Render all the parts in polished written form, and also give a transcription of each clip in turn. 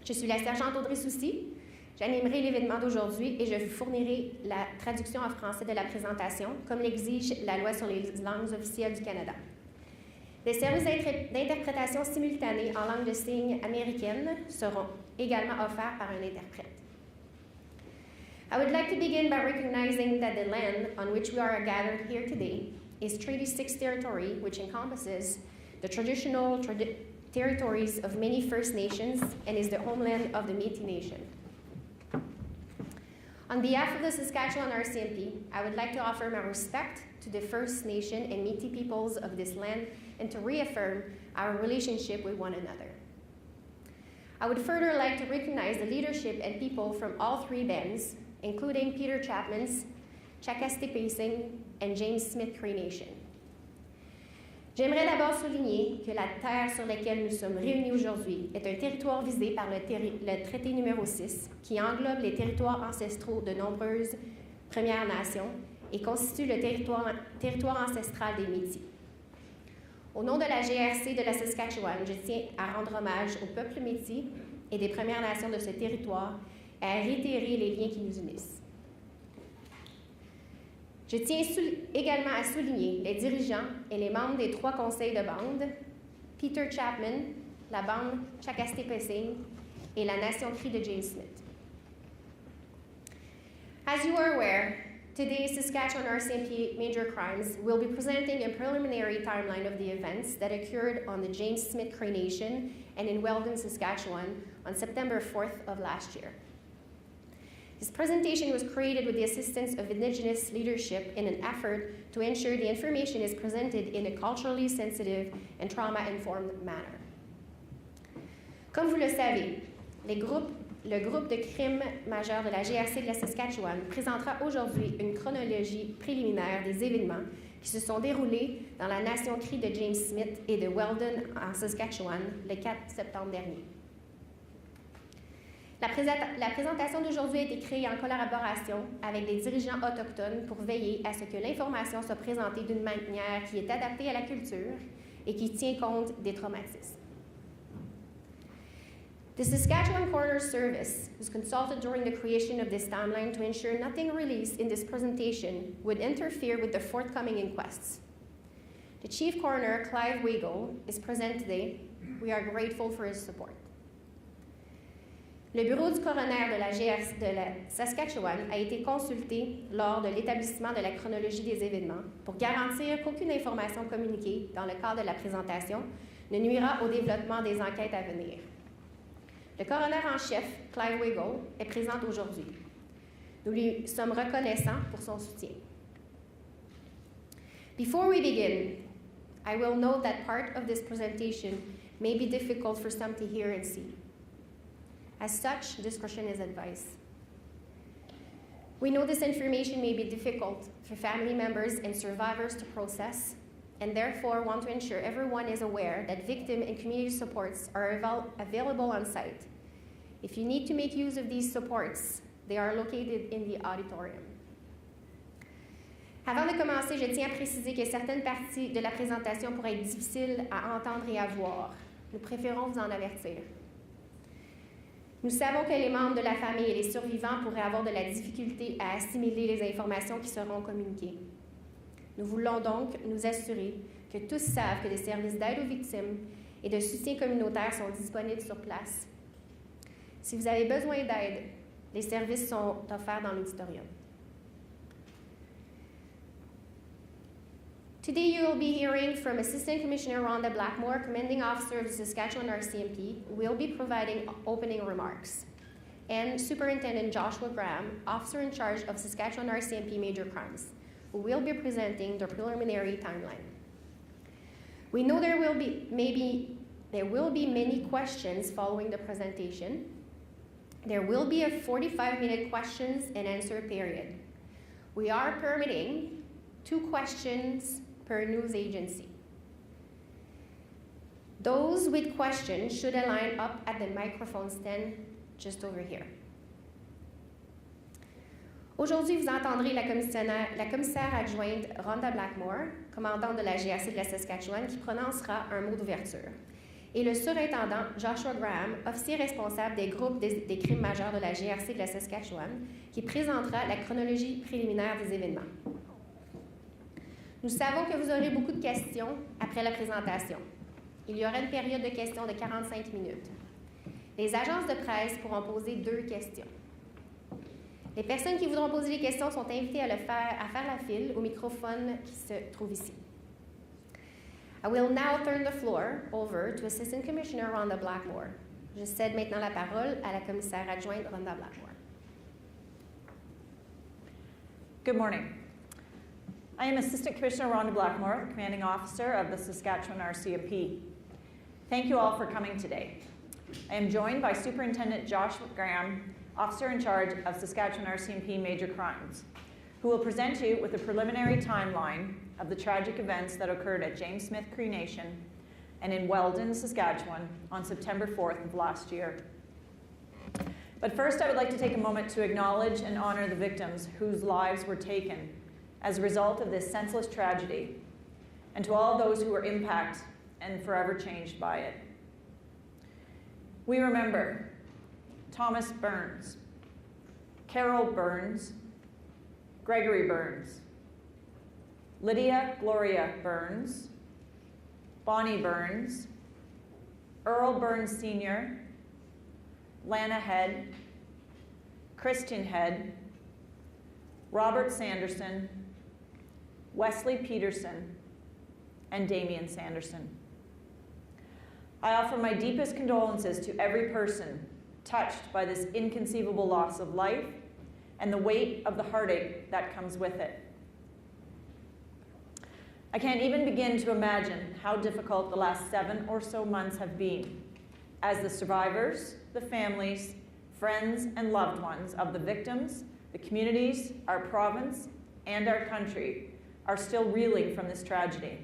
Je suis la sergente Audrey Soucy. J'animerai l'événement d'aujourd'hui et je vous fournirai la traduction en français de la présentation, comme l'exige la loi sur les langues officielles du Canada. Des services d'interprétation simultanée en langue de signes américaine seront également offerts par un interprète. I would like to begin by recognizing that the land on which we are gathered here today is Treaty 6 territory, which encompasses the traditional territories of many First Nations and is the homeland of the Métis Nation. On behalf of the Saskatchewan RCMP, I would like to offer my respect to the First Nation and Métis peoples of this land and to reaffirm our relationship with one another. I would further like to recognize the leadership and people from all three bands, including Peter Chapman's, Chakastipacing, and James Smith Cree Nation. J'aimerais d'abord souligner que la terre sur laquelle nous sommes réunis aujourd'hui est un territoire visé par le traité numéro 6 qui englobe les territoires ancestraux de nombreuses Premières Nations et constitue le territoire ancestral des Métis. Au nom de la GRC de la Saskatchewan, je tiens à rendre hommage au peuple Métis et des Premières Nations de ce territoire et à réitérer les liens qui nous unissent. Je tiens également à souligner les dirigeants et les membres des 3 conseils de bande, Peter Chapman, la bande Chakastipacing et la Nation Cree de James Smith. As you are aware, today's Saskatchewan RCMP Major Crimes will be presenting a preliminary timeline of the events that occurred on the James Smith Cree Nation and in Weldon, Saskatchewan on September 4th of last year. This presentation was created with the assistance of Indigenous leadership in an effort to ensure the information is presented in a culturally sensitive and trauma-informed manner. Comme vous le savez, le groupe de crimes majeurs de la GRC de la Saskatchewan présentera aujourd'hui une chronologie préliminaire des événements qui se sont déroulés dans la Nation Cree de James Smith et de Weldon en Saskatchewan le 4 septembre dernier. La présentation d'aujourd'hui a été créée en collaboration avec des dirigeants autochtones pour veiller à ce que l'information soit présentée d'une manière qui est adaptée à la culture et qui tient compte des traumatismes. The Saskatchewan Coroner Service was consulted during the creation of this timeline to ensure nothing released in this presentation would interfere with the forthcoming inquests. The Chief Coroner, Clive Weigel, is present today. We are grateful for his support. Le bureau du coroner de la GRC de la Saskatchewan a été consulté lors de l'établissement de la chronologie des événements pour garantir qu'aucune information communiquée dans le cadre de la présentation ne nuira au développement des enquêtes à venir. Le coroner en chef, Clive Weigel, est présent aujourd'hui. Nous lui sommes reconnaissants pour son soutien. Before we begin, I will note that part of this presentation may be difficult for some to hear and see. As such, discretion is advised. We know this information may be difficult for family members and survivors to process, and therefore want to ensure everyone is aware that victim and community supports are available on site. If you need to make use of these supports, they are located in the auditorium. Avant de commencer, je tiens à préciser que certaines parties de la présentation pourraient être difficiles à entendre et à voir. Nous préférons vous en avertir. Nous savons que les membres de la famille et les survivants pourraient avoir de la difficulté à assimiler les informations qui seront communiquées. Nous voulons donc nous assurer que tous savent que des services d'aide aux victimes et de soutien communautaire sont disponibles sur place. Si vous avez besoin d'aide, les services sont offerts dans l'auditorium. Today you will be hearing from Assistant Commissioner Rhonda Blackmore, Commanding Officer of the Saskatchewan RCMP, who will be providing opening remarks, and Superintendent Joshua Graham, Officer in charge of Saskatchewan RCMP Major Crimes, who will be presenting the preliminary timeline. We know there will be many questions following the presentation. There will be a 45-minute questions and answer period. We are permitting 2 questions per news agency. Those with questions should line up at the microphone stand just over here. Aujourd'hui, vous entendrez la commissaire adjointe Rhonda Blackmore, commandante de la GRC de la Saskatchewan, qui prononcera un mot d'ouverture. et le surintendant Joshua Graham, officier responsable des groupes des crimes majeurs de la GRC de la Saskatchewan, qui présentera la chronologie préliminaire des événements. Nous savons que vous aurez beaucoup de questions après la présentation. Il y aura une période de questions de 45 minutes. Les agences de presse pourront poser 2 questions. Les personnes qui voudront poser des questions sont invitées à faire la file au microphone qui se trouve ici. I will now turn the floor over to Assistant Commissioner Rhonda Blackmore. Je cède maintenant la parole à la commissaire adjointe Rhonda Blackmore. Good morning. I am Assistant Commissioner Rhonda Blackmore, Commanding Officer of the Saskatchewan RCMP. Thank you all for coming today. I am joined by Superintendent Joshua Graham, Officer in charge of Saskatchewan RCMP Major Crimes, who will present you with a preliminary timeline of the tragic events that occurred at James Smith Cree Nation and in Weldon, Saskatchewan on September 4th of last year. But first, I would like to take a moment to acknowledge and honor the victims whose lives were taken as a result of this senseless tragedy, and to all those who were impacted and forever changed by it. We remember Thomas Burns, Carol Burns, Gregory Burns, Lydia Gloria Burns, Bonnie Burns, Earl Burns Sr., Lana Head, Christian Head, Robert Sanderson, Wesley Peterson, and Damien Sanderson. I offer my deepest condolences to every person touched by this inconceivable loss of life and the weight of the heartache that comes with it. I can't even begin to imagine how difficult the last 7 or so months have been, as the survivors, the families, friends, and loved ones of the victims, the communities, our province, and our country are still reeling from this tragedy.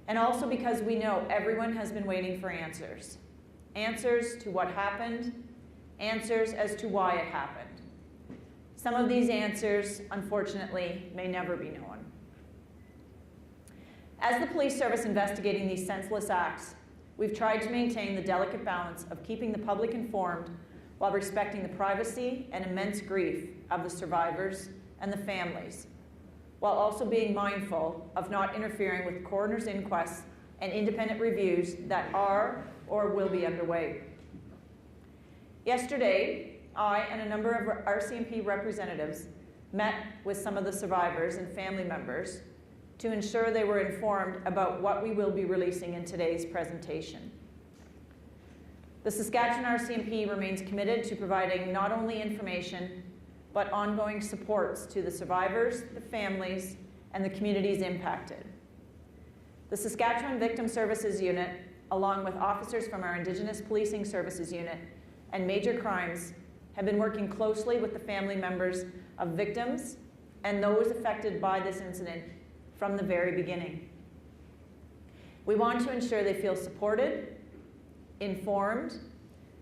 And also because we know everyone has been waiting for answers. Answers to what happened, answers as to why it happened. Some of these answers, unfortunately, may never be known. As the police service investigating these senseless acts, we've tried to maintain the delicate balance of keeping the public informed while respecting the privacy and immense grief of the survivors and the families, while also being mindful of not interfering with coroner's inquests and independent reviews that are or will be underway. Yesterday, I and a number of RCMP representatives met with some of the survivors and family members to ensure they were informed about what we will be releasing in today's presentation. The Saskatchewan RCMP remains committed to providing not only information, but ongoing supports to the survivors, the families, and the communities impacted. The Saskatchewan Victim Services Unit, along with officers from our Indigenous Policing Services Unit and Major Crimes, have been working closely with the family members of victims and those affected by this incident from the very beginning. We want to ensure they feel supported, informed,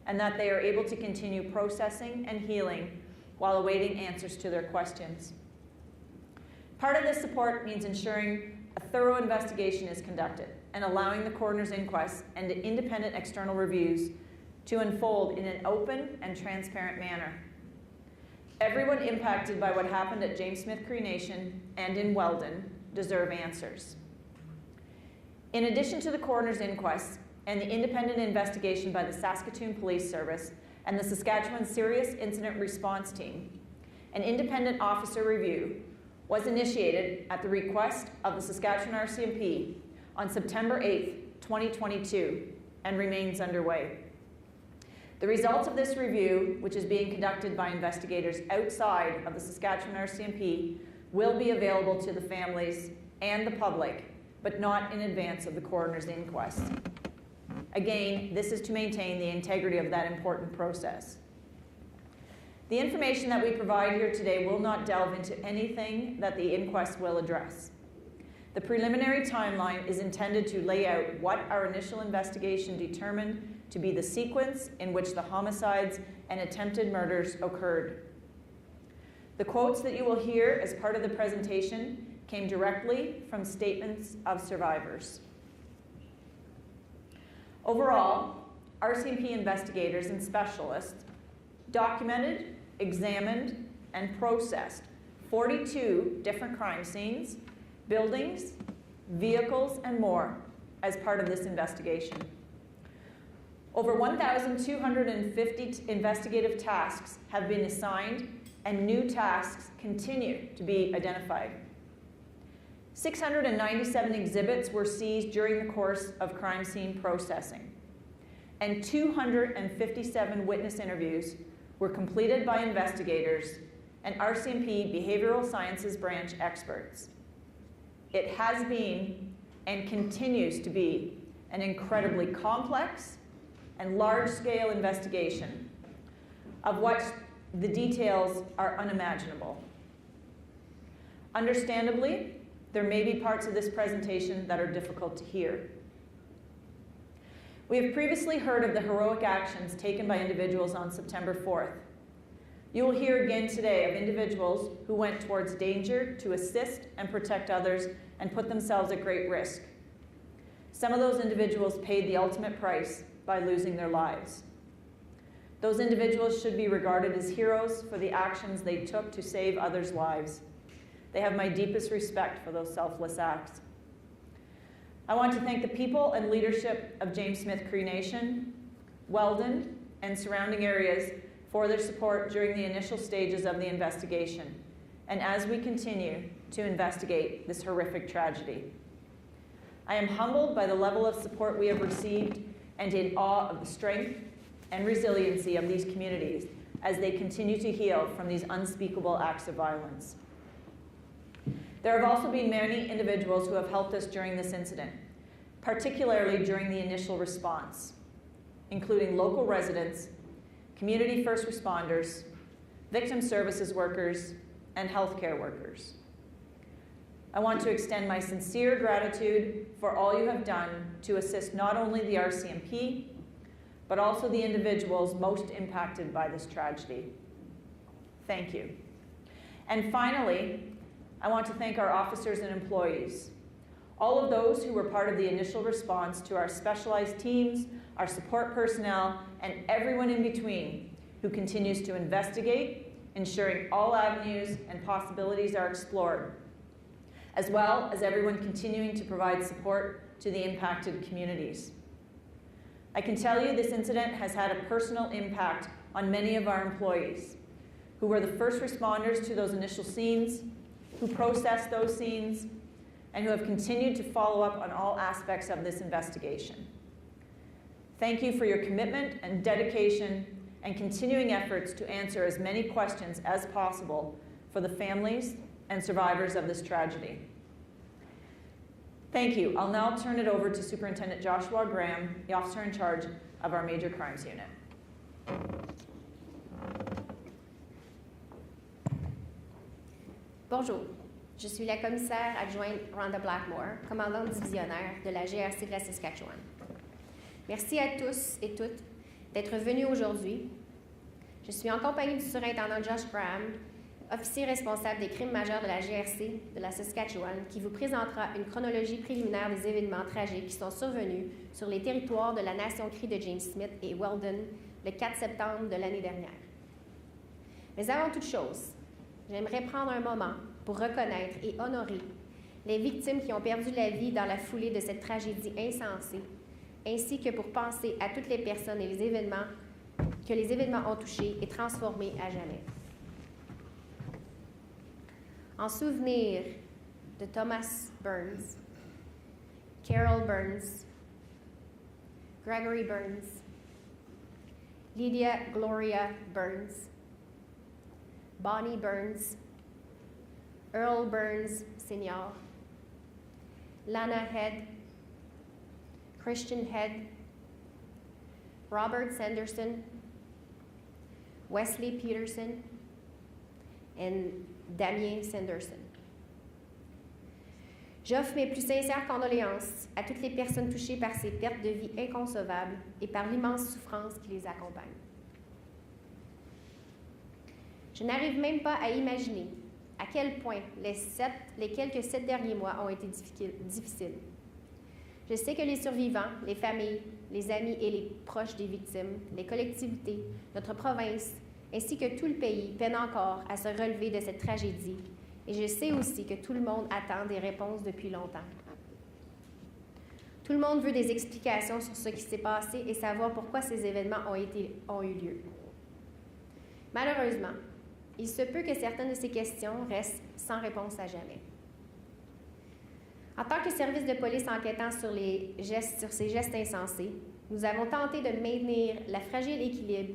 and that they are able to continue processing and healing while awaiting answers to their questions. Part of this support means ensuring a thorough investigation is conducted and allowing the coroner's inquest and independent external reviews to unfold in an open and transparent manner. Everyone impacted by what happened at James Smith Cree Nation and in Weldon deserve answers. In addition to the coroner's inquest and the independent investigation by the Saskatoon Police Service and the Saskatchewan Serious Incident Response Team, an independent officer review was initiated at the request of the Saskatchewan RCMP on September 8th, 2022, and remains underway. The results of this review, which is being conducted by investigators outside of the Saskatchewan RCMP, will be available to the families and the public, but not in advance of the coroner's inquest. Again, this is to maintain the integrity of that important process. The information that we provide here today will not delve into anything that the inquest will address. The preliminary timeline is intended to lay out what our initial investigation determined to be the sequence in which the homicides and attempted murders occurred. The quotes that you will hear as part of the presentation came directly from statements of survivors. Overall, RCMP investigators and specialists documented, examined, and processed 42 different crime scenes, buildings, vehicles, and more as part of this investigation. Over 1,250 investigative tasks have been assigned, and new tasks continue to be identified. 697 exhibits were seized during the course of crime scene processing, and 257 witness interviews were completed by investigators and RCMP Behavioral Sciences Branch experts. It has been and continues to be an incredibly complex and large-scale investigation of what the details are unimaginable. Understandably, there may be parts of this presentation that are difficult to hear. We have previously heard of the heroic actions taken by individuals on September 4th. You will hear again today of individuals who went towards danger to assist and protect others and put themselves at great risk. Some of those individuals paid the ultimate price by losing their lives. Those individuals should be regarded as heroes for the actions they took to save others' lives. They have my deepest respect for those selfless acts. I want to thank the people and leadership of James Smith Cree Nation, Weldon, and surrounding areas for their support during the initial stages of the investigation, and as we continue to investigate this horrific tragedy. I am humbled by the level of support we have received and in awe of the strength and resiliency of these communities as they continue to heal from these unspeakable acts of violence. There have also been many individuals who have helped us during this incident, particularly during the initial response, including local residents, community first responders, victim services workers, and healthcare workers. I want to extend my sincere gratitude for all you have done to assist not only the RCMP, but also the individuals most impacted by this tragedy. Thank you. And finally, I want to thank our officers and employees, all of those who were part of the initial response to our specialized teams, our support personnel, and everyone in between who continues to investigate, ensuring all avenues and possibilities are explored, as well as everyone continuing to provide support to the impacted communities. I can tell you this incident has had a personal impact on many of our employees, who were the first responders to those initial scenes, who processed those scenes, and who have continued to follow up on all aspects of this investigation. Thank you for your commitment and dedication and continuing efforts to answer as many questions as possible for the families and survivors of this tragedy. Thank you. I'll now turn it over to Superintendent Joshua Graham, the officer in charge of our Major Crimes Unit. Bonjour, je suis la commissaire adjointe Rhonda Blackmore, commandante divisionnaire de la GRC de la Saskatchewan. Merci à tous et toutes d'être venus aujourd'hui. Je suis en compagnie du surintendant Josh Graham, officier responsable des crimes majeurs de la GRC de la Saskatchewan, qui vous présentera une chronologie préliminaire des événements tragiques qui sont survenus sur les territoires de la Nation Cree de James Smith et Weldon le 4 septembre de l'année dernière. Mais avant toute chose, j'aimerais prendre un moment pour reconnaître et honorer les victimes qui ont perdu la vie dans la foulée de cette tragédie insensée, ainsi que pour penser à toutes les personnes et les événements que les événements ont touchés et transformés à jamais. En souvenir de Thomas Burns, Carol Burns, Gregory Burns, Lydia Gloria Burns, Bonnie Burns, Earl Burns Sr., Lana Head, Christian Head, Robert Sanderson, Wesley Peterson, and Damien Sanderson. J'offre mes plus sincères condoléances à toutes les personnes touchées par ces pertes de vie inconcevables et par l'immense souffrance qui les accompagne. Je n'arrive même pas à imaginer à quel point les quelques 7 derniers mois ont été difficiles. Je sais que les survivants, les familles, les amis et les proches des victimes, les collectivités, notre province, ainsi que tout le pays peinent encore à se relever de cette tragédie. Et je sais aussi que tout le monde attend des réponses depuis longtemps. Tout le monde veut des explications sur ce qui s'est passé et savoir pourquoi ces événements ont eu lieu. Malheureusement, il se peut que certaines de ces questions restent sans réponse à jamais. En tant que service de police enquêtant sur ces gestes insensés, nous avons tenté de maintenir le fragile équilibre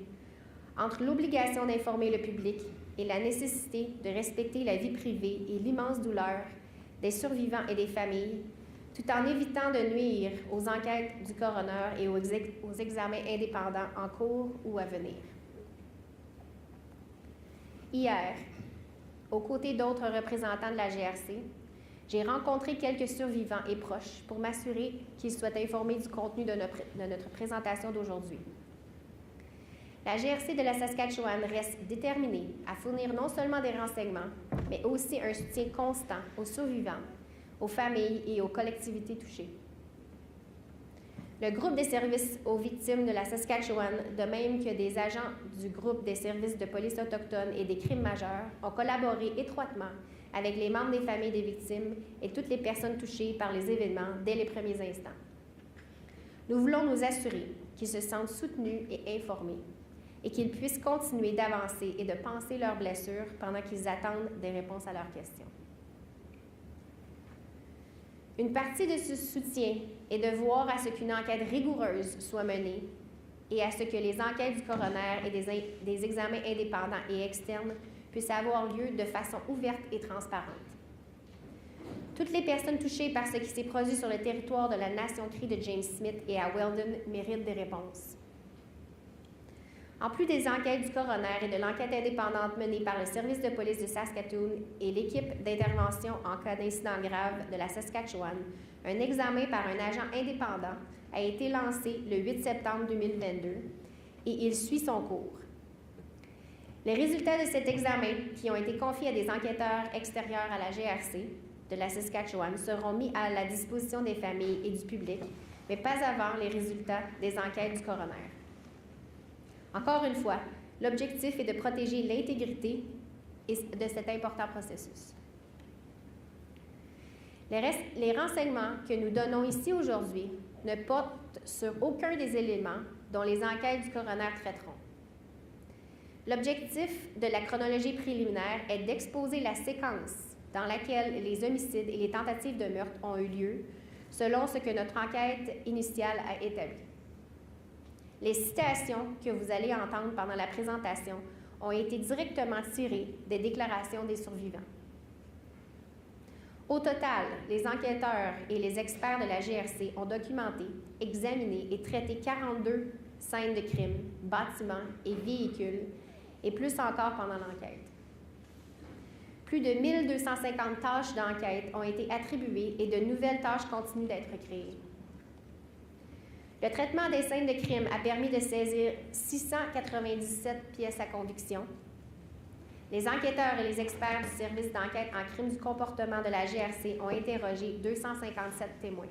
entre l'obligation d'informer le public et la nécessité de respecter la vie privée et l'immense douleur des survivants et des familles, tout en évitant de nuire aux enquêtes du coroner et aux examens indépendants en cours ou à venir. Hier, aux côtés d'autres représentants de la GRC, j'ai rencontré quelques survivants et proches pour m'assurer qu'ils soient informés du contenu de notre présentation d'aujourd'hui. La GRC de la Saskatchewan reste déterminée à fournir non seulement des renseignements, mais aussi un soutien constant aux survivants, aux familles et aux collectivités touchées. Le groupe des services aux victimes de la Saskatchewan, de même que des agents du groupe des services de police autochtones et des crimes majeurs, ont collaboré étroitement avec les membres des familles des victimes et toutes les personnes touchées par les événements dès les premiers instants. Nous voulons nous assurer qu'ils se sentent soutenus et informés et qu'ils puissent continuer d'avancer et de penser leurs blessures pendant qu'ils attendent des réponses à leurs questions. Une partie de ce soutien est de voir à ce qu'une enquête rigoureuse soit menée et à ce que les enquêtes du coroner et des examens indépendants et externes puissent avoir lieu de façon ouverte et transparente. Toutes les personnes touchées par ce qui s'est produit sur le territoire de la Nation Cree de James Smith et à Weldon méritent des réponses. En plus des enquêtes du coroner et de l'enquête indépendante menée par le service de police de Saskatoon et l'équipe d'intervention en cas d'incident grave de la Saskatchewan, un examen par un agent indépendant a été lancé le 8 septembre 2022 et il suit son cours. Les résultats de cet examen, qui ont été confiés à des enquêteurs extérieurs à la GRC de la Saskatchewan, seront mis à la disposition des familles et du public, mais pas avant les résultats des enquêtes du coroner. Encore une fois, l'objectif est de protéger l'intégrité de cet important processus. Les renseignements que nous donnons ici aujourd'hui ne portent sur aucun des éléments dont les enquêtes du coroner traiteront. L'objectif de la chronologie préliminaire est d'exposer la séquence dans laquelle les homicides et les tentatives de meurtre ont eu lieu, selon ce que notre enquête initiale a établi. Les citations que vous allez entendre pendant la présentation ont été directement tirées des déclarations des survivants. Au total, les enquêteurs et les experts de la GRC ont documenté, examiné et traité 42 scènes de crime, bâtiments et véhicules, et plus encore pendant l'enquête. Plus de 1250 tâches d'enquête ont été attribuées et de nouvelles tâches continuent d'être créées. Le traitement des scènes de crime a permis de saisir 697 pièces à conviction. Les enquêteurs et les experts du service d'enquête en crimes du comportement de la GRC ont interrogé 257 témoins.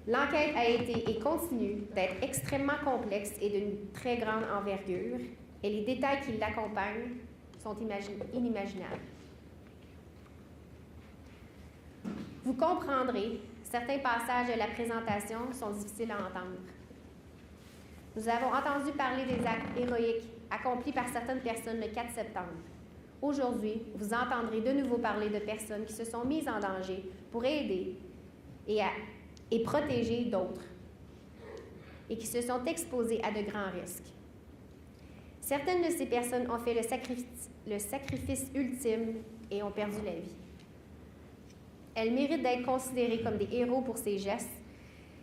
L'enquête a été et continue d'être extrêmement complexe et d'une très grande envergure, et les détails qui l'accompagnent sont inimaginables. Vous comprendrez, certains passages de la présentation sont difficiles à entendre. Nous avons entendu parler des actes héroïques accomplis par certaines personnes le 4 septembre. Aujourd'hui, vous entendrez de nouveau parler de personnes qui se sont mises en danger pour aider et protéger d'autres et qui se sont exposées à de grands risques. Certaines de ces personnes ont fait le sacrifice ultime et ont perdu la vie. Elles méritent d'être considérées comme des héros pour ces gestes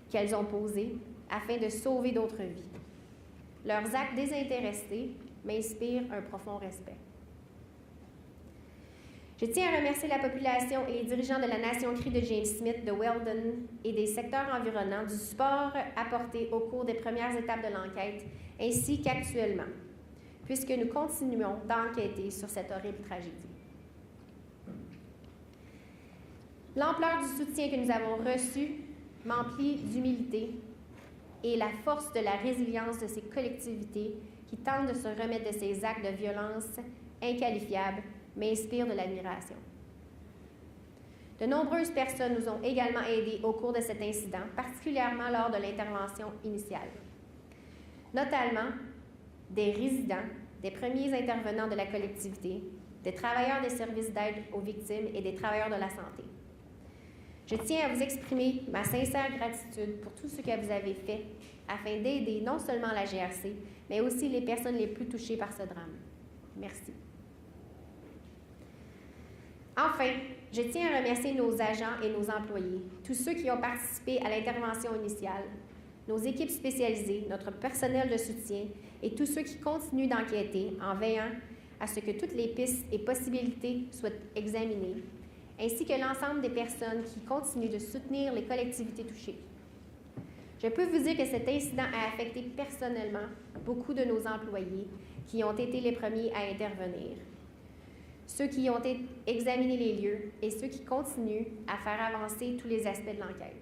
qu'elles ont posés afin de sauver d'autres vies. Leurs actes désintéressés m'inspirent un profond respect. Je tiens à remercier la population et les dirigeants de la Nation Cree de James Smith, de Weldon et des secteurs environnants du support apporté au cours des premières étapes de l'enquête, ainsi qu'actuellement, puisque nous continuons d'enquêter sur cette horrible tragédie. L'ampleur du soutien que nous avons reçu m'emplit d'humilité et la force de la résilience de ces collectivités qui tentent de se remettre de ces actes de violence inqualifiables m'inspirent de l'admiration. De nombreuses personnes nous ont également aidés au cours de cet incident, particulièrement lors de l'intervention initiale. Notamment des résidents, des premiers intervenants de la collectivité, des travailleurs des services d'aide aux victimes et des travailleurs de la santé. Je tiens à vous exprimer ma sincère gratitude pour tout ce que vous avez fait afin d'aider non seulement la GRC, mais aussi les personnes les plus touchées par ce drame. Merci. Enfin, je tiens à remercier nos agents et nos employés, tous ceux qui ont participé à l'intervention initiale, nos équipes spécialisées, notre personnel de soutien et tous ceux qui continuent d'enquêter en veillant à ce que toutes les pistes et possibilités soient examinées, ainsi que l'ensemble des personnes qui continuent de soutenir les collectivités touchées. Je peux vous dire que cet incident a affecté personnellement beaucoup de nos employés qui ont été les premiers à intervenir, ceux qui ont examiné les lieux et ceux qui continuent à faire avancer tous les aspects de l'enquête.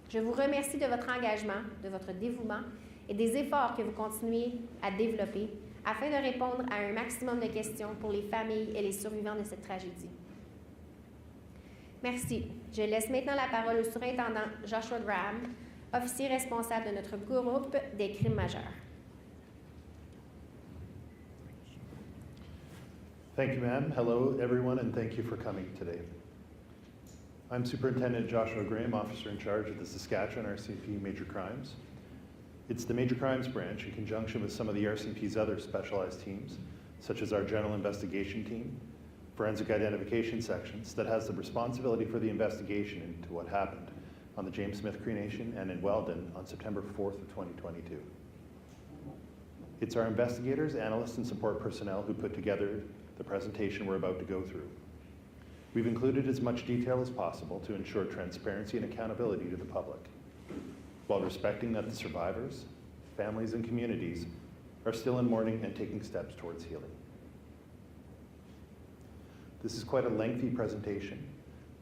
Je vous remercie de votre engagement, de votre dévouement et des efforts que vous continuez à développer afin de répondre à un maximum de questions pour les familles et les survivants de cette tragédie. Merci. Je laisse maintenant la parole au surintendant Joshua Graham, officier responsable de notre groupe des crimes majeurs. Thank you, ma'am. Hello, everyone, and thank you for coming today. I'm Superintendent Joshua Graham, officer in charge of the Saskatchewan RCMP Major Crimes. It's the Major Crimes branch, in conjunction with some of the RCMP's other specialized teams, such as our General Investigation Team, Forensic Identification Sections, that has the responsibility for the investigation into what happened on the James Smith Cree Nation and in Weldon on September 4th of 2022. It's our investigators, analysts, and support personnel who put together the presentation we're about to go through. We've included as much detail as possible to ensure transparency and accountability to the public, while respecting that the survivors, families, and communities are still in mourning and taking steps towards healing. This is quite a lengthy presentation,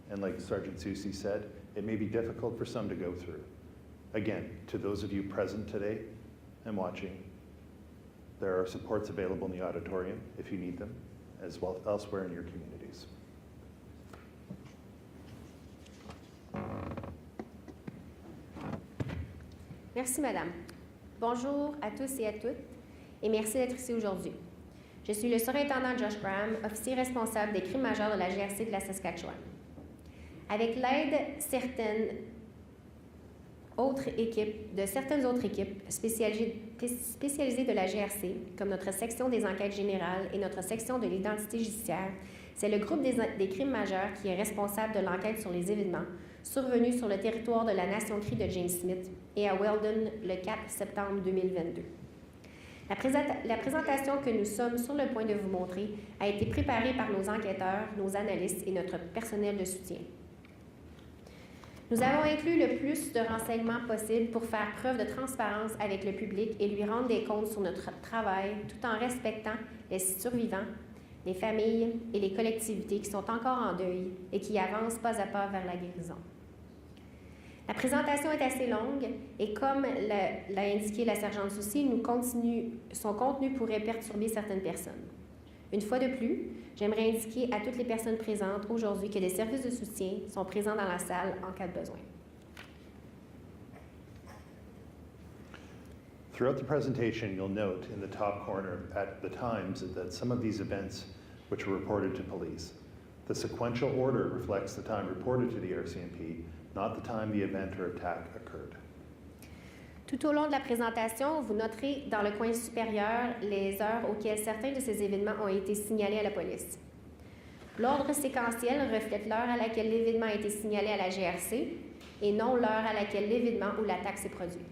and like Sergeant Susie said, it may be difficult for some to go through. Again, to those of you present today and watching, there are supports available in the auditorium if you need them, as well elsewhere in your communities. Merci, Madame. Bonjour à tous et à toutes, et merci d'être ici aujourd'hui. Je suis le surintendant Josh Graham, officier responsable des crimes majeurs de la GRC de la Saskatchewan. Avec l'aide de certaines autres équipes spécialisées de la GRC, comme notre section des enquêtes générales et notre section de l'identité judiciaire, c'est le groupe des crimes majeurs qui est responsable de l'enquête sur les événements survenus sur le territoire de la Nation Cree de James Smith et à Weldon le 4 septembre 2022. La présentation que nous sommes sur le point de vous montrer a été préparée par nos enquêteurs, nos analystes et notre personnel de soutien. Nous avons inclus le plus de renseignements possible pour faire preuve de transparence avec le public et lui rendre des comptes sur notre travail, tout en respectant les survivants, les familles et les collectivités qui sont encore en deuil et qui avancent pas à pas vers la guérison. La présentation est assez longue et comme l'a indiqué la sergente Soucy, son contenu pourrait perturber certaines personnes. Une fois de plus, j'aimerais indiquer à toutes les personnes présentes aujourd'hui que des services de soutien sont présents dans la salle en cas de besoin. Throughout the presentation, you'll note in the top corner at the times that some of these events which were reported to police. The sequential order reflects the time reported to the RCMP, not the time the event or attack occurred. Tout au long de la présentation, vous noterez dans le coin supérieur les heures auxquelles certains de ces événements ont été signalés à la police. L'ordre séquentiel reflète l'heure à laquelle l'événement a été signalé à la GRC et non l'heure à laquelle l'événement ou l'attaque s'est produit.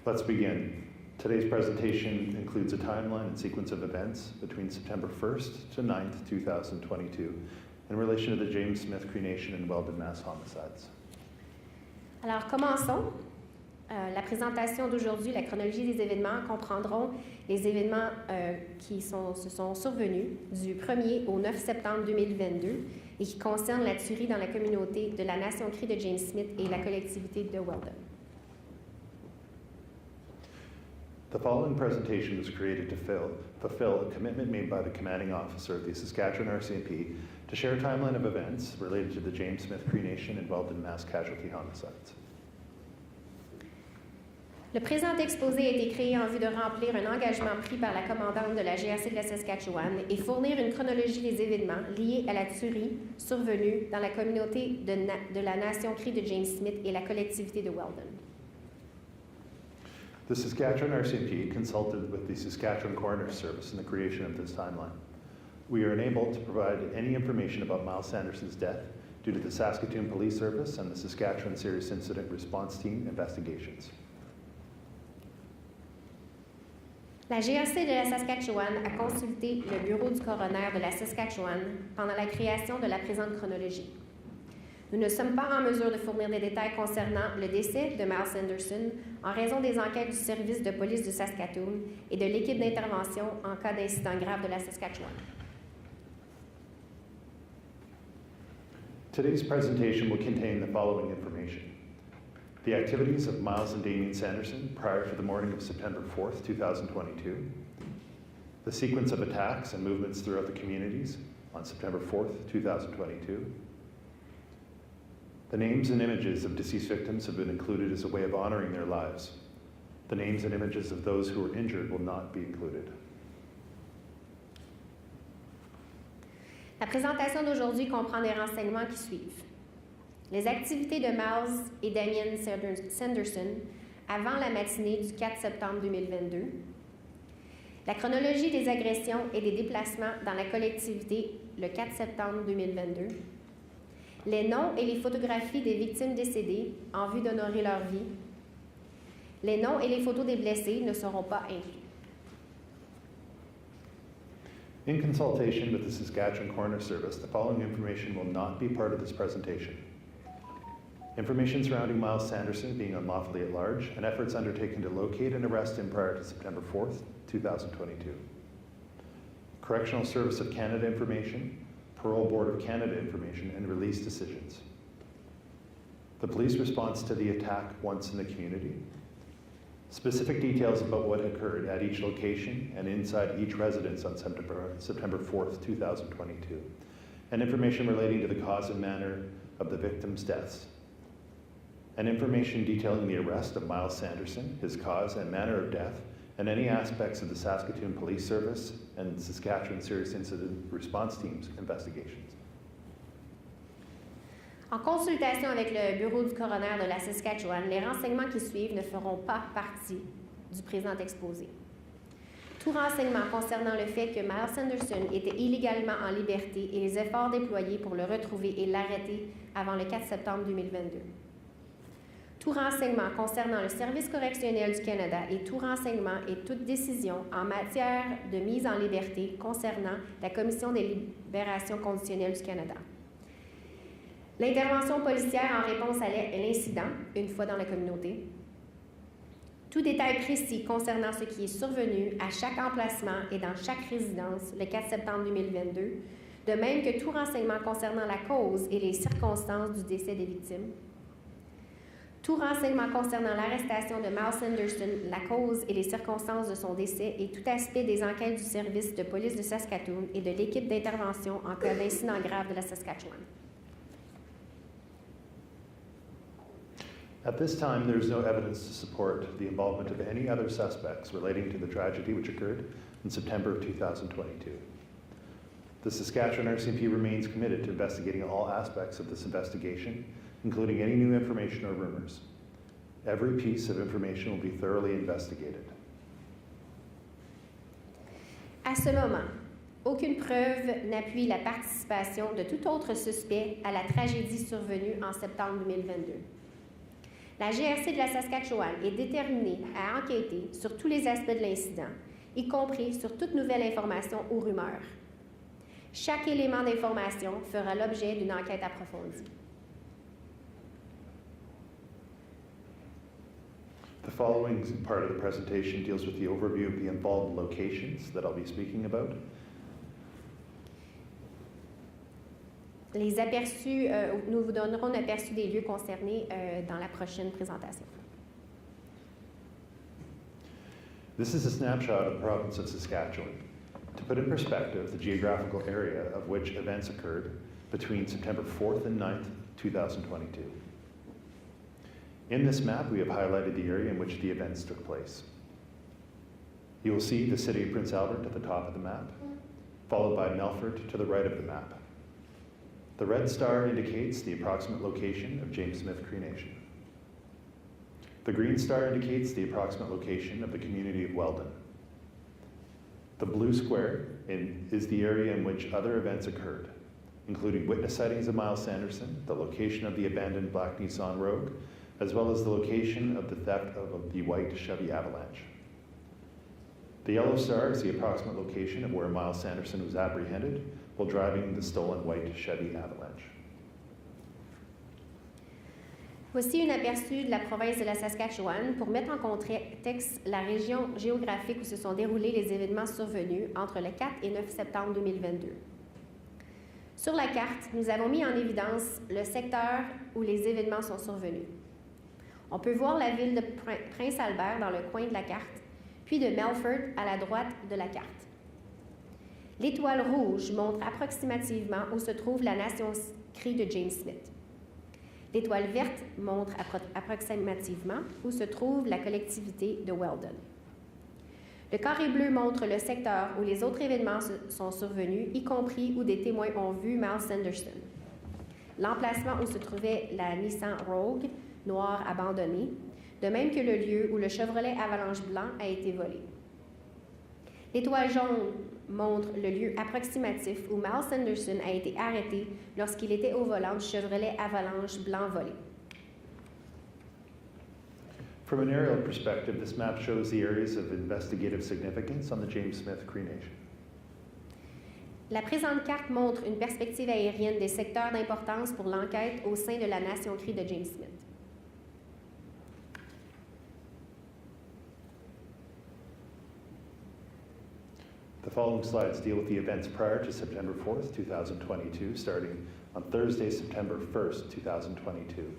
Let's begin. Today's presentation includes a timeline and sequence of events between September 1st to 9th, 2022 in relation to the James Smith Cree Nation and Weldon mass homicides. Alors, commençons. La présentation d'aujourd'hui, la chronologie des événements, comprendront les événements qui se sont survenus du 1er au 9 septembre 2022 et qui concerne la tuerie dans la communauté de la Nation Cree de James Smith et la collectivité de Weldon. The following presentation was created to fulfill a commitment made by the commanding officer of the Saskatchewan RCMP to share a timeline of events related to the James Smith Cree Nation involved in mass casualty homicides. Le présent exposé a été créé en vue de remplir un engagement pris par la commandante de la GRC de la Saskatchewan et fournir une chronologie des événements liés à la tuerie survenue dans la communauté de la Nation Cree de James Smith et la collectivité de Weldon. The Saskatchewan RCMP consulted with the Saskatchewan Coroner's Service in the creation of this timeline. We are unable to provide any information about Miles Sanderson's death due to the Saskatoon Police Service and the Saskatchewan Serious Incident Response Team investigations. La GRC de la Saskatchewan a consulté le bureau du coroner de la Saskatchewan pendant la création de la présente chronologie. Nous ne sommes pas en mesure de fournir des détails concernant le décès de Miles Sanderson en raison des enquêtes du service de police de Saskatoon et de l'équipe d'intervention en cas d'incident grave de la Saskatchewan. Today's presentation will contain the following information. The activities of Miles and Damien Sanderson prior to the morning of September 4th, 2022. The sequence of attacks and movements throughout the communities on September 4th, 2022. The names and images of deceased victims have been included as a way of honoring their lives. The names and images of those who were injured will not be included. La présentation d'aujourd'hui comprend des renseignements qui suivent. Les activités de Miles et Damien Sanderson avant la matinée du 4 septembre 2022. La chronologie des agressions et des déplacements dans la collectivité le 4 septembre 2022. Les noms et les photographies des victimes décédées en vue d'honorer leur vie. Les noms et les photos des blessés ne seront pas inclus. In consultation with the Saskatchewan Coroner's Service, the following information will not be part of this presentation. Information surrounding Miles Sanderson being unlawfully at large and efforts undertaken to locate and arrest him prior to September 4th, 2022. Correctional Service of Canada information, Parole Board of Canada information, and release decisions. The police response to the attack once in the community. Specific details about what occurred at each location and inside each residence on September 4th, 2022. And information relating to the cause and manner of the victims' deaths. And information detailing the arrest of Miles Sanderson, his cause and manner of death, and any aspects of the Saskatoon Police Service and Saskatchewan Serious Incident Response Team's investigations. En consultation avec le bureau du coroner de la Saskatchewan, les renseignements qui suivent ne feront pas partie du présent exposé. Tout renseignement concernant le fait que Miles Sanderson était illégalement en liberté et les efforts déployés pour le retrouver et l'arrêter avant le 4 septembre 2022. Tout renseignement concernant le Service correctionnel du Canada et tout renseignement et toute décision en matière de mise en liberté concernant la Commission des libérations conditionnelles du Canada. L'intervention policière en réponse à l'incident, une fois dans la communauté. Tout détail précis concernant ce qui est survenu à chaque emplacement et dans chaque résidence le 4 septembre 2022, de même que tout renseignement concernant la cause et les circonstances du décès des victimes. Tout renseignement concernant l'arrestation de Miles Sanderson, la cause et les circonstances de son décès et tout aspect des enquêtes du service de police de Saskatoon et de l'équipe d'intervention en cas d'incident grave de la Saskatchewan. At this time, there is no evidence to support the involvement of any other suspects relating to the tragedy which occurred in September of 2022. The Saskatchewan RCMP remains committed to investigating all aspects of this investigation, including any new information or rumors. Every piece of information will be thoroughly investigated. À ce moment, aucune preuve n'appuie la participation de tout autre suspect à la tragédie survenue en septembre 2022. La GRC de la Saskatchewan est déterminée à enquêter sur tous les aspects de l'incident, y compris sur toute nouvelle information ou rumeur. Chaque élément d'information fera l'objet d'une enquête approfondie. The following part of the presentation deals with the overview of the involved locations that I'll be speaking about. Les aperçus, nous vous donnerons un aperçu des lieux concernés dans la prochaine présentation. This is a snapshot of the province of Saskatchewan. To put in perspective the geographical area of which events occurred between September 4th and 9th, 2022. In this map, we have highlighted the area in which the events took place. You will see the city of Prince Albert at the top of the map, followed by Melfort to the right of the map. The red star indicates the approximate location of James Smith Cree Nation. The green star indicates the approximate location of the community of Weldon. The blue square is the area in which other events occurred, including witness sightings of Miles Sanderson, the location of the abandoned black Nissan Rogue, as well as the location of the theft of the white Chevy Avalanche. The yellow star is the approximate location of where Miles Sanderson was apprehended while driving the stolen white Chevy Avalanche. Voici un aperçu de la province de la Saskatchewan pour mettre en contexte la région géographique où se sont déroulés les événements survenus entre le 4 et 9 septembre 2022. Sur la carte, nous avons mis en évidence le secteur où les événements sont survenus. On peut voir la ville de Prince-Albert dans le coin de la carte, puis de Melfort à la droite de la carte. L'étoile rouge montre approximativement où se trouve la nation Cree de James Smith. L'étoile verte montre approximativement où se trouve la collectivité de Weldon. Le carré bleu montre le secteur où les autres événements sont survenus, y compris où des témoins ont vu Miles Sanderson. L'emplacement où se trouvait la Nissan Rogue noire abandonnée, de même que le lieu où le Chevrolet Avalanche blanc a été volé. L'étoile jaune montre le lieu approximatif où Miles Sanderson a été arrêté lorsqu'il était au volant du Chevrolet Avalanche blanc volé. From an aerial perspective, this map shows the areas of investigative significance on the James Smith Cree Nation. La présente carte montre une perspective aérienne des secteurs d'importance pour l'enquête au sein de la nation Cree de James Smith. The following slides deal with the events prior to September 4th, 2022, starting on Thursday, September 1st, 2022.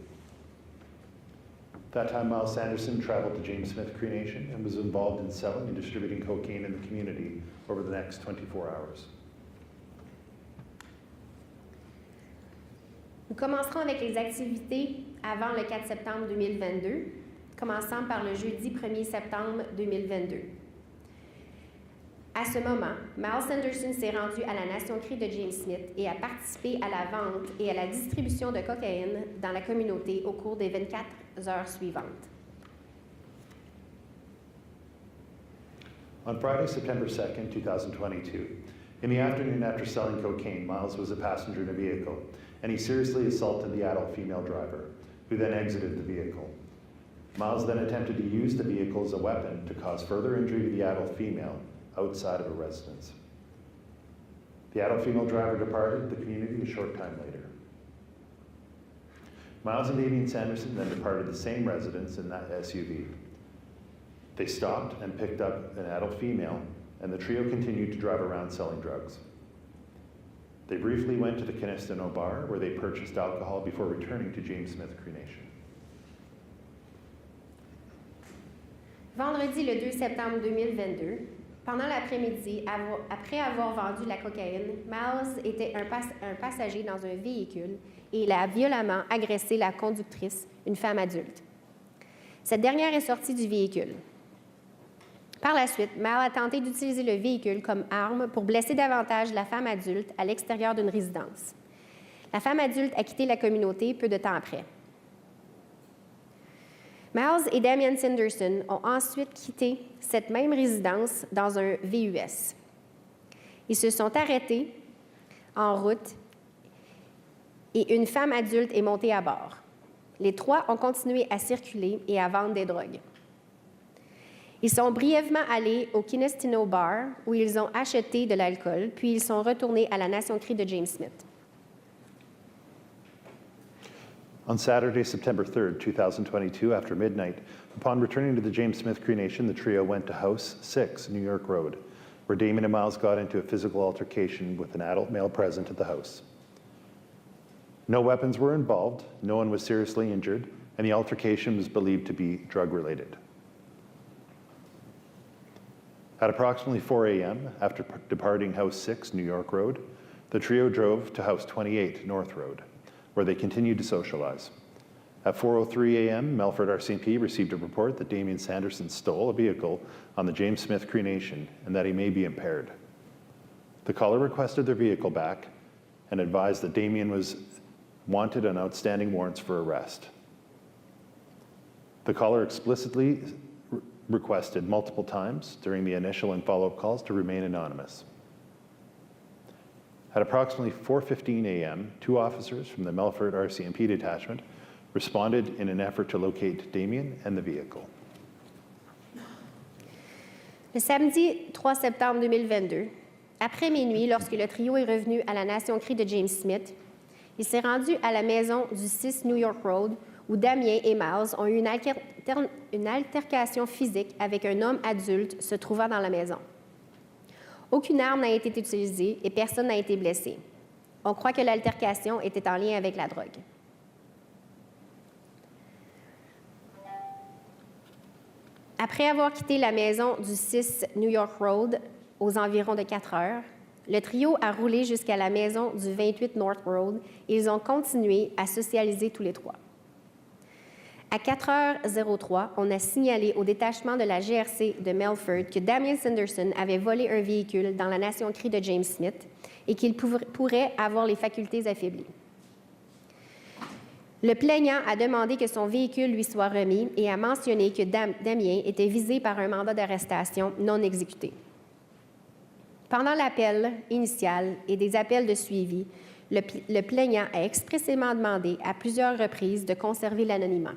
That time, Miles Sanderson traveled to James Smith Cree Nation and was involved in selling and distributing cocaine in the community over the next 24 hours. Nous commencerons avec les activités avant le 4 septembre 2022, commençant par le jeudi 1er septembre 2022. À ce moment, Miles Sanderson s'est rendu à la nation Cree de James Smith et a participé à la vente et à la distribution de cocaïne dans la communauté au cours des 24 heures suivantes. On Friday, September 2nd, 2022, in the afternoon after selling cocaine, Miles was a passenger in a vehicle, and he seriously assaulted the adult female driver, who then exited the vehicle. Miles then attempted to use the vehicle as a weapon to cause further injury to the adult female outside of a residence. The adult female driver departed the community a short time later. Miles and Damien Sanderson then departed the same residence in that SUV. They stopped and picked up an adult female, and the trio continued to drive around selling drugs. They briefly went to the Canestano bar where they purchased alcohol before returning to James Smith Cree Nation. Vendredi le 2 septembre 2022, pendant l'après-midi, après avoir vendu la cocaïne, Miles était un passager dans un véhicule et il a violemment agressé la conductrice, une femme adulte. Cette dernière est sortie du véhicule. Par la suite, Miles a tenté d'utiliser le véhicule comme arme pour blesser davantage la femme adulte à l'extérieur d'une résidence. La femme adulte a quitté la communauté peu de temps après. Miles et Damien Sanderson ont ensuite quitté cette même résidence dans un VUS. Ils se sont arrêtés en route et une femme adulte est montée à bord. Les trois ont continué à circuler et à vendre des drogues. Ils sont brièvement allés au Canestano Bar où ils ont acheté de l'alcool, puis ils sont retournés à la nation Cree de James Smith. On Saturday, September 3rd, 2022, after midnight, upon returning to the James Smith Cree Nation, the trio went to House 6, New York Road, where Damien and Miles got into a physical altercation with an adult male present at the house. No weapons were involved, no one was seriously injured, and the altercation was believed to be drug-related. At approximately 4 a.m., after departing House 6, New York Road, the trio drove to House 28, North Road, where they continued to socialize. At 4:03 a.m., Melfort RCMP received a report that Damien Sanderson stole a vehicle on the James Smith Cree Nation and that he may be impaired. The caller requested their vehicle back and advised that Damien was wanted on outstanding warrants for arrest. The caller explicitly requested multiple times during the initial and follow-up calls to remain anonymous. At approximately 4:15 a.m., 2 officers from the Melfort RCMP detachment responded in an effort to locate Damien and the vehicle. Le samedi 3 septembre 2022, après minuit, lorsque le trio est revenu à la Nation Cree de James Smith, il s'est rendu à la maison du 6 New York Road où Damien et Miles ont eu une altercation physique avec un homme adulte se trouvant dans la maison. Aucune arme n'a été utilisée et personne n'a été blessé. On croit que l'altercation était en lien avec la drogue. Après avoir quitté la maison du 6 New York Road aux environs de 4 heures, le trio a roulé jusqu'à la maison du 28 North Road et ils ont continué à socialiser tous les trois. À 4h03, on a signalé au détachement de la GRC de Melfort que Damien Sanderson avait volé un véhicule dans la Nation Cree de James Smith et qu'il pourrait avoir les facultés affaiblies. Le plaignant a demandé que son véhicule lui soit remis et a mentionné que Damien était visé par un mandat d'arrestation non exécuté. Pendant l'appel initial et des appels de suivi, le plaignant a expressément demandé à plusieurs reprises de conserver l'anonymat.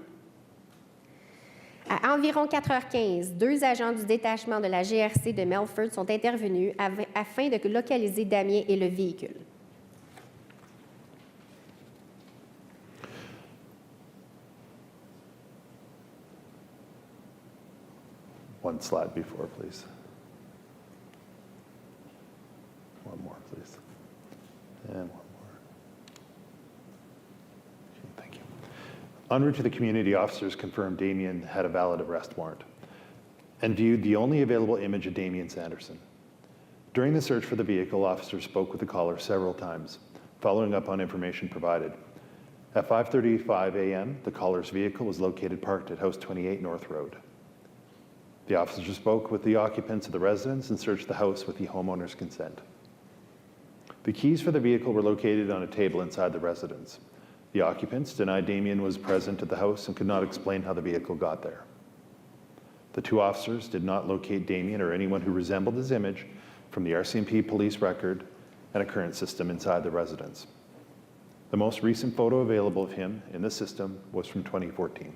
À environ 4h15, 2 agents du détachement de la GRC de Melfort sont intervenus afin de localiser Damien et le véhicule. One slide before, please. One more, please. And one more. Okay, thank you. En route to the community, officers confirmed Damien had a valid arrest warrant and viewed the only available image of Damien Sanderson. During the search for the vehicle, officers spoke with the caller several times, following up on information provided. At 5:35 a.m., the caller's vehicle was located parked at House 28 North Road. The officers spoke with the occupants of the residence and searched the house with the homeowner's consent. The keys for the vehicle were located on a table inside the residence. The occupants denied Damien was present at the house and could not explain how the vehicle got there. The 2 officers did not locate Damien or anyone who resembled his image from the RCMP police record and a current system inside the residence. The most recent photo available of him in the system was from 2014.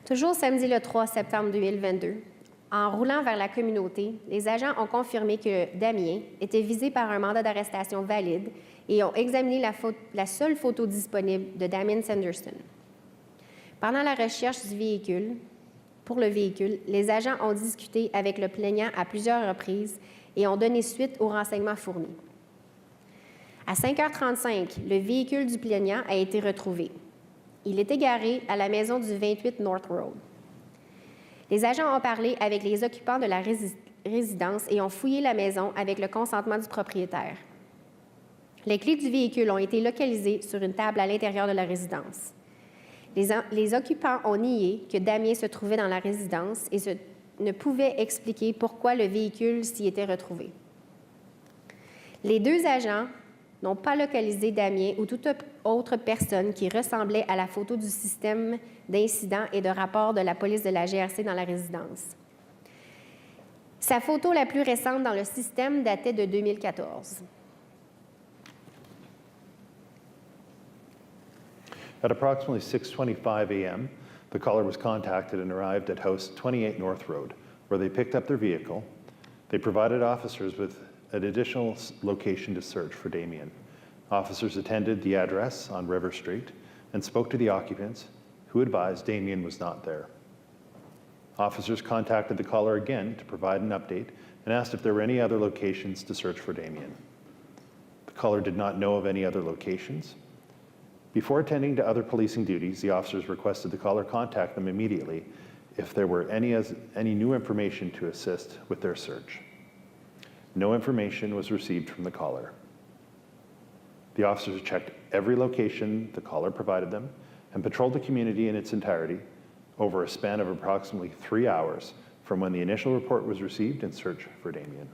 Toujours samedi le 3 septembre 2022, en roulant vers la communauté, les agents ont confirmé que Damien était visé par un mandat d'arrestation valide et ont examiné la seule photo disponible de Damien Sanderson. Pendant la recherche du véhicule, pour le véhicule, les agents ont discuté avec le plaignant à plusieurs reprises et ont donné suite aux renseignements fournis. À 5h35, le véhicule du plaignant a été retrouvé. Il est égaré à la maison du 28 North Road. Les agents ont parlé avec les occupants de la résidence et ont fouillé la maison avec le consentement du propriétaire. Les clés du véhicule ont été localisées sur une table à l'intérieur de la résidence. Les occupants ont nié que Damien se trouvait dans la résidence et ne pouvaient expliquer pourquoi le véhicule s'y était retrouvé. Les 2 agents n'ont pas localisé Damien ou toute autre personne qui ressemblait à la photo du système d'incident et de rapport de la police de la GRC dans la résidence. Sa photo la plus récente dans le système datait de 2014. At approximately 6:25 a.m., the caller was contacted and arrived at House 28 North Road, where they picked up their vehicle. They provided officers with an additional location to search for Damien. Officers attended the address on River Street and spoke to the occupants, who advised Damien was not there. Officers contacted the caller again to provide an update and asked if there were any other locations to search for Damien. The caller did not know of any other locations. Before attending to other policing duties, the officers requested the caller contact them immediately if there were any new information to assist with their search. No information was received from the caller. The officers checked every location the caller provided them and patrolled the community in its entirety over a span of approximately 3 hours from when the initial report was received in search for Damien.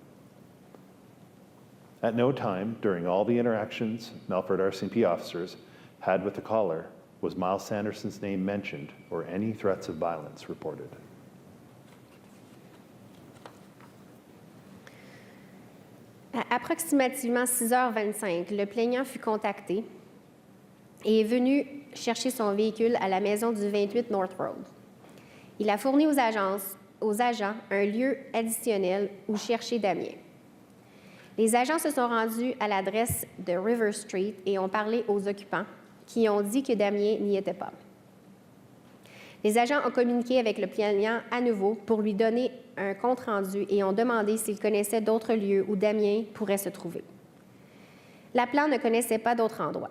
At no time during all the interactions Melfort RCMP officers had with the caller was Miles Sanderson's name mentioned or any threats of violence reported. À approximativement 6h25, le plaignant fut contacté et est venu chercher son véhicule à la maison du 28 North Road. Il a fourni aux agents un lieu additionnel où chercher Damien. Les agents se sont rendus à l'adresse de River Street et ont parlé aux occupants qui ont dit que Damien n'y était pas. Les agents ont communiqué avec le plaignant à nouveau pour lui donner un compte-rendu et ont demandé s'il connaissait d'autres lieux où Damien pourrait se trouver. L'appelant ne connaissait pas d'autres endroits.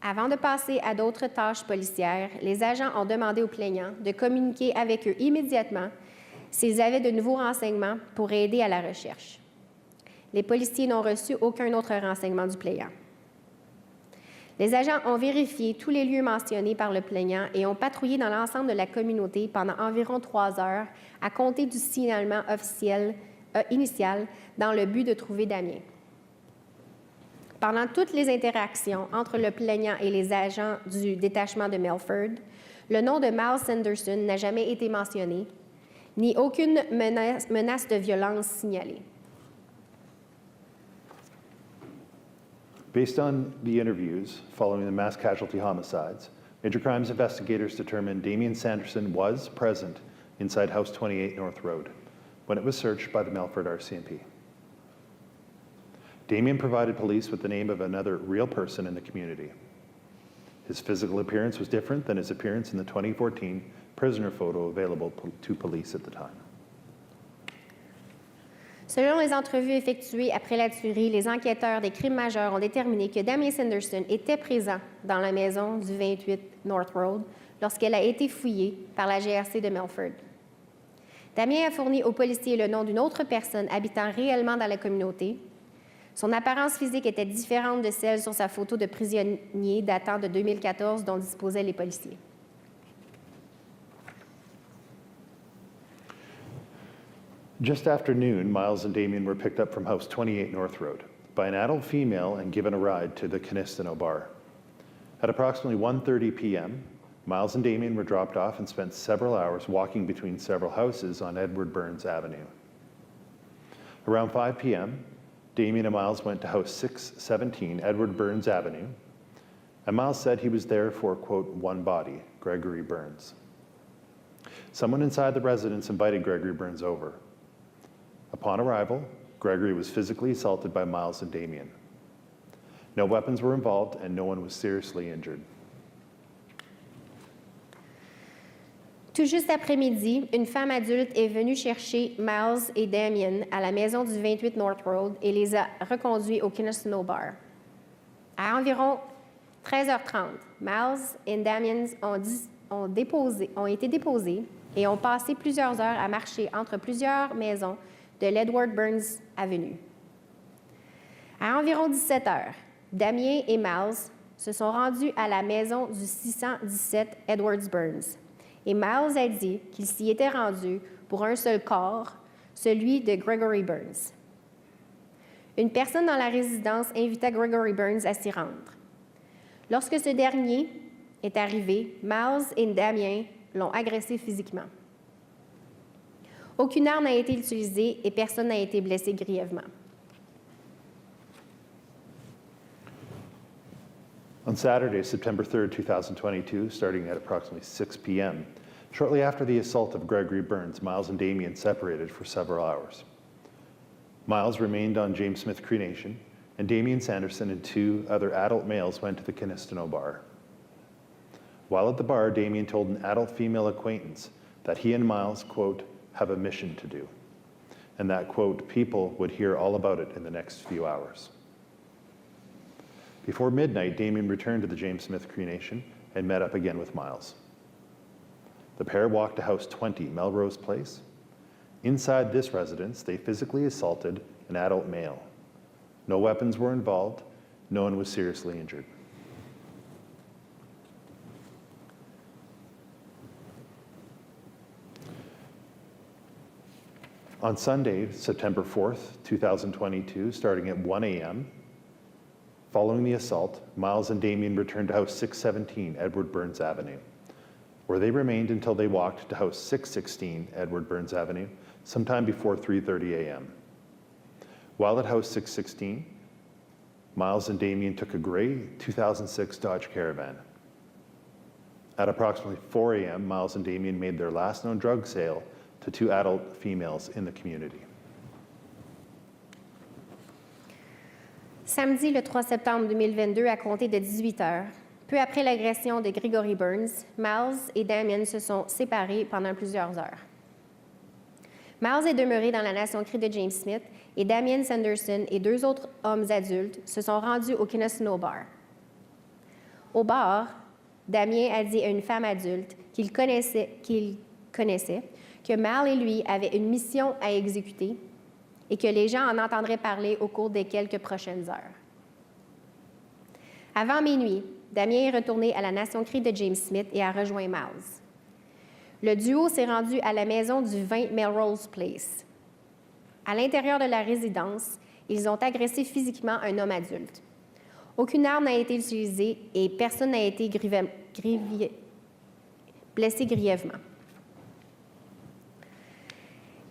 Avant de passer à d'autres tâches policières, les agents ont demandé aux plaignants de communiquer avec eux immédiatement s'ils avaient de nouveaux renseignements pour aider à la recherche. Les policiers n'ont reçu aucun autre renseignement du plaignant. Les agents ont vérifié tous les lieux mentionnés par le plaignant et ont patrouillé dans l'ensemble de la communauté pendant environ 3 heures à compter du signalement initial dans le but de trouver Damien. Pendant toutes les interactions entre le plaignant et les agents du détachement de Melfort, le nom de Miles Sanderson n'a jamais été mentionné, ni aucune menace de violence signalée. Based on the interviews following the mass casualty homicides, Major Crimes investigators determined Damien Sanderson was present inside House 28 North Road when it was searched by the Melfort RCMP. Damien provided police with the name of another real person in the community. His physical appearance was different than his appearance in the 2014 prisoner photo available to police at the time. Selon les entrevues effectuées après la tuerie, les enquêteurs des crimes majeurs ont déterminé que Damien Sanderson était présent dans la maison du 28 North Road lorsqu'elle a été fouillée par la GRC de Melfort. Damien a fourni aux policiers le nom d'une autre personne habitant réellement dans la communauté. Son apparence physique était différente de celle sur sa photo de prisonnier datant de 2014 dont disposaient les policiers. Just after noon, Miles and Damien were picked up from House 28 North Road by an adult female and given a ride to the Canistino bar. At approximately 1:30 p.m., Miles and Damien were dropped off and spent several hours walking between several houses on Edward Burns Avenue. Around 5 p.m., Damien and Miles went to House 617 Edward Burns Avenue, and Miles said he was there for, quote, one body, Gregory Burns. Someone inside the residence invited Gregory Burns over. Upon arrival, Gregory was physically assaulted by Miles and Damien. No weapons were involved and no one was seriously injured. Tout juste après-midi, une femme adulte est venue chercher Miles et Damien à la maison du 28 North Road et les a reconduits au Canistino Bar. À environ 13h30, Miles et Damien ont été déposés et ont passé plusieurs heures à marcher entre plusieurs maisons de l'Edward Burns Avenue. À environ 17h, Damien et Miles se sont rendus à la maison du 617 Edwards Burns. Et Miles a dit qu'il s'y était rendu pour un seul corps, celui de Gregory Burns. Une personne dans la résidence invita Gregory Burns à s'y rendre. Lorsque ce dernier est arrivé, Miles et Damien l'ont agressé physiquement. Aucune arme n'a été utilisée et personne n'a été blessé grièvement. On Saturday, September 3rd, 2022, starting at approximately 6 p.m., shortly after the assault of Gregory Burns, Miles and Damien separated for several hours. Miles remained on James Smith Cree Nation, and Damien Sanderson and 2 other adult males went to the Canistino bar. While at the bar, Damien told an adult female acquaintance that he and Miles, quote, have a mission to do, and that, quote, people would hear all about it in the next few hours. Before midnight, Damien returned to the James Smith Cree Nation and met up again with Miles. The pair walked to House 20, Melrose Place. Inside this residence, they physically assaulted an adult male. No weapons were involved. No one was seriously injured. On Sunday, September 4th, 2022, starting at 1 a.m., following the assault, Miles and Damien returned to House 617, Edward Burns Avenue, where they remained until they walked to House 616, Edward Burns Avenue, sometime before 3:30 a.m. While at House 616, Miles and Damien took a gray 2006 Dodge Caravan. At approximately 4 a.m., Miles and Damien made their last known drug sale to 2 adult females in the community. Samedi, le 3 septembre 2022, à compter de 18 heures, peu après l'agression de Gregory Burns, Miles et Damien se sont séparés pendant plusieurs heures. Miles est demeuré dans la Nation Cree de James Smith et Damien Sanderson et 2 autres hommes adultes se sont rendus au Kinosno Bar. Au bar, Damien a dit à une femme adulte qu'il connaissait, que Mal et lui avaient une mission à exécuter et que les gens en entendraient parler au cours des quelques prochaines heures. Avant minuit, Damien est retourné à la Nation Cree de James Smith et a rejoint Miles. Le duo s'est rendu à la maison du 20 Melrose Place. À l'intérieur de la résidence, ils ont agressé physiquement un homme adulte. Aucune arme n'a été utilisée et personne n'a été blessé grièvement.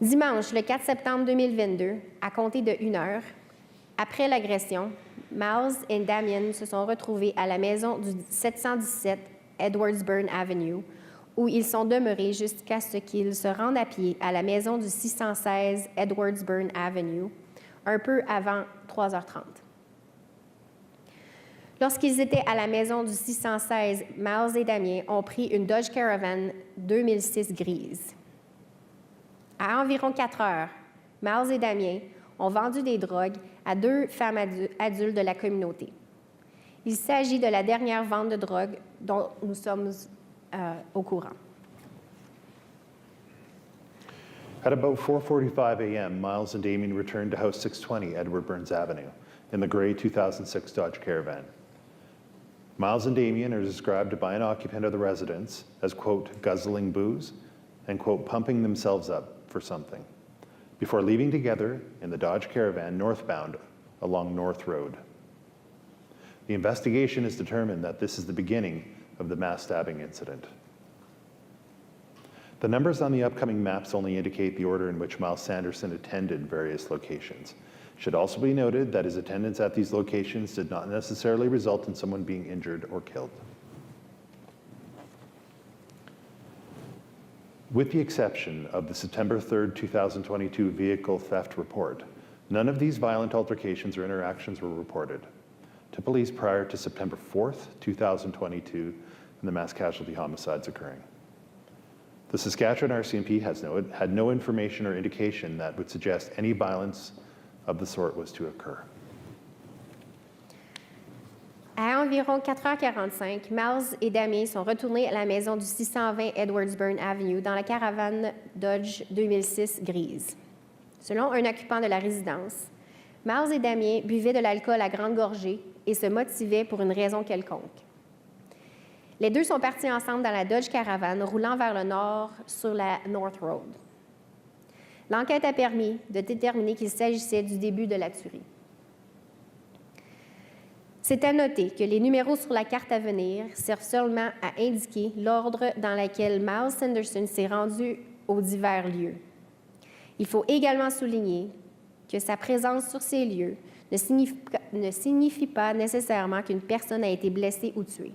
Dimanche, le 4 septembre 2022, à compter de 1 heure, après l'agression, Miles et Damien se sont retrouvés à la maison du 717 Edwardsburn Avenue, où ils sont demeurés jusqu'à ce qu'ils se rendent à pied à la maison du 616 Edwardsburn Avenue, un peu avant 3h30. Lorsqu'ils étaient à la maison du 616, Miles et Damien ont pris une Dodge Caravan 2006 grise. À environ 4 heures, Miles et Damien ont vendu des drogues à 2 femmes adultes de la communauté. Il s'agit de la dernière vente de drogue dont nous sommes au courant. At about 4:45 a.m., Miles and Damien returned to House 620, Edward Burns Avenue, in the gray 2006 Dodge Caravan. Miles and Damien are described by an occupant of the residence as, quote, guzzling booze and, quote, pumping themselves up for something, before leaving together in the Dodge Caravan northbound along North Road. The investigation has determined that this is the beginning of the mass stabbing incident. The numbers on the upcoming maps only indicate the order in which Miles Sanderson attended various locations. It should also be noted that his attendance at these locations did not necessarily result in someone being injured or killed. With the exception of the September 3rd, 2022 vehicle theft report, none of these violent altercations or interactions were reported to police prior to September 4th, 2022, and the mass casualty homicides occurring. The Saskatchewan RCMP had no information or indication that would suggest any violence of the sort was to occur. À environ 4h45, Miles et Damien sont retournés à la maison du 620 Edwardsburn Avenue dans la caravane Dodge 2006 grise. Selon un occupant de la résidence, Miles et Damien buvaient de l'alcool à grande gorgée et se motivaient pour une raison quelconque. Les deux sont partis ensemble dans la Dodge Caravan, roulant vers le nord sur la North Road. L'enquête a permis de déterminer qu'il s'agissait du début de la tuerie. C'est à noter que les numéros sur la carte à venir servent seulement à indiquer l'ordre dans lequel Miles Sanderson s'est rendu aux divers lieux. Il faut également souligner que sa présence sur ces lieux ne signifie pas nécessairement qu'une personne a été blessée ou tuée.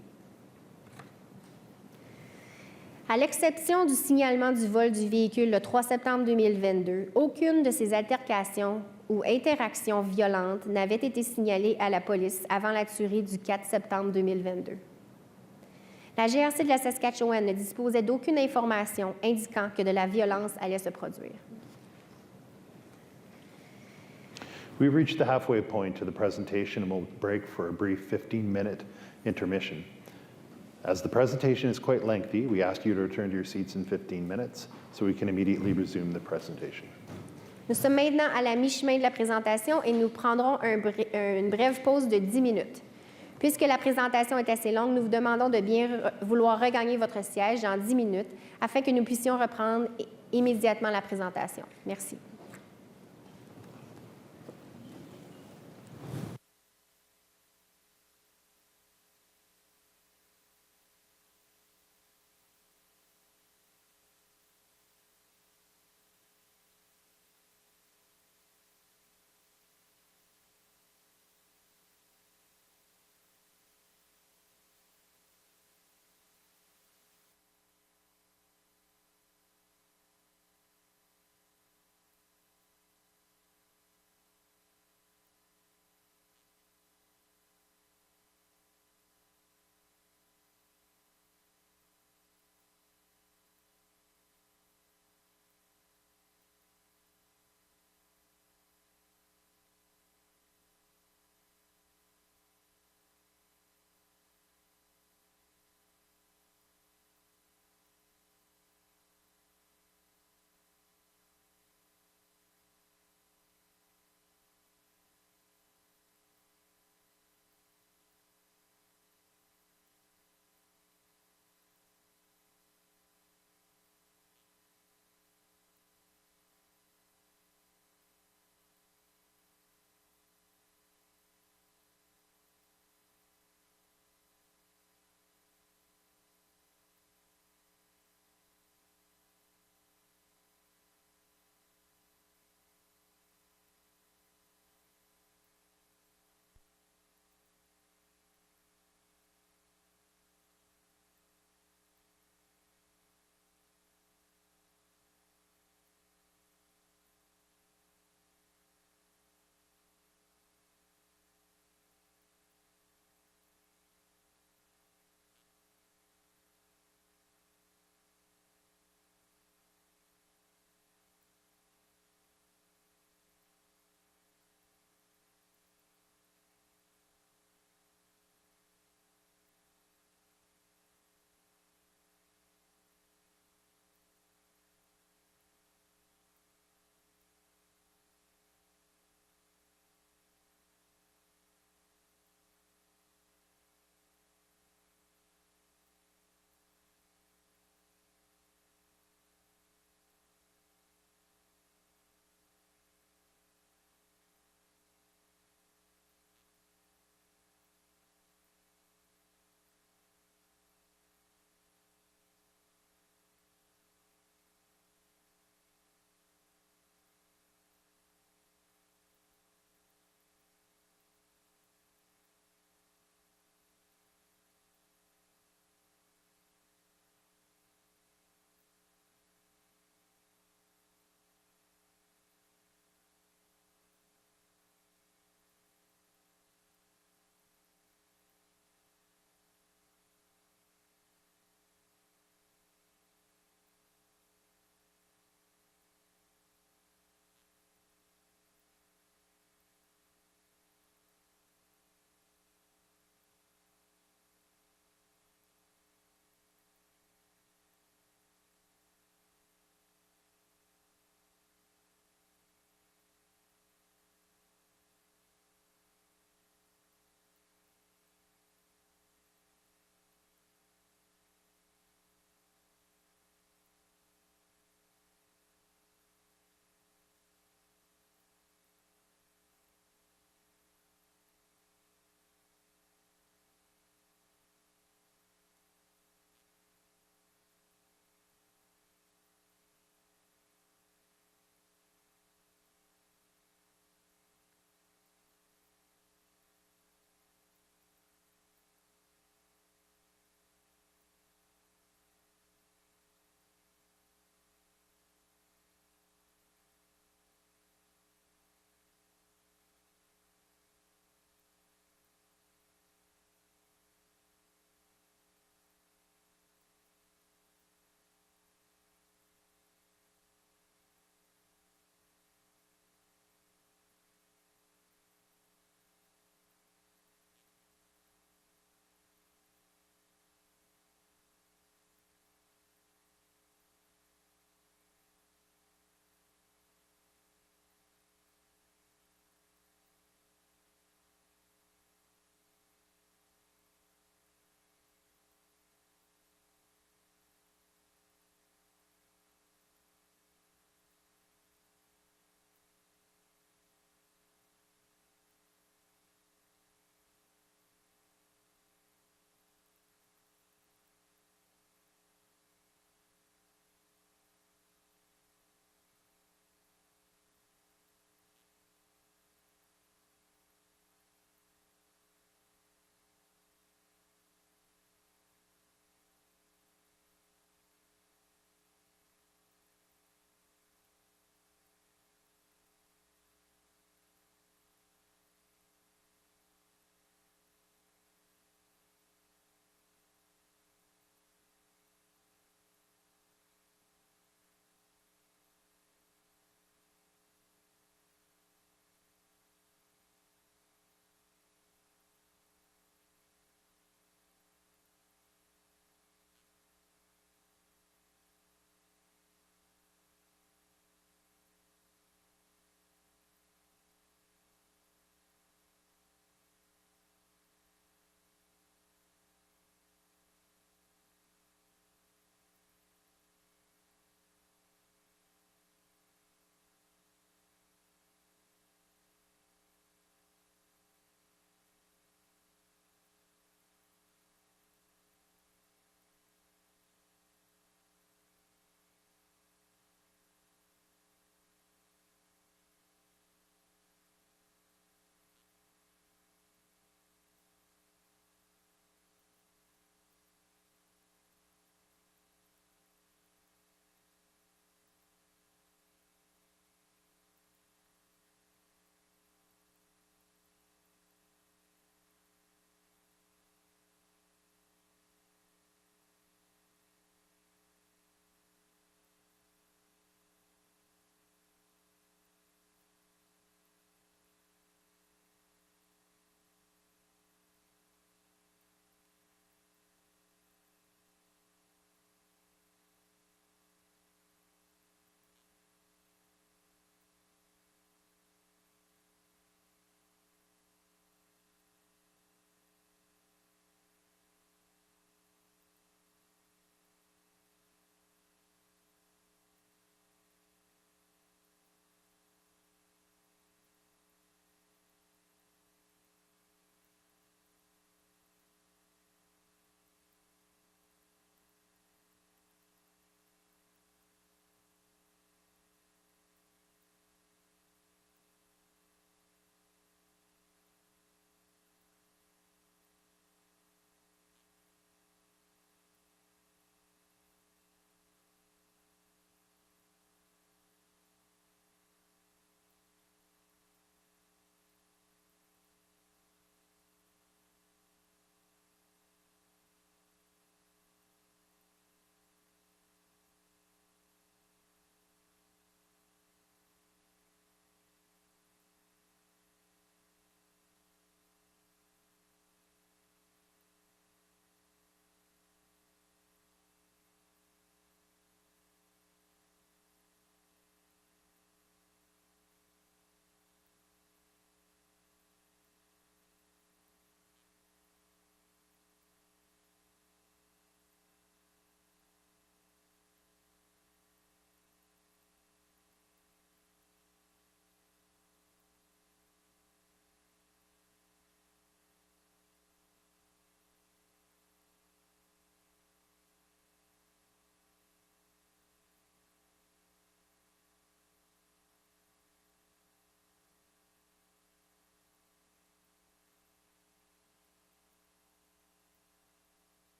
À l'exception du signalement du vol du véhicule le 3 septembre 2022, aucune de ces altercations ou interactions violentes n'avait été signalée à la police avant la tuerie du 4 septembre 2022. La GRC de la Saskatchewan ne disposait d'aucune information indiquant que de la violence allait se produire. We've reached the halfway point to the presentation and we'll break for a brief 15-minute intermission. As the presentation is quite lengthy, we ask you to return to your seats in 15 minutes so we can immediately resume the presentation. Nous sommes maintenant à la mi-chemin de la présentation et nous prendrons une brève pause de 10 minutes. Puisque la présentation est assez longue, nous vous demandons de bien vouloir regagner votre siège en 10 minutes afin que nous puissions reprendre immédiatement la présentation. Merci.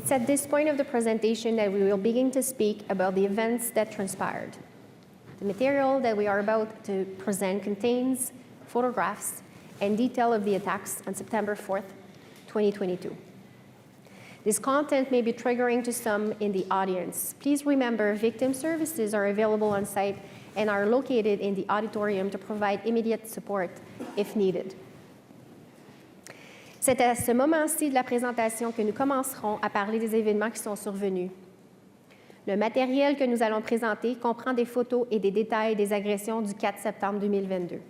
It's at this point of the presentation that we will begin to speak about the events that transpired. The material that we are about to present contains photographs and detail of the attacks on September 4th, 2022. This content may be triggering to some in the audience. Please remember, victim services are available on site and are located in the auditorium to provide immediate support if needed. C'est à ce moment-ci de la présentation que nous commencerons à parler des événements qui sont survenus. Le matériel que nous allons présenter comprend des photos et des détails des agressions du 4 septembre 2022.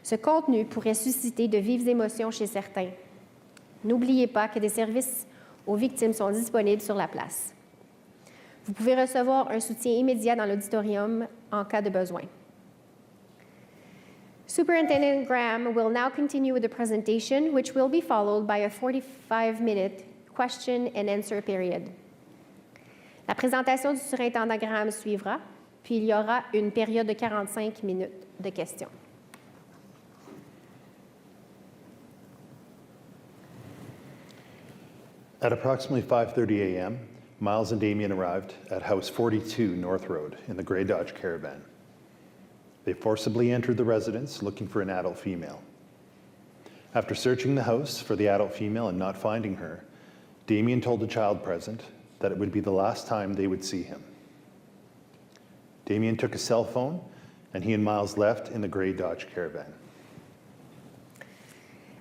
Ce contenu pourrait susciter de vives émotions chez certains. N'oubliez pas que des services aux victimes sont disponibles sur la place. Vous pouvez recevoir un soutien immédiat dans l'auditorium en cas de besoin. Superintendent Graham will now continue with the presentation, which will be followed by a 45-minute question and answer period. La présentation du surintendant Graham suivra, puis il y aura une période de 45 minutes de questions. At approximately 5:30 a.m., Miles and Damien arrived at House 42 North Road in the gray Dodge Caravan. They forcibly entered the residence looking for an adult female. After searching the house for the adult female and not finding her, Damien told the child present that it would be the last time they would see him. Damien took a cell phone and he and Miles left in the gray Dodge Caravan.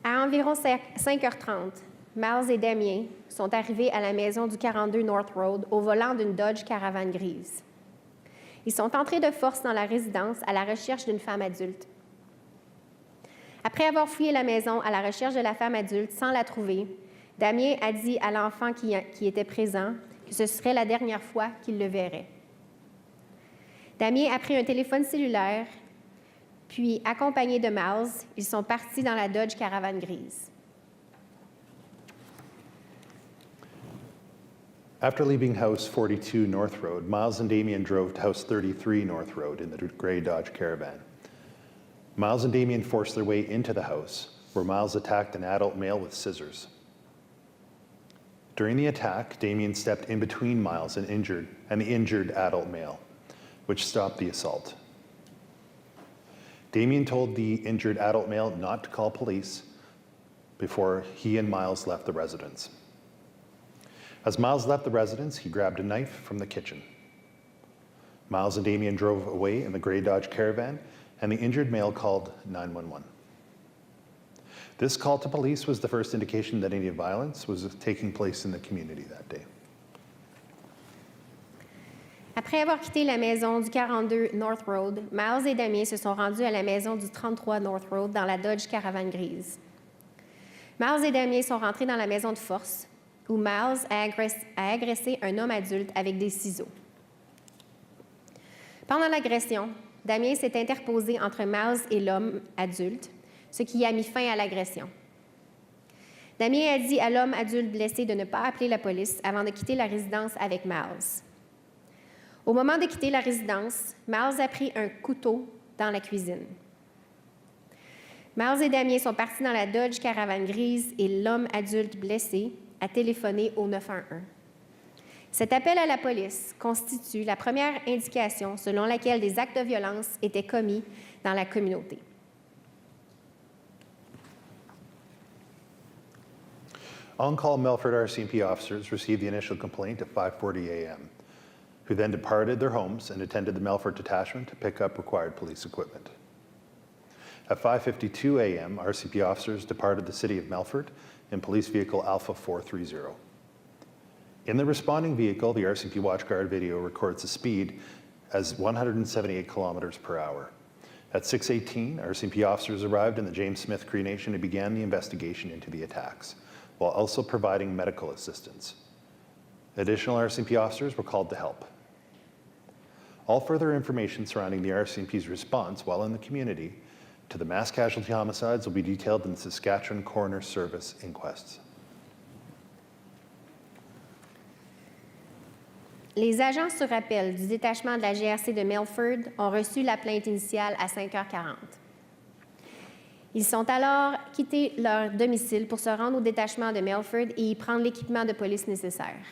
À environ 5h30, Miles et Damien sont arrivés à la maison du 42 North Road au volant d'une Dodge Caravan grise. Ils sont entrés de force dans la résidence à la recherche d'une femme adulte. Après avoir fouillé la maison à la recherche de la femme adulte sans la trouver, Damien a dit à l'enfant qui était présent que ce serait la dernière fois qu'il le verrait. Damien a pris un téléphone cellulaire, puis, accompagné de Miles, ils sont partis dans la Dodge Caravan grise. After leaving House 42 North Road, Miles and Damien drove to House 33 North Road in the gray Dodge Caravan. Miles and Damien forced their way into the house, where Miles attacked an adult male with scissors. During the attack, Damien stepped in between Miles and the injured adult male, which stopped the assault. Damien told the injured adult male not to call police before he and Miles left the residence. As Miles left the residence, he grabbed a knife from the kitchen. Miles and Damien drove away in the gray Dodge Caravan, and the injured male called 911. This call to police was the first indication that any violence was taking place in the community that day. Après avoir quitté la maison du 42 North Road, Miles et Damien se sont rendus à la maison du 33 North Road dans la Dodge Caravan grise. Miles et Damien sont rentrés dans la maison de force, où Miles a agressé un homme adulte avec des ciseaux. Pendant l'agression, Damien s'est interposé entre Miles et l'homme adulte, ce qui a mis fin à l'agression. Damien a dit à l'homme adulte blessé de ne pas appeler la police avant de quitter la résidence avec Miles. Au moment de quitter la résidence, Miles a pris un couteau dans la cuisine. Miles et Damien sont partis dans la Dodge Caravan grise et l'homme adulte blessé a téléphoné au 911. Cet appel à la police constitue la première indication selon laquelle des actes de violence étaient commis dans la communauté. On-call Melfort RCMP officers received the initial complaint at 5:40 a.m., who then departed their homes and attended the Melfort detachment to pick up required police equipment. At 5:52 a.m., RCMP officers departed the city of Melfort in police vehicle Alpha 430. In the responding vehicle, the RCMP WatchGuard video records the speed as 178 kilometers per hour. At 6:18, RCMP officers arrived in the James Smith Cree Nation and began the investigation into the attacks, while also providing medical assistance. Additional RCMP officers were called to help. All further information surrounding the RCMP's response while in the community to the mass casualty homicides will be detailed in the Saskatchewan Coroner Service inquests. Les agents sur appel du détachement de la GRC de Melfort ont reçu la plainte initiale à 5h40. Ils ont alors quitté leur domicile pour se rendre au détachement de Melfort et y prendre l'équipement de police nécessaire.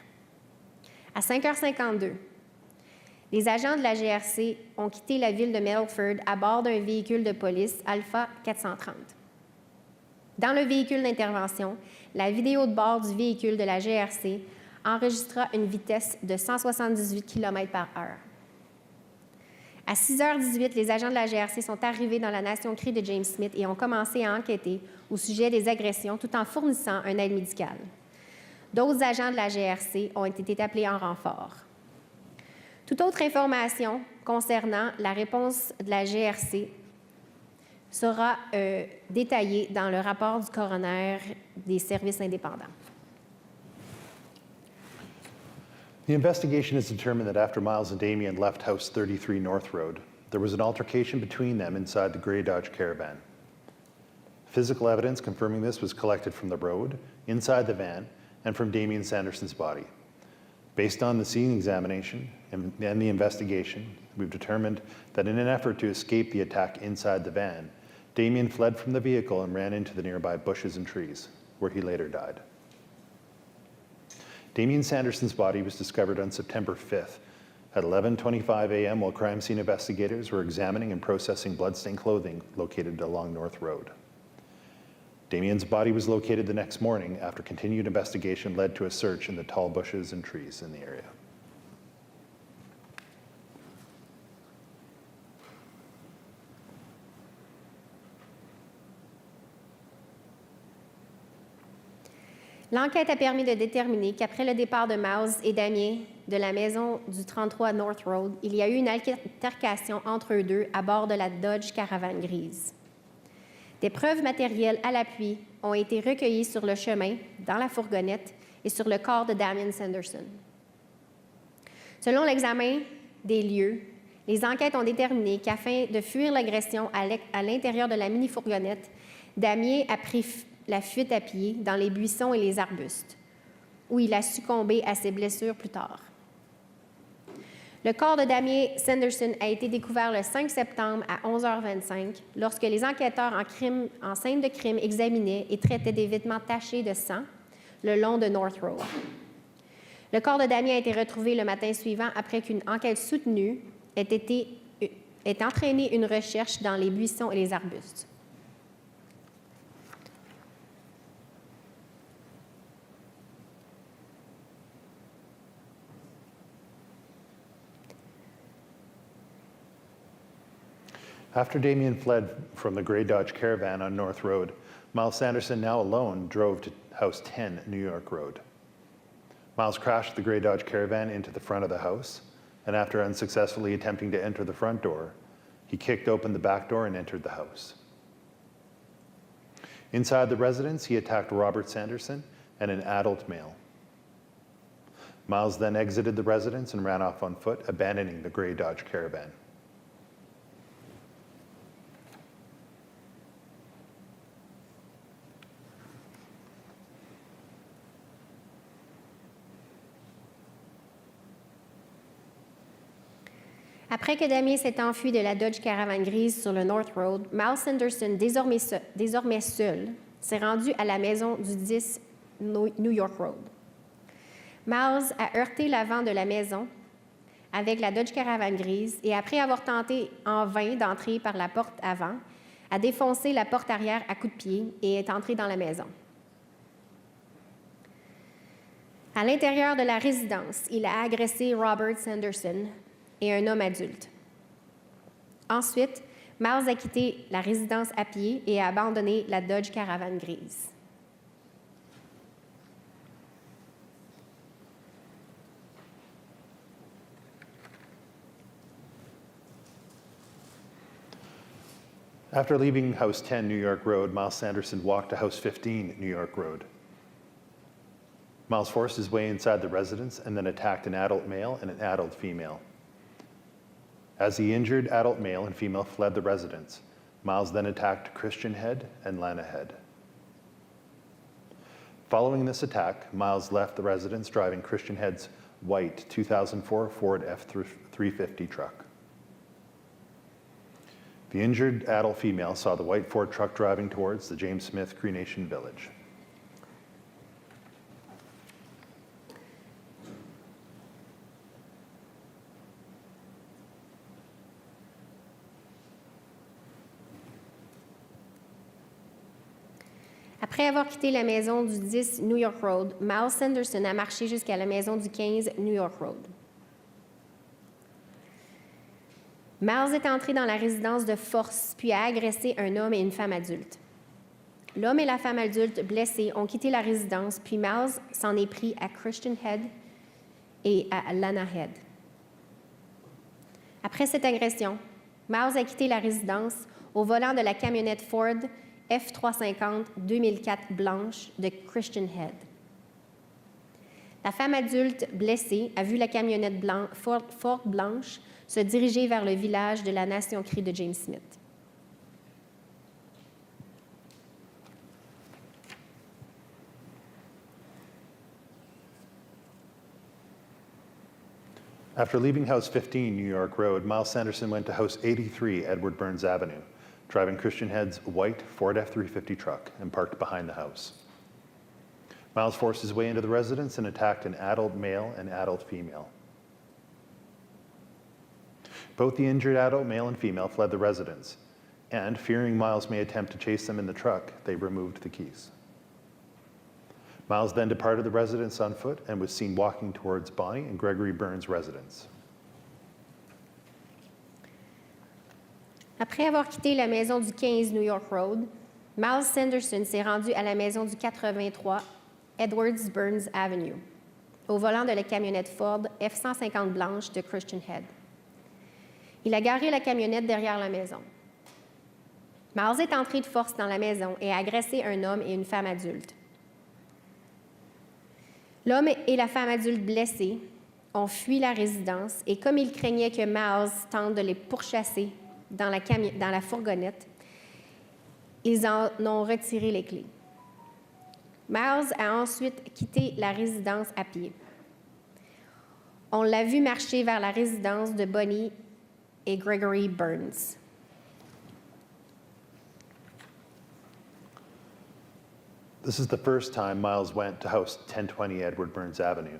À 5h52, les agents de la GRC ont quitté la ville de Melfort à bord d'un véhicule de police Alpha 430. Dans le véhicule d'intervention, la vidéo de bord du véhicule de la GRC enregistra une vitesse de 178 km/h. À 6h18, les agents de la GRC sont arrivés dans la Nation Cree de James Smith et ont commencé à enquêter au sujet des agressions tout en fournissant un aide médicale. D'autres agents de la GRC ont été appelés en renfort. Toute autre information concernant la réponse de la GRC sera détaillée dans le rapport du coroner des services indépendants. The investigation has determined that after Miles and Damien left House 33 North Road, there was an altercation between them inside the gray Dodge Caravan. Physical evidence confirming this was collected from the road, inside the van, and from Damien Sanderson's body. Based on the scene examination and the investigation, we've determined that in an effort to escape the attack inside the van, Damien fled from the vehicle and ran into the nearby bushes and trees, where he later died. Damien Sanderson's body was discovered on September 5th at 11:25 a.m. while crime scene investigators were examining and processing bloodstained clothing located along North Road. Damien's body was located the next morning after continued investigation led to a search in the tall bushes and trees in the area. L'enquête a permis de déterminer qu'après le départ de Miles et Damien de la maison du 33 North Road, il y a eu une altercation entre eux deux à bord de la Dodge Caravan grise. Des preuves matérielles à l'appui ont été recueillies sur le chemin, dans la fourgonnette et sur le corps de Damien Sanderson. Selon l'examen des lieux, les enquêtes ont déterminé qu'afin de fuir l'agression à l'intérieur de la mini-fourgonnette, Damien a pris la fuite à pied dans les buissons et les arbustes, où il a succombé à ses blessures plus tard. Le corps de Damien Sanderson a été découvert le 5 septembre à 11h25 lorsque les enquêteurs en scène de crime examinaient et traitaient des vêtements tachés de sang le long de North Road. Le corps de Damien a été retrouvé le matin suivant après qu'une enquête soutenue ait entraîné une recherche dans les buissons et les arbustes. After Damien fled from the gray Dodge Caravan on North Road, Miles Sanderson, now alone, drove to House 10 New York Road. Miles crashed the gray Dodge Caravan into the front of the house, and after unsuccessfully attempting to enter the front door, he kicked open the back door and entered the house. Inside the residence, he attacked Robert Sanderson and an adult male. Miles then exited the residence and ran off on foot, abandoning the gray Dodge Caravan. Après que Damien s'est enfui de la Dodge Caravan grise sur le North Road, Miles Sanderson, désormais seul, s'est rendu à la maison du 10 New York Road. Miles a heurté l'avant de la maison avec la Dodge Caravan grise et après avoir tenté en vain d'entrer par la porte avant, a défoncé la porte arrière à coups de pied et est entré dans la maison. À l'intérieur de la résidence, il a agressé Robert Sanderson et un homme adulte. Ensuite, Miles a quitté la résidence à pied et a abandonné la Dodge Caravan grise. After leaving House 10 New York Road, Miles Sanderson walked to House 15 New York Road. Miles forced his way inside the residence and then attacked an adult male and an adult female. As the injured adult male and female fled the residence, Miles then attacked Christian Head and Lana Head. Following this attack, Miles left the residence driving Christian Head's white 2004 Ford F-350 truck. The injured adult female saw the white Ford truck driving towards the James Smith Cree Nation village. Après avoir quitté la maison du 10 New York Road, Miles Sanderson a marché jusqu'à la maison du 15 New York Road. Miles est entré dans la résidence de force, puis a agressé un homme et une femme adulte. L'homme et la femme adulte blessés ont quitté la résidence, puis Miles s'en est pris à Christian Head et à Lana Head. Après cette agression, Miles a quitté la résidence au volant de la camionnette Ford F350 2004 blanche de Christian Head. La femme adulte blessée a vu la camionnette Ford blanche se diriger vers le village de la Nation Cree de James Smith. After leaving House 15 New York Road, Miles Sanderson went to House 83 Edward Burns Avenue, driving Christian Head's white Ford F350 truck and parked behind the house. Miles forced his way into the residence and attacked an adult male and adult female. Both the injured adult male and female fled the residence, and fearing Miles may attempt to chase them in the truck, they removed the keys. Miles then departed the residence on foot and was seen walking towards Bonnie and Gregory Burns' residence. Après avoir quitté la maison du 15 New York Road, Miles Sanderson s'est rendu à la maison du 83 Edwards Burns Avenue, au volant de la camionnette Ford F-150 blanche de Christian Head. Il a garé la camionnette derrière la maison. Miles est entré de force dans la maison et a agressé un homme et une femme adulte. L'homme et la femme adulte blessés ont fui la résidence et comme ils craignaient que Miles tente de les pourchasser dans la fourgonnette, ils en ont retiré les clés. Miles a ensuite quitté la résidence à pied. On l'a vu marcher vers la résidence de Bonnie et Gregory Burns. This is the first time Miles went to House 1020 Edward Burns Avenue.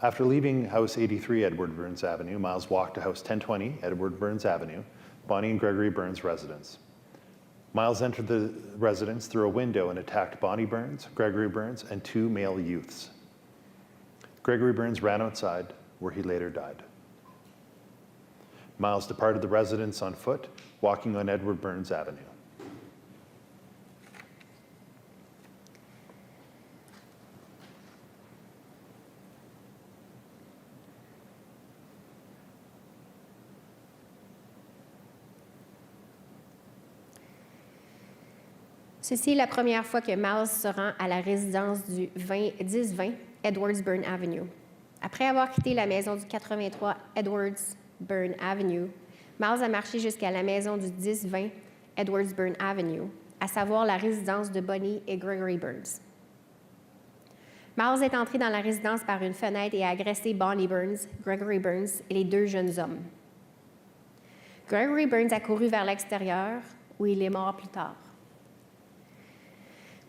After leaving House 83 Edward Burns Avenue, Miles walked to House 1020 Edward Burns Avenue, Bonnie and Gregory Burns' residence. Miles entered the residence through a window and attacked Bonnie Burns, Gregory Burns, and two male youths. Gregory Burns ran outside, where he later died. Miles departed the residence on foot, walking on Edward Burns Avenue. Ceci est la première fois que Miles se rend à la résidence du 1020 Edwards Burn Avenue. Après avoir quitté la maison du 83 Edwards Burn Avenue, Miles a marché jusqu'à la maison du 1020 Edwards Burn Avenue, à savoir la résidence de Bonnie et Gregory Burns. Miles est entré dans la résidence par une fenêtre et a agressé Bonnie Burns, Gregory Burns et les deux jeunes hommes. Gregory Burns a couru vers l'extérieur, où il est mort plus tard.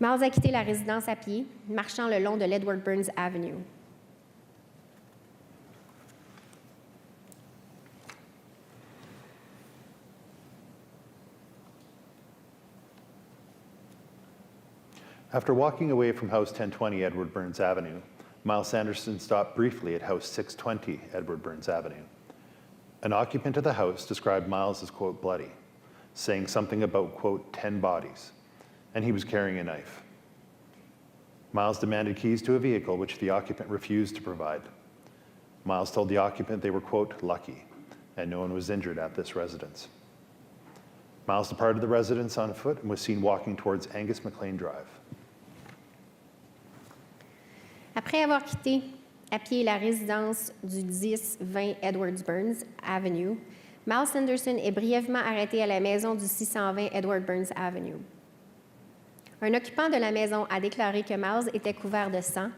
Miles a quitté la résidence à pied, marchant le long de l'Edward Burns Avenue. After walking away from House 1020 Edward Burns Avenue, Miles Sanderson stopped briefly at House 620 Edward Burns Avenue. An occupant of the house described Miles as, quote, bloody, saying something about, quote, 10 bodies, and he was carrying a knife. Miles demanded keys to a vehicle, which the occupant refused to provide. Miles told the occupant they were, quote, lucky, and no one was injured at this residence. Miles departed the residence on foot and was seen walking towards Angus McLean Drive. Après avoir quitté à pied la résidence du 1020 Edwards Burns Avenue, Miles Sanderson est brièvement arrêté à la maison du 620 Edward Burns Avenue. Un occupant de la maison a déclaré que Miles était couvert de sang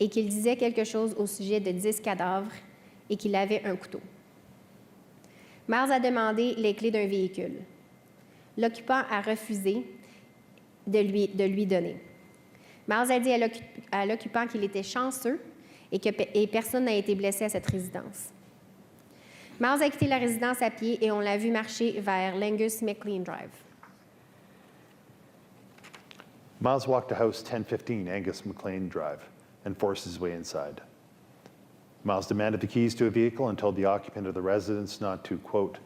et qu'il disait quelque chose au sujet de 10 cadavres et qu'il avait un couteau. Miles a demandé les clés d'un véhicule. l'occupant a refusé de lui donner. Miles a dit à l'occupant qu'il était chanceux et personne n'a été blessé à cette résidence. Miles a quitté la résidence à pied et on l'a vu marcher vers l'Angus McLean Drive. Miles walked to house 1015 Angus McLean Drive and forced his way inside. Miles demanded the keys to a vehicle and told the occupant of the residence not to, quote,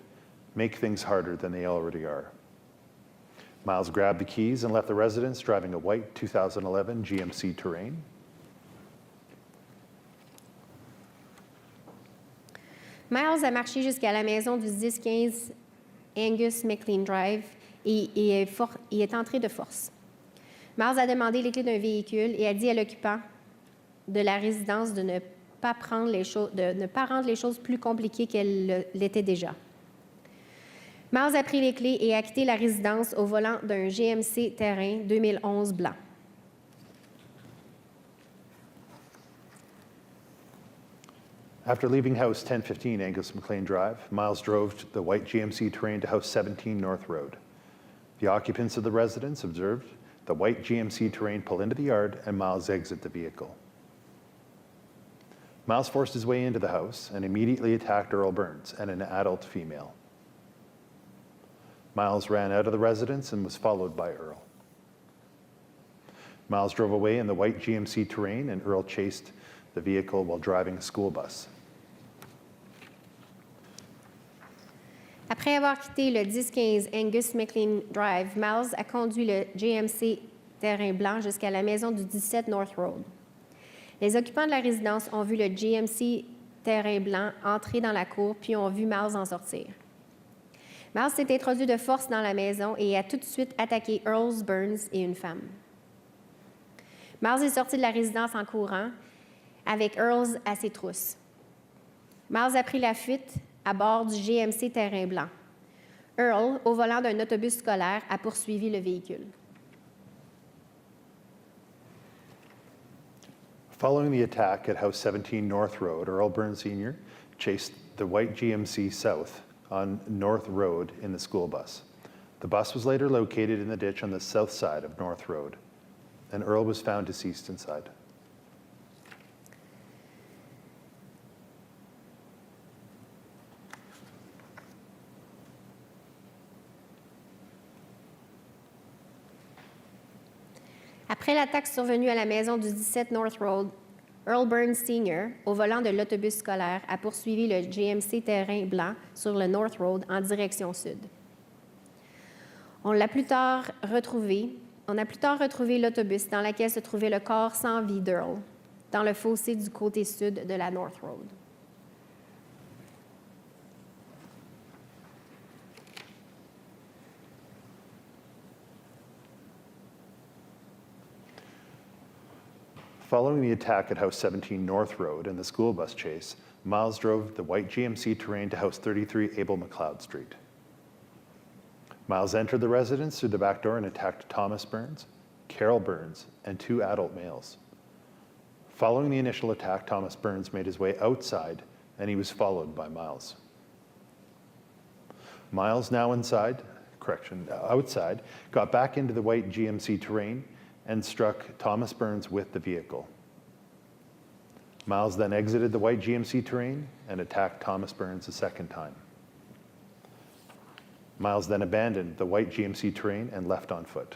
make things harder than they already are. Miles grabbed the keys and left the residence driving a white 2011 GMC Terrain. Miles a marché jusqu'à la maison du 1015 Angus McLean Drive et est entré de force. Miles a demandé les clés d'un véhicule et a dit à l'occupant de la résidence de ne pas rendre les choses plus compliquées qu'elles l'étaient déjà. Miles a pris les clés et a quitté la résidence au volant d'un GMC Terrain 2011 blanc. After leaving house 1015 Angus McLean Drive, Miles drove the white GMC Terrain to house 17 North Road. The occupants of the residence observed the white GMC Terrain pull into the yard and Miles exit the vehicle. Miles forced his way into the house and immediately attacked Earl Burns and an adult female. Miles ran out of the residence and was followed by Earl. Miles drove away in the white GMC Terrain and Earl chased the vehicle while driving a school bus. Après avoir quitté le 1015 Angus McLean Drive, Miles a conduit le GMC Terrain blanc jusqu'à la maison du 17 North Road. Les occupants de la résidence ont vu le GMC Terrain blanc entrer dans la cour puis ont vu Miles en sortir. Miles s'est introduit de force dans la maison et a tout de suite attaqué Earl Burns et une femme. Miles est sorti de la résidence en courant avec Earl à ses trousses. Miles a pris la fuite à bord du GMC Terrain blanc. Earl, au volant d'un autobus scolaire, a poursuivi le véhicule. Following the attack at House 17 North Road, Earl Burns Sr. chased the white GMC south on North Road in the school bus. The bus was later located in the ditch on the south side of North Road, and Earl was found deceased inside. Après l'attaque survenue à la maison du 17 North Road, Earl Burns Sr., au volant de l'autobus scolaire, a poursuivi le GMC Terrain blanc sur le North Road en direction sud. On a plus tard retrouvé l'autobus dans lequel se trouvait le corps sans vie d'Earl, dans le fossé du côté sud de la North Road. Following the attack at House 17 North Road and the school bus chase, Miles drove the white GMC Terrain to House 33 Abel McLeod Street. Miles entered the residence through the back door and attacked Thomas Burns, Carol Burns, and two adult males. Following the initial attack, Thomas Burns made his way outside and he was followed by Miles. Miles, now outside, got back into the white GMC Terrain and struck Thomas Burns with the vehicle. Miles then exited the white GMC Terrain and attacked Thomas Burns a second time. Miles then abandoned the white GMC Terrain and left on foot.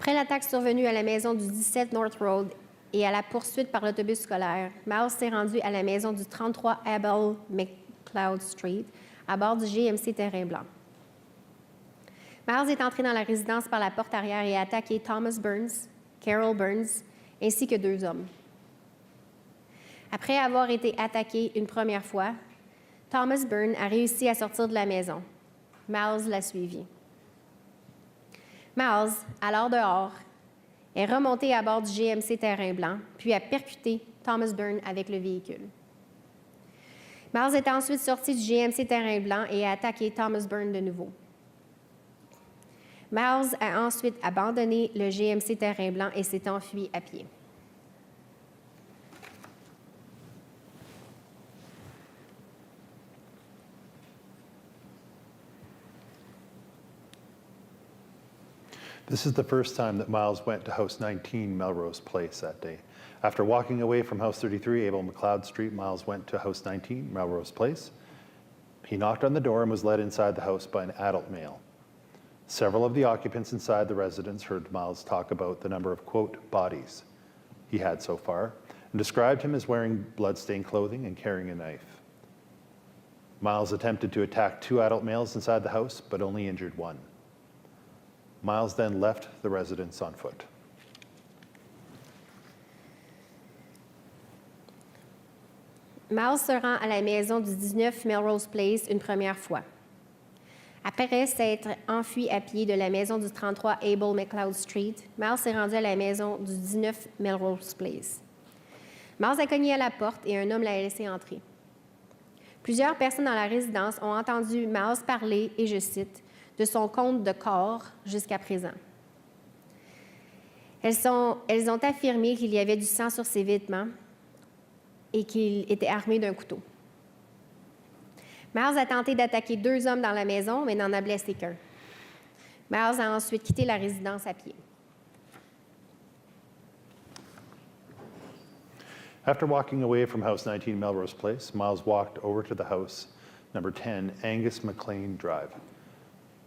Après l'attaque survenue à la maison du 17 North Road et à la poursuite par l'autobus scolaire, Miles s'est rendu à la maison du 33 Abel McLeod Street à bord du GMC Terrain blanc. Miles est entré dans la résidence par la porte arrière et a attaqué Thomas Burns, Carol Burns, ainsi que deux hommes. Après avoir été attaqué une première fois, Thomas Burns a réussi à sortir de la maison. Miles l'a suivi. Miles, alors dehors, est remonté à bord du GMC Terrain blanc, puis a percuté Thomas Burns avec le véhicule. Miles est ensuite sorti du GMC Terrain blanc et a attaqué Thomas Burns de nouveau. Miles a ensuite abandonné le GMC Terrain Blanc et s'est enfui à pied. This is the first time that Miles went to House 19 Melrose Place that day. After walking away from House 33 Abel McLeod Street, Miles went to House 19 Melrose Place. He knocked on the door and was led inside the house by an adult male. Several of the occupants inside the residence heard Miles talk about the number of, quote, bodies he had so far, and described him as wearing blood-stained clothing and carrying a knife. Miles attempted to attack 2 adult males inside the house, but only injured 1. Miles then left the residence on foot. Miles se rend à la maison du 19 Melrose Place une première fois. Après s'être enfui à pied de la maison du 33 Abel McLeod Street, Miles s'est rendu à la maison du 19 Melrose Place. Miles a cogné à la porte et un homme l'a laissé entrer. Plusieurs personnes dans la résidence ont entendu Miles parler, et je cite, de son compte de corps jusqu'à présent. Elles ont affirmé qu'il y avait du sang sur ses vêtements et qu'il était armé d'un couteau. Miles a tenté d'attaquer 2 hommes dans la maison, mais n'en a blessé qu'un. Miles a ensuite quitté la résidence à pied. After walking away from House 19 Melrose Place, Miles walked over to the house, number 10 Angus McLean Drive.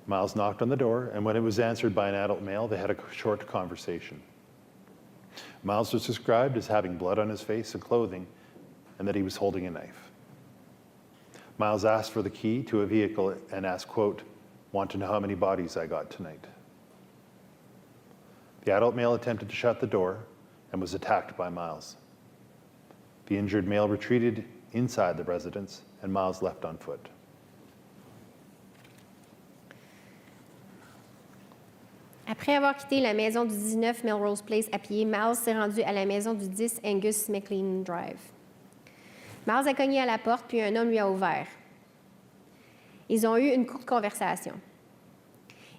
Miles knocked on the door, and when it was answered by an adult male, they had a short conversation. Miles was described as having blood on his face and clothing, and that he was holding a knife. Miles asked for the key to a vehicle and asked, quote, "Want to know how many bodies I got tonight?" The adult male attempted to shut the door and was attacked by Miles. The injured male retreated inside the residence, and Miles left on foot. Après avoir quitté la maison du 19 Melrose Place à pied, Miles s'est rendu à la maison du 10 Angus McLean Drive. Miles a cogné à la porte, puis un homme lui a ouvert. Ils ont eu une courte conversation.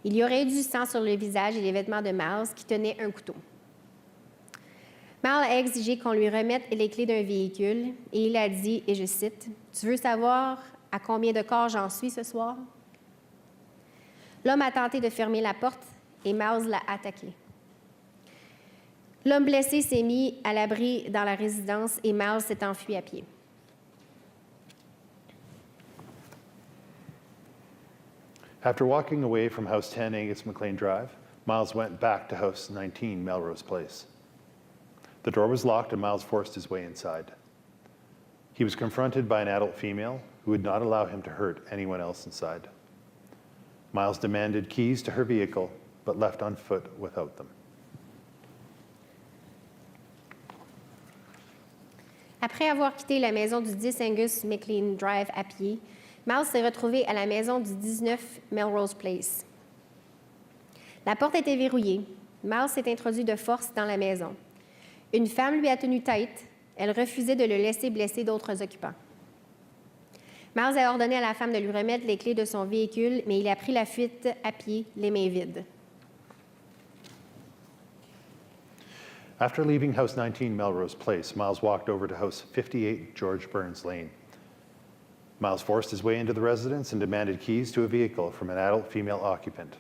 Il y aurait eu du sang sur le visage et les vêtements de Miles, qui tenait un couteau. Miles a exigé qu'on lui remette les clés d'un véhicule et il a dit, et je cite, « Tu veux savoir à combien de corps j'en suis ce soir? » L'homme a tenté de fermer la porte et Miles l'a attaqué. L'homme blessé s'est mis à l'abri dans la résidence et Miles s'est enfui à pied. After walking away from House 10 Angus McLean Drive, Miles went back to House 19 Melrose Place. The door was locked and Miles forced his way inside. He was confronted by an adult female who would not allow him to hurt anyone else inside. Miles demanded keys to her vehicle, but left on foot without them. Après avoir quitté la maison du 10 Angus McLean Drive à pied, Miles s'est retrouvé à la maison du 19 Melrose Place. La porte était verrouillée. Miles s'est introduit de force dans la maison. Une femme lui a tenu tête. Elle refusait de le laisser blesser d'autres occupants. Miles a ordonné à la femme de lui remettre les clés de son véhicule, mais il a pris la fuite à pied, les mains vides. After leaving House 19 Melrose Place, Miles walked over to House 58 George Burns Lane. Miles forced his way into the residence and demanded keys to a vehicle from an adult female occupant.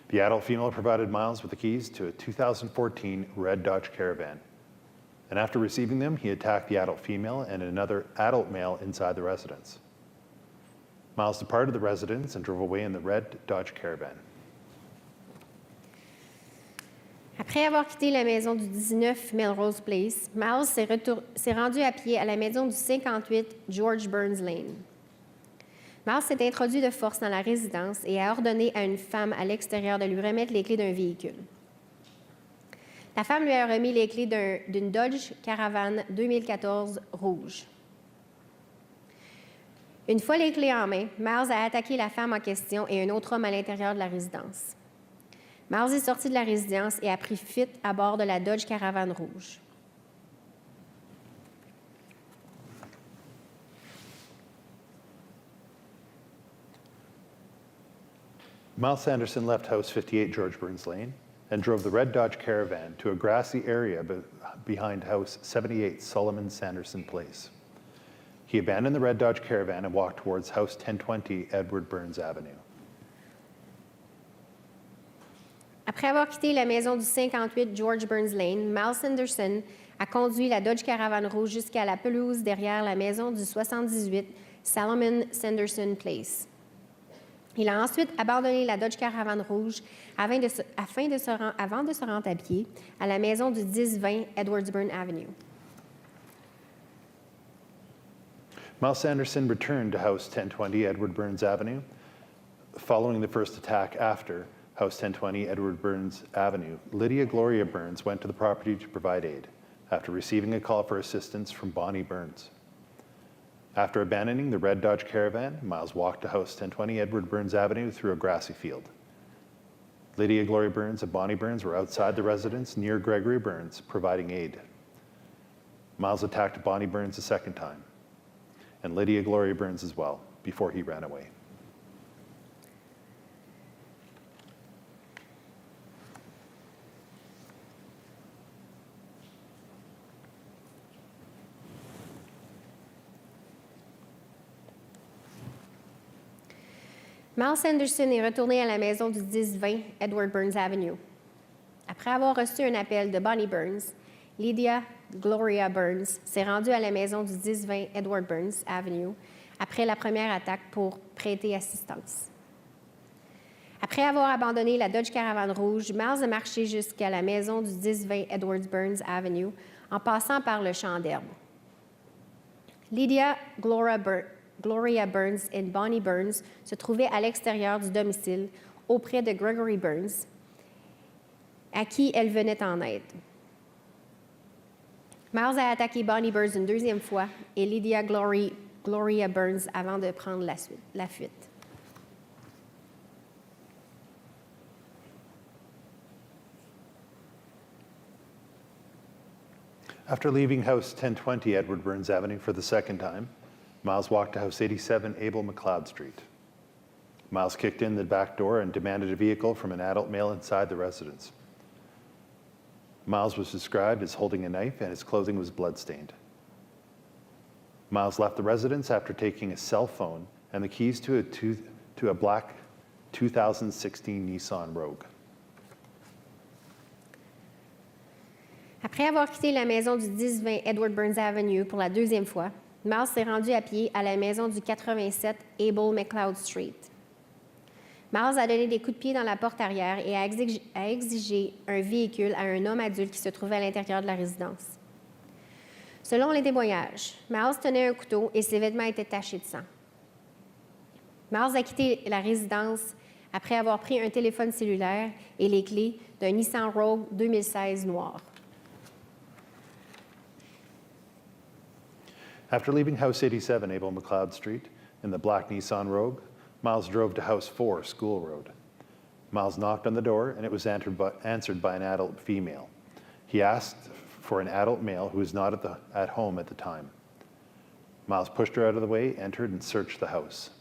The adult female provided Miles with the keys to a 2014 red Dodge Caravan. And after receiving them, he attacked the adult female and another adult male inside the residence. Miles departed the residence and drove away in the red Dodge Caravan. Après avoir quitté la maison du 19 Melrose Place, Miles s'est rendu à pied à la maison du 58 George Burns Lane. Miles s'est introduit de force dans la résidence et a ordonné à une femme à l'extérieur de lui remettre les clés d'un véhicule. La femme lui a remis les clés d'une Dodge Caravan 2014 rouge. Une fois les clés en main, Miles a attaqué la femme en question et un autre homme à l'intérieur de la résidence. Miles est sorti de la résidence et a pris fuite à bord de la Dodge Caravan rouge. Miles Sanderson left House 58 George Burns Lane and drove the red Dodge Caravan to a grassy area behind House 78 Solomon Sanderson Place. He abandoned the red Dodge Caravan and walked towards House 1020 Edward Burns Avenue. Après avoir quitté la maison du 58 George Burns Lane, Miles Sanderson a conduit la Dodge Caravan rouge jusqu'à la pelouse derrière la maison du 78 Solomon Sanderson Place. Il a ensuite abandonné la Dodge Caravan rouge avant de se rendre à pied à la maison du 1020 Edwardsburn Avenue. Miles Sanderson returned to House 1020 Edward Burns Avenue. Following the first attack after House 1020 Edward Burns Avenue, Lydia Gloria Burns went to the property to provide aid after receiving a call for assistance from Bonnie Burns. After abandoning the red Dodge Caravan, Miles walked to House 1020 Edward Burns Avenue through a grassy field. Lydia Gloria Burns and Bonnie Burns were outside the residence near Gregory Burns, providing aid. Miles attacked Bonnie Burns a second time, and Lydia Gloria Burns as well, before he ran away. Miles Sanderson est retourné à la maison du 1020 Edward Burns Avenue. Après avoir reçu un appel de Bonnie Burns, Lydia Gloria Burns s'est rendue à la maison du 1020 Edward Burns Avenue après la première attaque pour prêter assistance. Après avoir abandonné la Dodge Caravan rouge, Miles a marché jusqu'à la maison du 1020 Edward Burns Avenue en passant par le champ d'herbe. Lydia Gloria Burns et Bonnie Burns se trouvaient à l'extérieur du domicile auprès de Gregory Burns, à qui elle venait en aide. Miles a attaqué Bonnie Burns une deuxième fois et Lydia Gloria Burns avant de prendre la fuite. After leaving House 1020 Edward Burns Avenue for the second time, Miles walked to House 87 Abel McLeod Street. Miles kicked in the back door and demanded a vehicle from an adult male inside the residence. Miles was described as holding a knife and his clothing was bloodstained. Miles left the residence after taking a cell phone and the keys to a black 2016 Nissan Rogue. Après avoir quitté la maison du 1020 Edward Burns Avenue pour la deuxième fois, Miles s'est rendu à pied à la maison du 87 Abel McLeod Street. Miles a donné des coups de pied dans la porte arrière et a exigé un véhicule à un homme adulte qui se trouvait à l'intérieur de la résidence. Selon les témoignages, Miles tenait un couteau et ses vêtements étaient tachés de sang. Miles a quitté la résidence après avoir pris un téléphone cellulaire et les clés d'un Nissan Rogue 2016 noir. After leaving House 87 Abel McLeod Street in the black Nissan Rogue, Miles drove to House 4 School Road. Miles knocked on the door and it was answered by an adult female. He asked for an adult male who was not at home at the time. Miles pushed her out of the way, entered, and searched the house.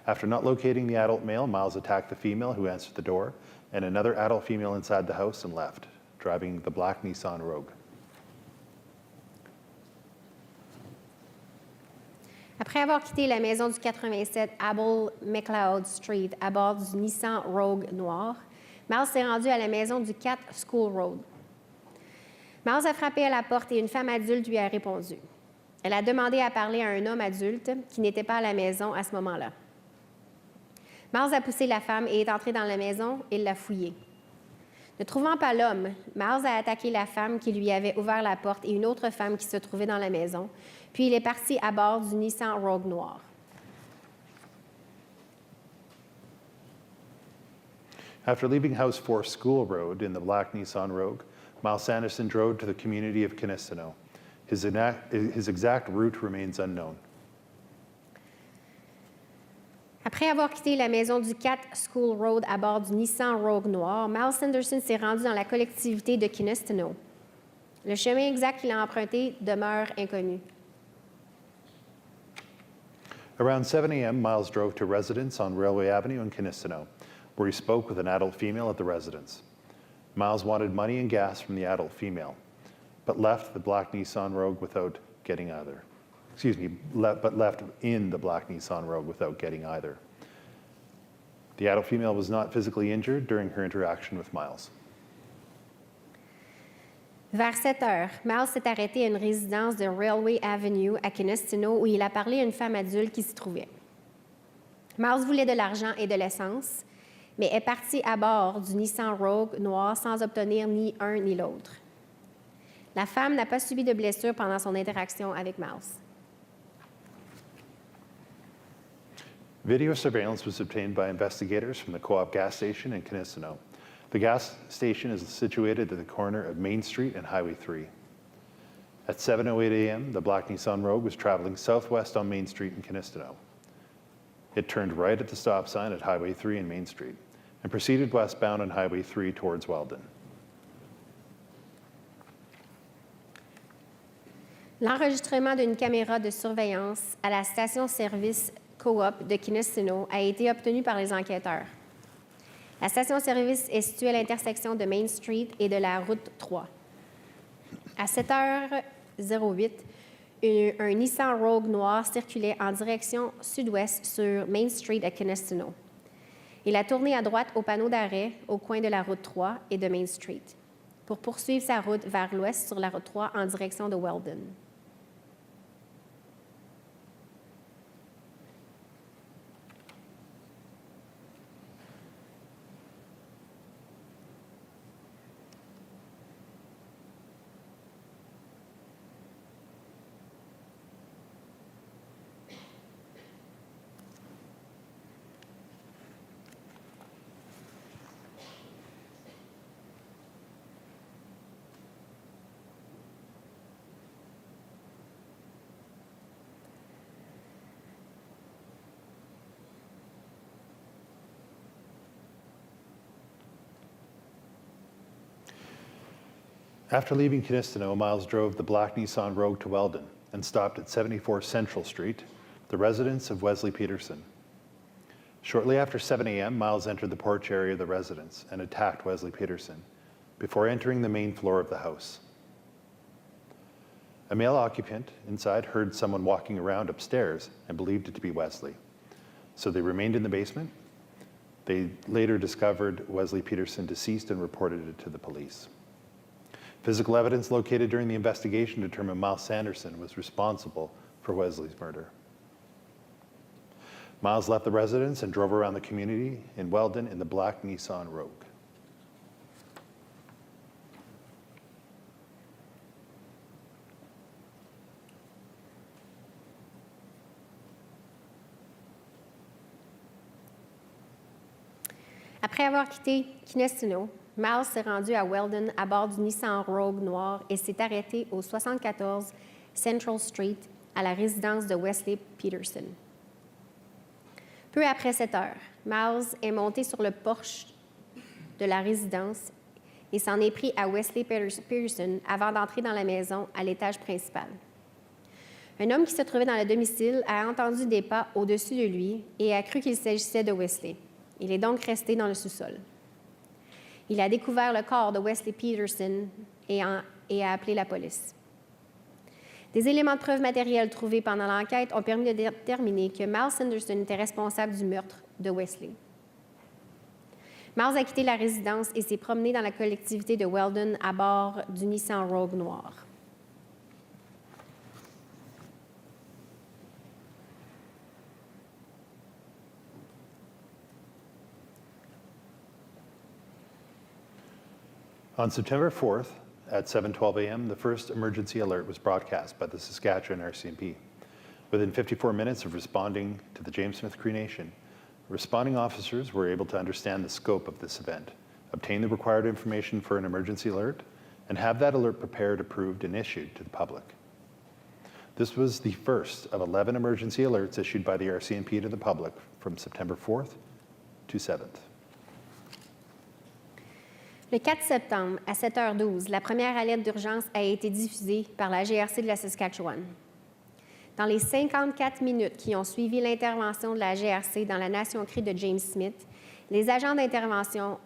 After not locating the adult male, Miles attacked the female who answered the door and another adult female inside the house and left, driving the black Nissan Rogue. Après avoir quitté la maison du 87 Abel McLeod Street à bord du Nissan Rogue noir, Miles s'est rendu à la maison du 4 School Road. Miles a frappé à la porte et une femme adulte lui a répondu. Elle a demandé à parler à un homme adulte qui n'était pas à la maison à ce moment-là. Miles a poussé la femme et est entré dans la maison et l'a fouillée. Ne trouvant pas l'homme, Miles a attaqué la femme qui lui avait ouvert la porte et une autre femme qui se trouvait dans la maison, puis il est parti à bord du Nissan Rogue noir. After leaving House 4 School Road in the black Nissan Rogue, Miles Sanderson drove to the community of Kinistino. His exact route remains unknown. Après avoir quitté la maison du 4 School Road à bord du Nissan Rogue noir, Miles Sanderson s'est rendu dans la collectivité de Kinistino. Le chemin exact qu'il a emprunté demeure inconnu. Around 7 a.m., Miles drove to a residence on Railway Avenue in Kinistino, where he spoke with an adult female at the residence. Miles wanted money and gas from the adult female, but left the black Nissan Rogue without getting either. But left in the black Nissan Rogue without getting either. The adult female was not physically injured during her interaction with Miles. Vers 7 heures, Miles s'est arrêté à une résidence de Railway Avenue à Kinistino où il a parlé à une femme adulte qui s'y trouvait. Miles voulait de l'argent et de l'essence, mais est parti à bord du Nissan Rogue noir sans obtenir ni un ni l'autre. La femme n'a pas subi de blessures pendant son interaction avec Miles. Video surveillance was obtained by investigators from the Co-op gas station in Kinistino. The gas station is situated at the corner of Main Street and Highway 3. At 7:08 a.m., the black Nissan Rogue was traveling southwest on Main Street in Kinistino. It turned right at the stop sign at Highway 3 and Main Street and proceeded westbound on Highway 3 towards Weldon. L'enregistrement d'une caméra de surveillance à la station-service Co-op de Kinistino a été obtenu par les enquêteurs. La station-service est située à l'intersection de Main Street et de la route 3. À 7h08, un Nissan Rogue noir circulait en direction sud-ouest sur Main Street à Kinistino. Il a tourné à droite au panneau d'arrêt au coin de la route 3 et de Main Street pour poursuivre sa route vers l'ouest sur la route 3 en direction de Weldon. After leaving Kinistino, Miles drove the black Nissan Rogue to Weldon and stopped at 74 Central Street, the residence of Wesley Peterson. Shortly after 7 a.m., Miles entered the porch area of the residence and attacked Wesley Peterson before entering the main floor of the house. A male occupant inside heard someone walking around upstairs and believed it to be Wesley. So they remained in the basement. They later discovered Wesley Peterson deceased and reported it to the police. Physical evidence located during the investigation determined Miles Sanderson was responsible for Wesley's murder. Miles left the residence and drove around the community in Weldon in the black Nissan Rogue. Après avoir quitté Kinistino, Miles s'est rendu à Weldon à bord du Nissan Rogue noir et s'est arrêté au 74 Central Street à la résidence de Wesley Peterson. Peu après 7 heures, Miles est monté sur le porche de la résidence et s'en est pris à Wesley Peterson avant d'entrer dans la maison à l'étage principal. Un homme qui se trouvait dans le domicile a entendu des pas au-dessus de lui et a cru qu'il s'agissait de Wesley. Il est donc resté dans le sous-sol. Il a découvert le corps de Wesley Peterson et a appelé la police. Des éléments de preuve matériels trouvés pendant l'enquête ont permis de déterminer que Miles Sanderson était responsable du meurtre de Wesley. Miles a quitté la résidence et s'est promené dans la collectivité de Weldon à bord du Nissan Rogue noir. On September 4th, at 7:12 a.m., the first emergency alert was broadcast by the Saskatchewan RCMP. Within 54 minutes of responding to the James Smith Cree Nation, responding officers were able to understand the scope of this event, obtain the required information for an emergency alert, and have that alert prepared, approved, and issued to the public. This was the first of 11 emergency alerts issued by the RCMP to the public from September 4th to 7th. Le 4 septembre, à 7h12, la première alerte d'urgence a été diffusée par la GRC de la Saskatchewan. Dans les 54 minutes qui ont suivi l'intervention de la GRC dans la Nation Cree de James Smith, les agents d'intervention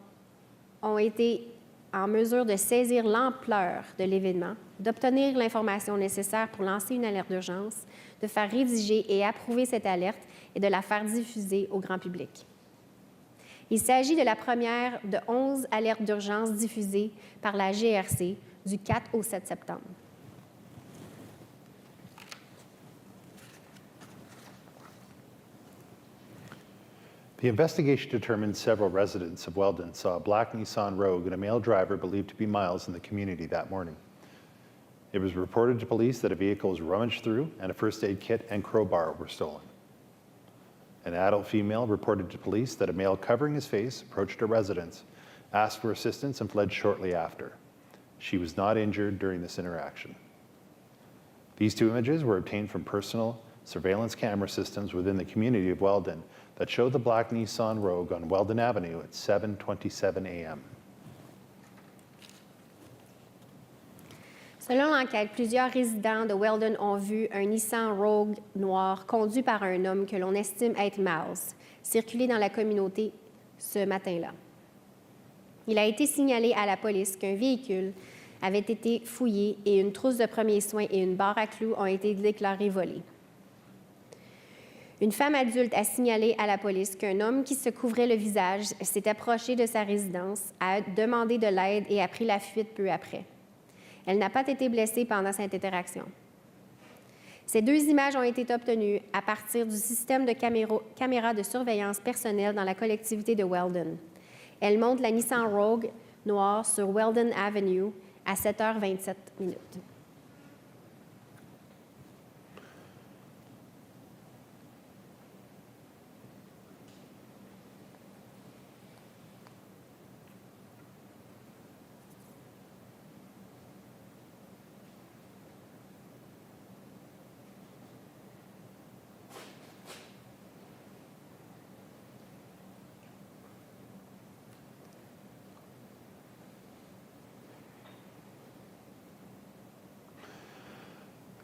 ont été en mesure de saisir l'ampleur de l'événement, d'obtenir l'information nécessaire pour lancer une alerte d'urgence, de faire rédiger et approuver cette alerte et de la faire diffuser au grand public. Il s'agit de la première de 11 alertes d'urgence diffusées par la GRC du 4 au 7 septembre. The investigation determined several residents of Weldon saw a black Nissan Rogue and a male driver believed to be Miles in the community that morning. It was reported to police that a vehicle was rummaged through and a first aid kit and crowbar were stolen. An adult female reported to police that a male covering his face approached a residence, asked for assistance, and fled shortly after. She was not injured during this interaction. These two images were obtained from personal surveillance camera systems within the community of Weldon that showed the black Nissan Rogue on Weldon Avenue at 7:27 a.m. Selon l'enquête, plusieurs résidents de Weldon ont vu un Nissan Rogue noir conduit par un homme que l'on estime être Miles, circuler dans la communauté ce matin-là. Il a été signalé à la police qu'un véhicule avait été fouillé et une trousse de premiers soins et une barre à clous ont été déclarées volées. Une femme adulte a signalé à la police qu'un homme qui se couvrait le visage s'est approché de sa résidence, a demandé de l'aide et a pris la fuite peu après. Elle n'a pas été blessée pendant cette interaction. Ces deux images ont été obtenues à partir du système de caméras de surveillance personnelle dans la collectivité de Weldon. Elles montrent la Nissan Rogue noire sur Weldon Avenue à 7h27 minutes.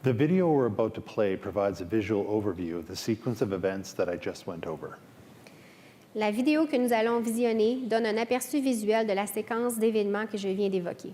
The video we're about to play provides a visual overview of the sequence of events that I just went over. La vidéo que nous allons visionner donne un aperçu visuel de la séquence d'événements que je viens d'évoquer.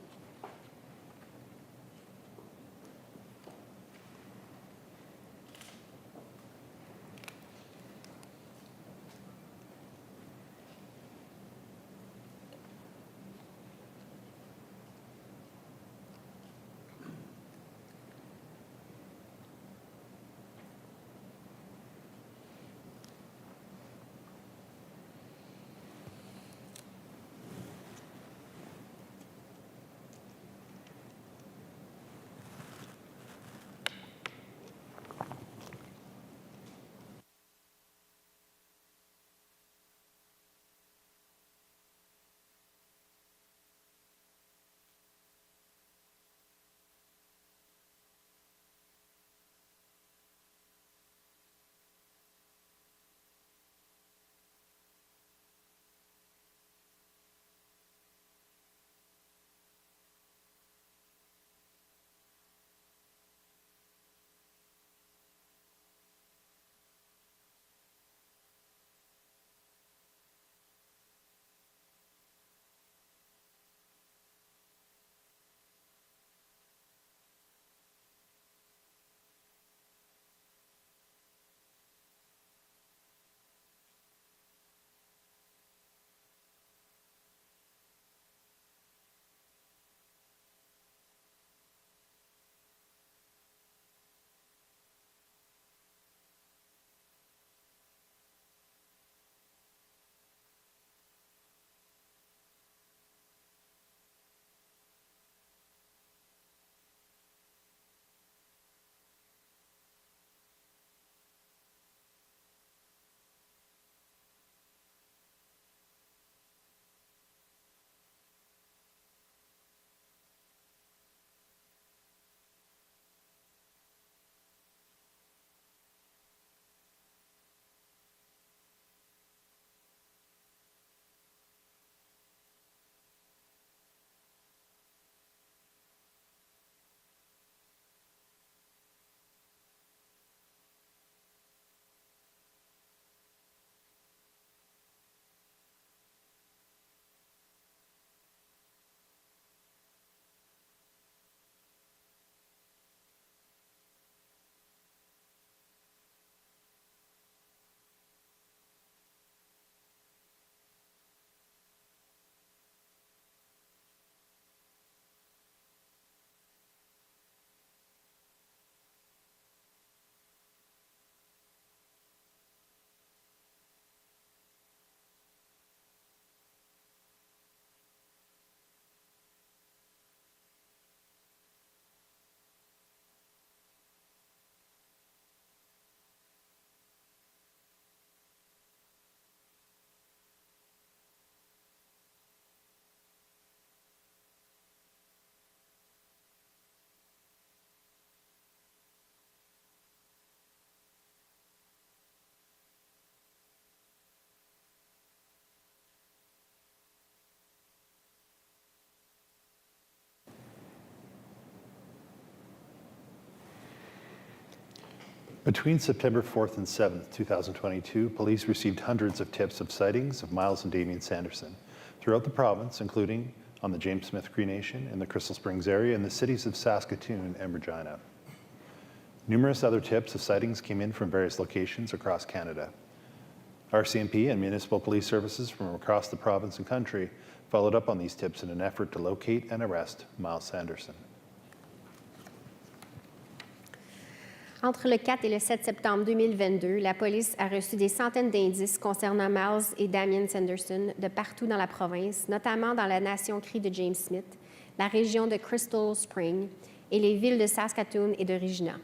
Between September 4th and 7th, 2022, police received hundreds of tips of sightings of Miles and Damien Sanderson throughout the province, including on the James Smith Cree Nation, in the Crystal Springs area, and the cities of Saskatoon and Regina. Numerous other tips of sightings came in from various locations across Canada. RCMP and municipal police services from across the province and country followed up on these tips in an effort to locate and arrest Miles Sanderson. Entre le 4 et le 7 septembre 2022, la police a reçu des centaines d'indices concernant Miles et Damien Sanderson de partout dans la province, notamment dans la nation Cree de James Smith, la région de Crystal Springs et les villes de Saskatoon et de Regina.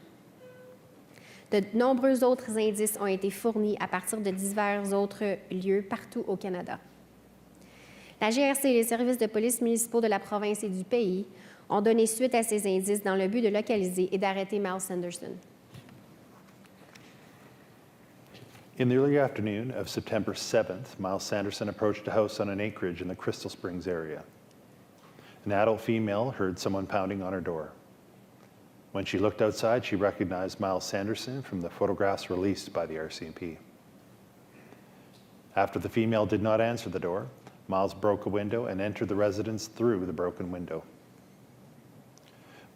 De nombreux autres indices ont été fournis à partir de divers autres lieux partout au Canada. La GRC et les services de police municipaux de la province et du pays ont donné suite à ces indices dans le but de localiser et d'arrêter Miles Sanderson. In the early afternoon of September 7th, Miles Sanderson approached a house on an acreage in the Crystal Springs area. An adult female heard someone pounding on her door. When she looked outside, she recognized Miles Sanderson from the photographs released by the RCMP. After the female did not answer the door, Miles broke a window and entered the residence through the broken window.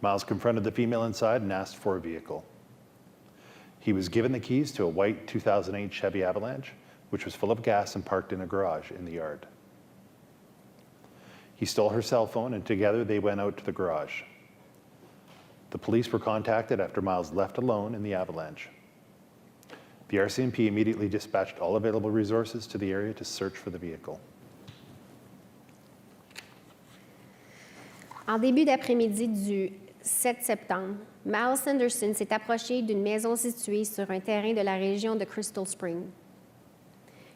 Miles confronted the female inside and asked for a vehicle. He was given the keys to a white 2008 Chevy Avalanche, which was full of gas and parked in a garage in the yard. He stole her cell phone, and together they went out to the garage. The police were contacted after Miles left alone in the Avalanche. The RCMP immediately dispatched all available resources to the area to search for the vehicle. En début d'après-midi du 7 septembre, Miles Sanderson s'est approché d'une maison située sur un terrain de la région de Crystal Springs.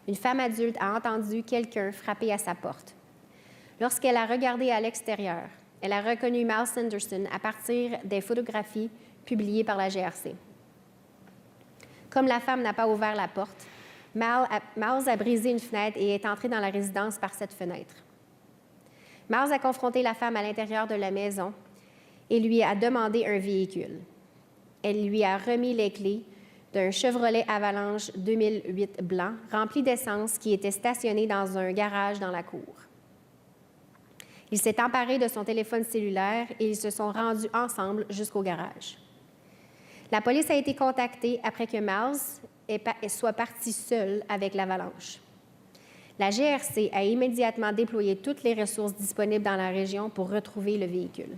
Une femme adulte a entendu quelqu'un frapper à sa porte. Lorsqu'elle a regardé à l'extérieur, elle a reconnu Miles Sanderson à partir des photographies publiées par la GRC. Comme la femme n'a pas ouvert la porte, Miles a brisé une fenêtre et est entré dans la résidence par cette fenêtre. Miles a confronté la femme à l'intérieur de la maison et lui a demandé un véhicule. Elle lui a remis les clés d'un Chevrolet Avalanche 2008 blanc rempli d'essence qui était stationné dans un garage dans la cour. Il s'est emparé de son téléphone cellulaire et ils se sont rendus ensemble jusqu'au garage. La police a été contactée après que Miles soit parti seul avec l'Avalanche. La GRC a immédiatement déployé toutes les ressources disponibles dans la région pour retrouver le véhicule.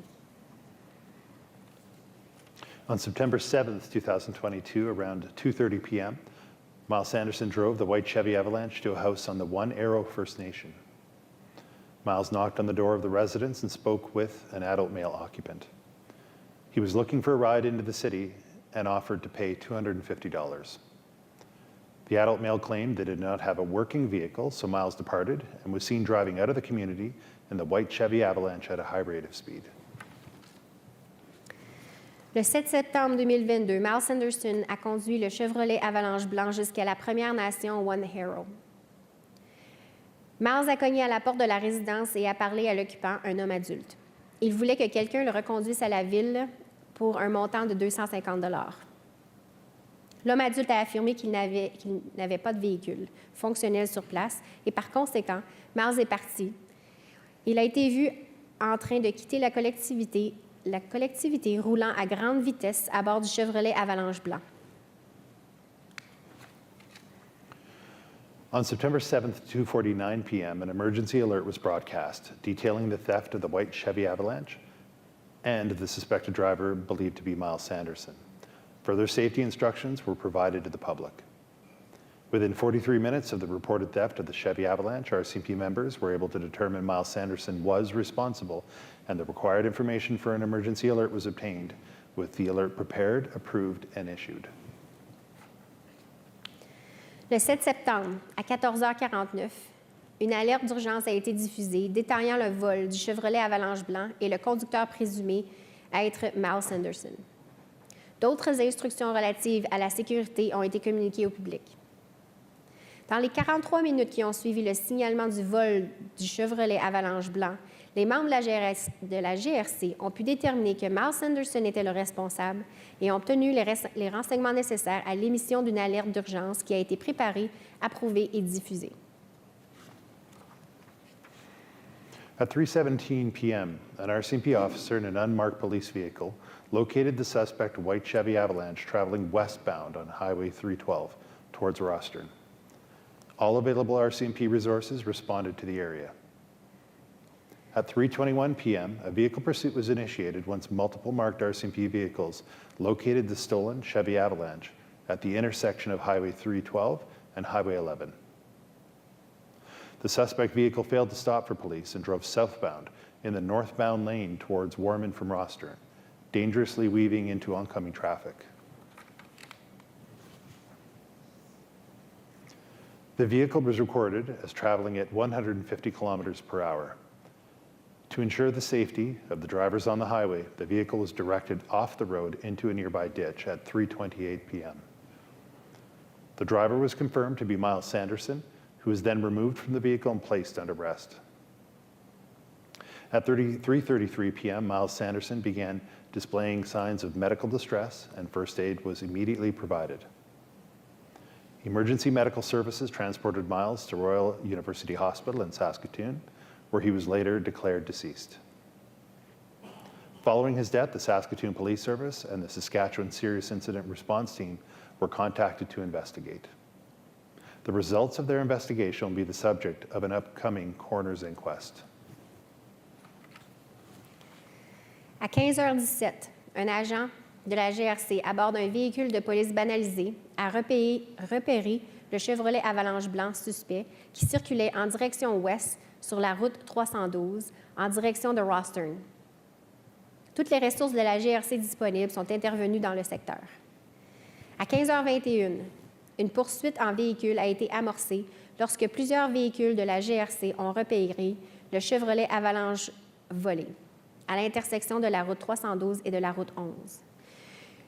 On September 7th, 2022, around 2:30 p.m., Miles Sanderson drove the white Chevy Avalanche to a house on the One Arrow First Nation. Miles knocked on the door of the residence and spoke with an adult male occupant. He was looking for a ride into the city and offered to pay $250. The adult male claimed they did not have a working vehicle, so Miles departed and was seen driving out of the community in the white Chevy Avalanche at a high rate of speed. Le 7 septembre 2022, Miles Sanderson a conduit le Chevrolet Avalanche blanc jusqu'à la Première Nation One Arrow. Miles a cogné à la porte de la résidence et a parlé à l'occupant, un homme adulte. Il voulait que quelqu'un le reconduise à la ville pour un montant de 250 $. L'homme adulte a affirmé qu'il n'avait pas de véhicule fonctionnel sur place et par conséquent, Miles est parti. Il a été vu en train de quitter la collectivité roulant à grande vitesse à bord du Chevrolet Avalanche blanc. On September 7th, 2:49 p.m., an emergency alert was broadcast detailing the theft of the white Chevy Avalanche and the suspected driver believed to be Miles Sanderson. Further safety instructions were provided to the public. Within 43 minutes of the reported theft of the Chevy Avalanche, RCMP members were able to determine Miles Sanderson was responsible, and the required information for an emergency alert was obtained, with the alert prepared, approved, and issued. Le 7 septembre, à 14h49, une alerte d'urgence a été diffusée détaillant le vol du Chevrolet Avalanche blanc et le conducteur présumé à être Miles Sanderson. D'autres instructions relatives à la sécurité ont été communiquées au public. Dans les 43 minutes qui ont suivi le signalement du vol du Chevrolet Avalanche blanc, Les membres de la GRC ont pu déterminer que Miles Sanderson était le responsable et ont obtenu les renseignements nécessaires à l'émission d'une alerte d'urgence qui a été préparée, approuvée et diffusée. At 3:17 p.m., an RCMP officer in an unmarked police vehicle located the suspect white Chevy Avalanche traveling westbound on Highway 312 towards Rostern. All available RCMP resources responded to the area. At 3:21 p.m., a vehicle pursuit was initiated once multiple marked RCMP vehicles located the stolen Chevy Avalanche at the intersection of Highway 312 and Highway 11. The suspect vehicle failed to stop for police and drove southbound in the northbound lane towards Warman from Rostern, dangerously weaving into oncoming traffic. The vehicle was recorded as traveling at 150 kilometers per hour. To ensure the safety of the drivers on the highway, the vehicle was directed off the road into a nearby ditch at 3:28 p.m. The driver was confirmed to be Miles Sanderson, who was then removed from the vehicle and placed under arrest. At 3:33 p.m., Miles Sanderson began displaying signs of medical distress, and first aid was immediately provided. Emergency medical services transported Miles to Royal University Hospital in Saskatoon, where he was later declared deceased. Following his death, the Saskatoon Police Service and the Saskatchewan Serious Incident Response Team were contacted to investigate. The results of their investigation will be the subject of an upcoming coroner's inquest. À 15h17, un agent de la GRC à bord d'un véhicule de police banalisé a repéré le Chevrolet Avalanche blanc suspect qui circulait en direction ouest sur la route 312 en direction de Rostern. Toutes les ressources de la GRC disponibles sont intervenues dans le secteur. À 15h21, une poursuite en véhicule a été amorcée lorsque plusieurs véhicules de la GRC ont repéré le Chevrolet Avalanche volé à l'intersection de la route 312 et de la route 11.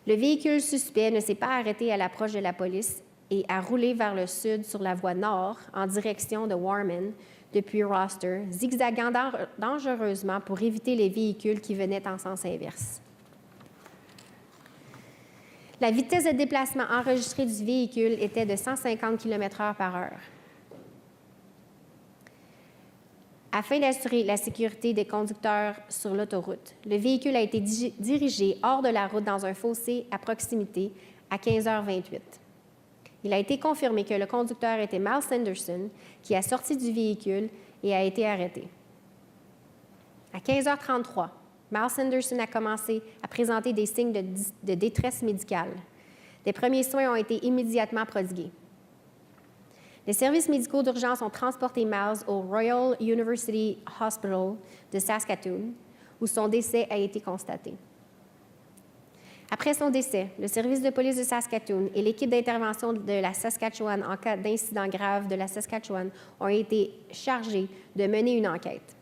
Le véhicule suspect ne s'est pas arrêté à l'approche de la police et a roulé vers le sud sur la voie nord en direction de Warman depuis Roster, zigzagant dangereusement pour éviter les véhicules qui venaient en sens inverse. La vitesse de déplacement enregistrée du véhicule était de 150 km/h. Afin d'assurer la sécurité des conducteurs sur l'autoroute, le véhicule a été dirigé hors de la route dans un fossé à proximité à 15h28. Il a été confirmé que le conducteur était Miles Sanderson, qui a sorti du véhicule et a été arrêté. À 15h33, Miles Sanderson a commencé à présenter des signes de détresse médicale. Des premiers soins ont été immédiatement prodigués. Les services médicaux d'urgence ont transporté Miles au Royal University Hospital de Saskatoon, où son décès a été constaté. Après son décès, le service de police de Saskatoon et l'équipe d'intervention de la Saskatchewan en cas d'incident grave de la Saskatchewan ont été chargés de mener une enquête.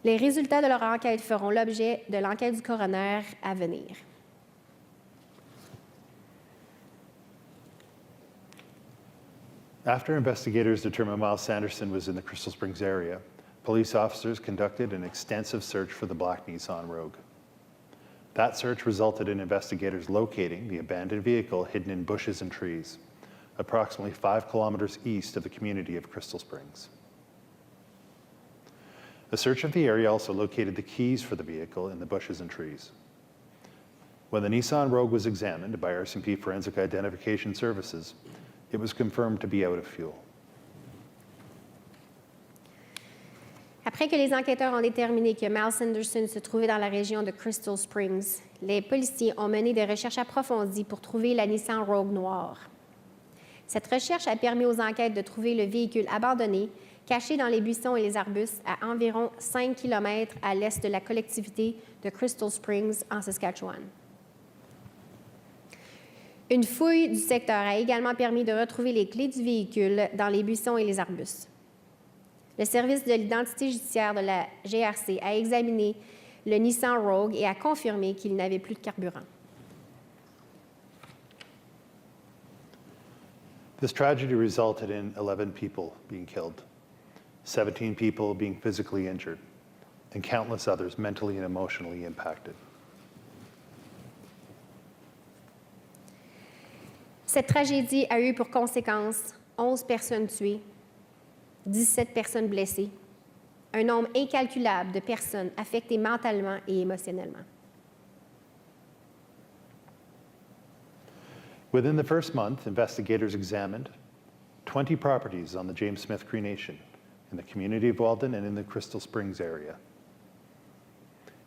Les résultats de leur enquête feront l'objet de l'enquête du coroner à venir. After investigators determined Miles Sanderson was in the Crystal Springs area, police officers conducted an extensive search for the black Nissan Rogue. That search resulted in investigators locating the abandoned vehicle hidden in bushes and trees, approximately 5 kilometers east of the community of Crystal Springs. A search of the area also located the keys for the vehicle in the bushes and trees. When the Nissan Rogue was examined by RCMP Forensic Identification Services, it was confirmed to be out of fuel. Après que les enquêteurs ont déterminé que Miles Sanderson se trouvait dans la région de Crystal Springs, les policiers ont mené des recherches approfondies pour trouver la Nissan Rogue noire. Cette recherche a permis aux enquêtes de trouver le véhicule abandonné, caché dans les buissons et les arbustes à environ 5 km à l'est de la collectivité de Crystal Springs, en Saskatchewan. Une fouille du secteur a également permis de retrouver les clés du véhicule dans les buissons et les arbustes. Le service de l'identité judiciaire de la GRC a examiné le Nissan Rogue et a confirmé qu'il n'avait plus de carburant. This tragedy resulted in 11 people being killed. 17 people being physically injured, and countless others mentally and emotionally impacted. Cette tragédie a eu pour conséquence 11 personnes tuées, 17 personnes blessées, un nombre incalculable de personnes affectées mentalement et émotionnellement. Within the first month, investigators examined 20 properties on the James Smith Cree Nation in the community of Weldon and in the Crystal Springs area.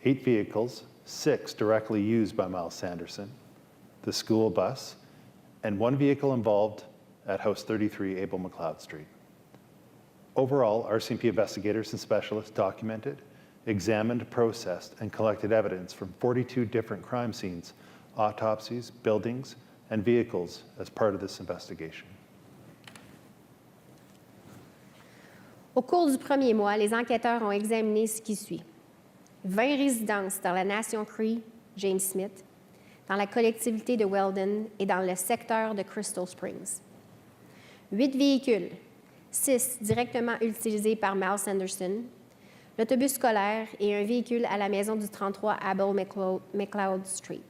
8 vehicles, 6 directly used by Miles Sanderson, the school bus, and 1 vehicle involved at House 33 Abel McLeod Street. Overall, RCMP investigators and specialists documented, examined, processed, and collected evidence from 42 different crime scenes, autopsies, buildings, and vehicles as part of this investigation. Au cours du premier mois, les enquêteurs ont examiné ce qui suit. 20 résidences dans la nation Cree, James Smith, dans la collectivité de Weldon et dans le secteur de Crystal Springs. 8 véhicules, 6 directement utilisés par Miles Sanderson, l'autobus scolaire et un véhicule à la maison du 33 Abel McLeod Street.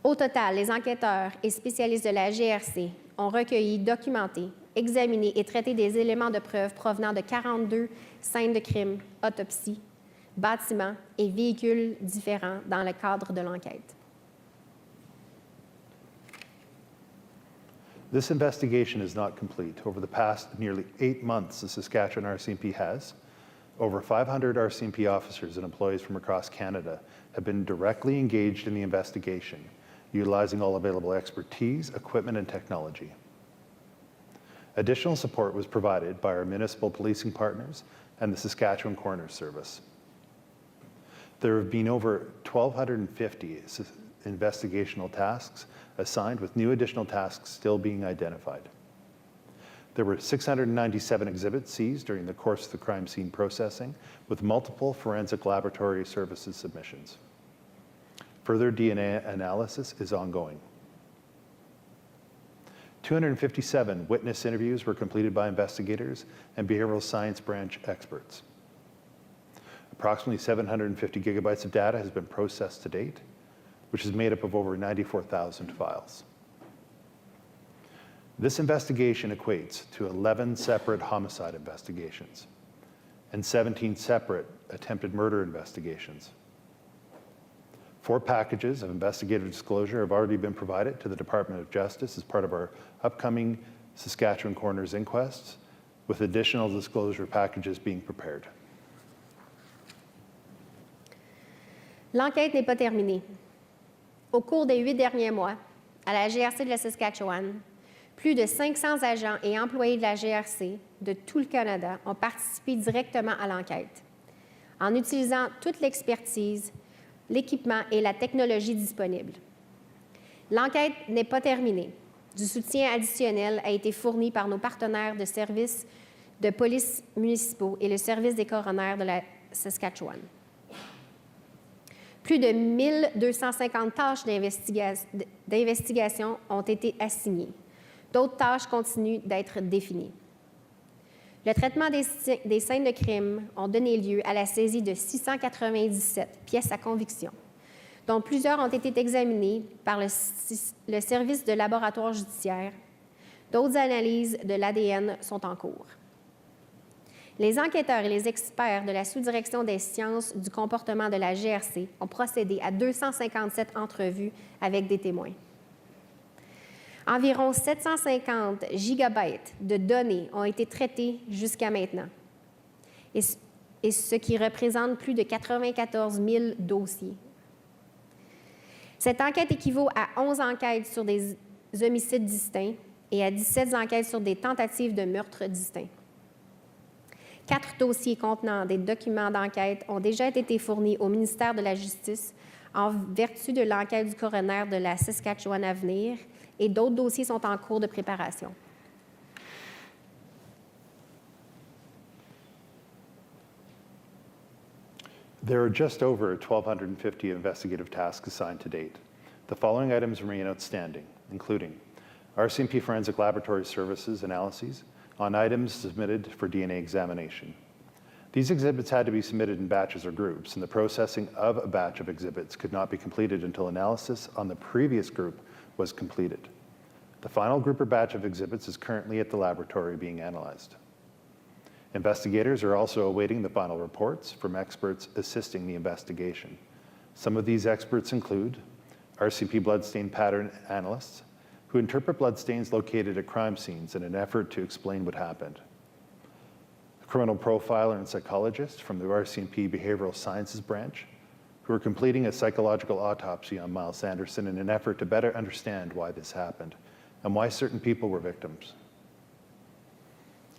Au total, les enquêteurs et spécialistes de la GRC ont recueilli, documenté, examiné et traité des éléments de preuve provenant de 42 scènes de crime, autopsies, bâtiments et véhicules différents dans le cadre de l'enquête. This investigation is not complete. Over the past nearly 8 months, the Saskatchewan RCMP has, over 500 RCMP officers and employees from across Canada have been directly engaged in the investigation, utilizing all available expertise, equipment, and technology. Additional support was provided by our municipal policing partners and the Saskatchewan Coroner's Service. There have been over 1,250 investigational tasks assigned, with new additional tasks still being identified. There were 697 exhibits seized during the course of the crime scene processing, with multiple forensic laboratory services submissions. Further DNA analysis is ongoing. 257 witness interviews were completed by investigators and behavioral science branch experts. Approximately 750 gigabytes of data has been processed to date, which is made up of over 94,000 files. This investigation equates to 11 separate homicide investigations and 17 separate attempted murder investigations. 4 packages of investigative disclosure have already been provided to the Department of Justice as part of our upcoming Saskatchewan Coroner's inquests, with additional disclosure packages being prepared. L'enquête n'est pas terminée. Au cours des 8 derniers mois, à la GRC de la Saskatchewan, plus de 500 agents et employés de la GRC de tout le Canada ont participé directement à l'enquête, en utilisant toute l'expertise, l'équipement et la technologie disponibles. L'enquête n'est pas terminée. Du soutien additionnel a été fourni par nos partenaires de services de police municipaux et le service des coronaires de la Saskatchewan. Plus de 1250 tâches d'investigation ont été assignées. D'autres tâches continuent d'être définies. Le traitement des scènes de crime ont donné lieu à la saisie de 697 pièces à conviction, dont plusieurs ont été examinées par le service de laboratoire judiciaire. D'autres analyses de l'ADN sont en cours. Les enquêteurs et les experts de la sous-direction des sciences du comportement de la GRC ont procédé à 257 entrevues avec des témoins. Environ 750 gigabytes de données ont été traitées jusqu'à maintenant, et ce qui représente plus de 94 000 dossiers. Cette enquête équivaut à 11 enquêtes sur des homicides distincts et à 17 enquêtes sur des tentatives de meurtre distincts. 4 dossiers contenant des documents d'enquête ont déjà été fournis au ministère de la Justice en vertu de l'enquête du coroner de la Saskatchewan à venir, et d'autres dossiers sont en cours de préparation. There are just over 1,250 investigative tasks assigned to date. The following items remain outstanding, including RCMP Forensic Laboratory Services analyses on items submitted for DNA examination. These exhibits had to be submitted in batches or groups, and the processing of a batch of exhibits could not be completed until analysis on the previous group was completed. The final group or batch of exhibits is currently at the laboratory being analyzed. Investigators are also awaiting the final reports from experts assisting the investigation. Some of these experts include RCMP bloodstain pattern analysts who interpret bloodstains located at crime scenes in an effort to explain what happened. A criminal profiler and psychologist from the RCMP Behavioral Sciences branch who are completing a psychological autopsy on Miles Sanderson in an effort to better understand why this happened and why certain people were victims.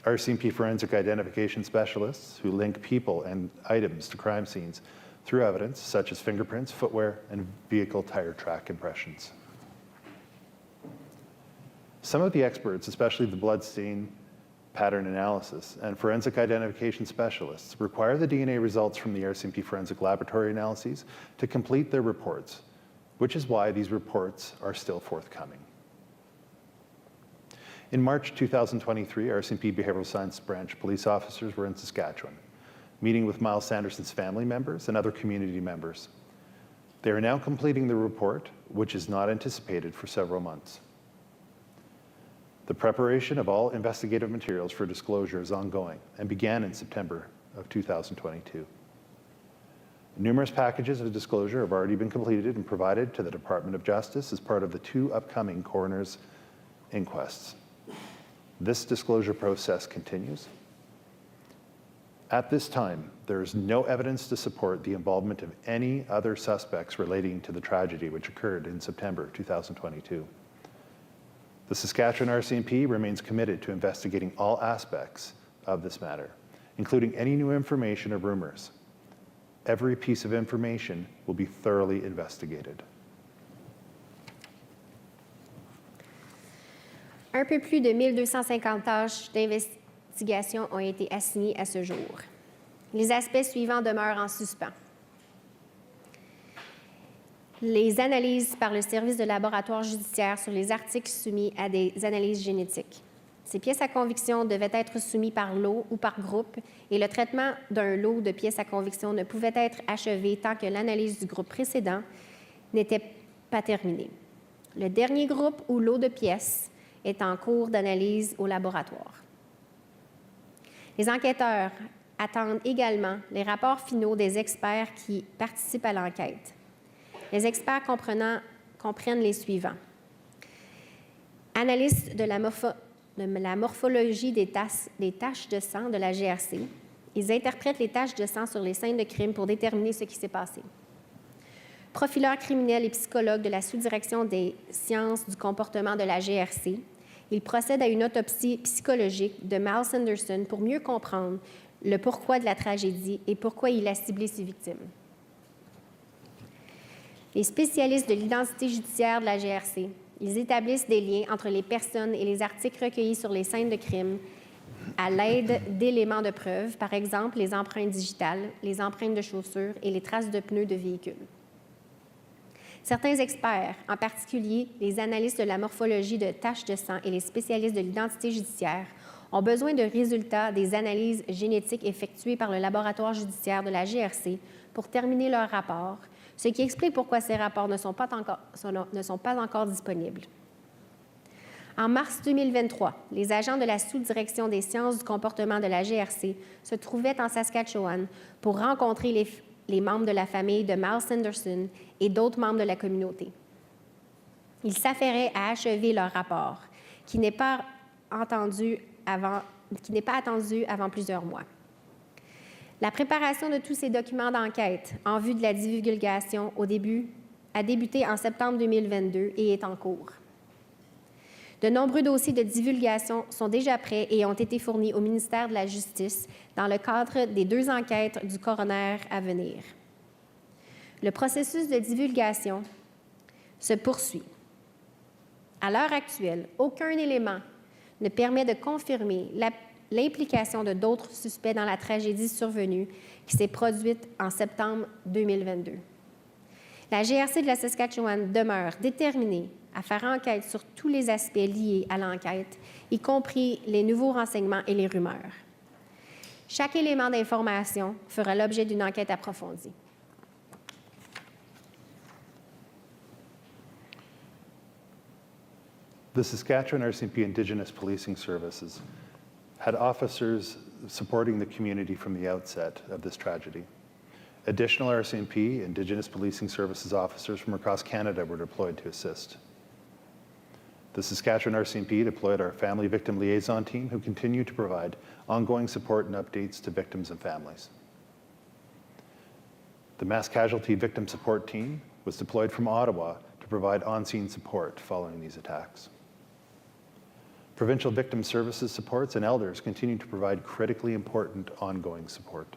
RCMP forensic identification specialists who link people and items to crime scenes through evidence such as fingerprints, footwear, and vehicle tire track impressions. Some of the experts, especially the bloodstain pattern analysis and forensic identification specialists, require the DNA results from the RCMP forensic laboratory analyses to complete their reports, which is why these reports are still forthcoming. In March 2023, RCMP Behavioral Science Branch police officers were in Saskatchewan, meeting with Miles Sanderson's family members and other community members. They are now completing the report, which is not anticipated for several months. The preparation of all investigative materials for disclosure is ongoing and began in September of 2022. Numerous packages of disclosure have already been completed and provided to the Department of Justice as part of the 2 upcoming coroner's inquests. This disclosure process continues. At this time, there is no evidence to support the involvement of any other suspects relating to the tragedy which occurred in September 2022. The Saskatchewan RCMP remains committed to investigating all aspects of this matter, including any new information or rumors. Every piece of information will be thoroughly investigated. Un peu plus de 1250 tâches d'investigation ont été assignées à ce jour. Les aspects suivants demeurent en suspens. Les analyses par le service de laboratoire judiciaire sur les articles soumis à des analyses génétiques. Ces pièces à conviction devaient être soumises par lot ou par groupe et le traitement d'un lot de pièces à conviction ne pouvait être achevé tant que l'analyse du groupe précédent n'était pas terminée. Le dernier groupe ou lot de pièces est en cours d'analyse au laboratoire. Les enquêteurs attendent également les rapports finaux des experts qui participent à l'enquête. Les experts comprennent les suivants. Analyste de la morphologie des taches de sang de la GRC. Ils interprètent les taches de sang sur les scènes de crime pour déterminer ce qui s'est passé. Profileur criminel et psychologue de la sous-direction des sciences du comportement de la GRC. Il procède à une autopsie psychologique de Miles Sanderson pour mieux comprendre le pourquoi de la tragédie et pourquoi il a ciblé ses victimes. Les spécialistes de l'identité judiciaire de la GRC, ils établissent des liens entre les personnes et les articles recueillis sur les scènes de crime à l'aide d'éléments de preuve, par exemple les empreintes digitales, les empreintes de chaussures et les traces de pneus de véhicules. Certains experts, en particulier les analystes de la morphologie de taches de sang et les spécialistes de l'identité judiciaire, ont besoin de résultats des analyses génétiques effectuées par le laboratoire judiciaire de la GRC pour terminer leur rapport, ce qui explique pourquoi ces rapports ne sont pas encore disponibles. En mars 2023, les agents de la sous-direction des sciences du comportement de la GRC se trouvaient en Saskatchewan pour rencontrer les membres de la famille de Miles Sanderson et d'autres membres de la communauté. Ils s'affairaient à achever leur rapport, qui n'est pas attendu avant plusieurs mois. La préparation de tous ces documents d'enquête en vue de la divulgation a débuté en septembre 2022 et est en cours. De nombreux dossiers de divulgation sont déjà prêts et ont été fournis au ministère de la Justice dans le cadre des 2 enquêtes du coroner à venir. Le processus de divulgation se poursuit. À l'heure actuelle, aucun élément ne permet de confirmer l'implication de d'autres suspects dans la tragédie survenue qui s'est produite en septembre 2022. La GRC de la Saskatchewan demeure déterminée à faire enquête sur tous les aspects liés à l'enquête, y compris les nouveaux renseignements et les rumeurs. Chaque élément d'information fera l'objet d'une enquête approfondie. The Saskatchewan RCMP Indigenous Policing Services had officers supporting the community from the outset of this tragedy. Additional RCMP Indigenous Policing Services officers from across Canada were deployed to assist. The Saskatchewan RCMP deployed our Family Victim Liaison Team, who continue to provide ongoing support and updates to victims and families. The Mass Casualty Victim Support Team was deployed from Ottawa to provide on-scene support following these attacks. Provincial Victim Services supports and elders continue to provide critically important ongoing support.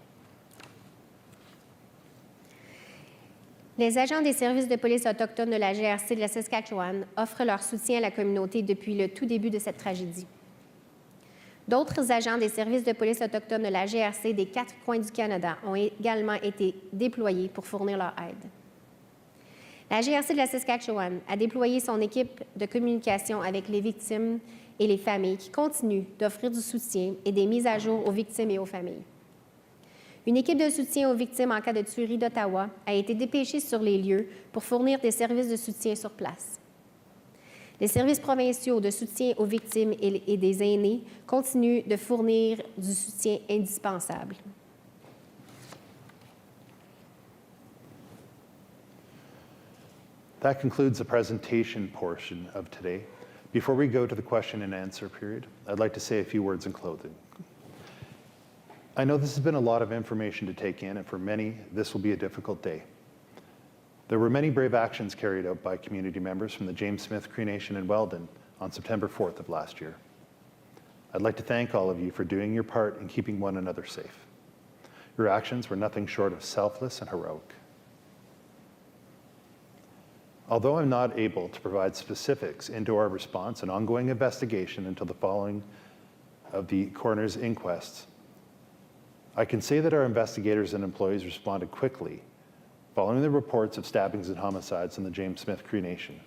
Les agents des services de police autochtones de la GRC de la Saskatchewan offrent leur soutien à la communauté depuis le tout début de cette tragédie. D'autres agents des services de police autochtones de la GRC des 4 coins du Canada ont également été déployés pour fournir leur aide. La GRC de la Saskatchewan a déployé son équipe de communication avec les victimes et les familles qui continuent d'offrir du soutien et des mises à jour aux victimes et aux familles. Une équipe de soutien aux victimes en cas de tuerie d'Ottawa a été dépêchée sur les lieux pour fournir des services de soutien sur place. Les services provinciaux de soutien aux victimes et des aînés continuent de fournir du soutien indispensable. That concludes the presentation portion of today. Before we go to the question and answer period, I'd like to say a few words in closing. I know this has been a lot of information to take in, and for many, this will be a difficult day. There were many brave actions carried out by community members from the James Smith Cree Nation in Weldon on September 4th of last year. I'd like to thank all of you for doing your part in keeping one another safe. Your actions were nothing short of selfless and heroic. Although I'm not able to provide specifics into our response and ongoing investigation until the following of the coroner's inquests, I can say that our investigators and employees responded quickly following the reports of stabbings and homicides in the James Smith Cree Nation.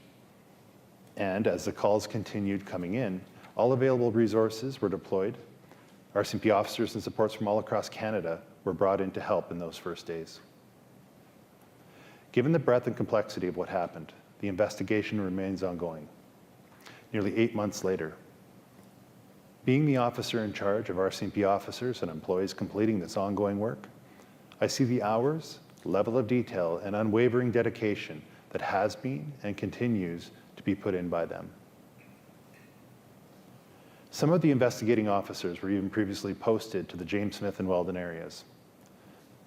And as the calls continued coming in, all available resources were deployed. RCMP officers and supports from all across Canada were brought in to help in those first days. Given the breadth and complexity of what happened, the investigation remains ongoing. Nearly 8 months later, being the officer in charge of RCMP officers and employees completing this ongoing work, I see the hours, level of detail, and unwavering dedication that has been and continues to be put in by them. Some of the investigating officers were even previously posted to the James Smith and Weldon areas.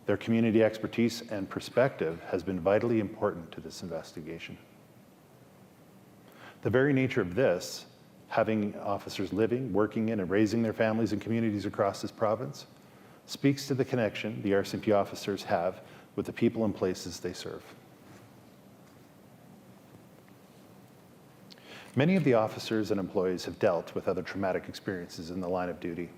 Their community expertise and perspective has been vitally important to this investigation. The very nature of this, having officers living, working in, and raising their families and communities across this province, speaks to the connection the RCMP officers have with the people and places they serve. Many of the officers and employees have dealt with other traumatic experiences in the line of duty.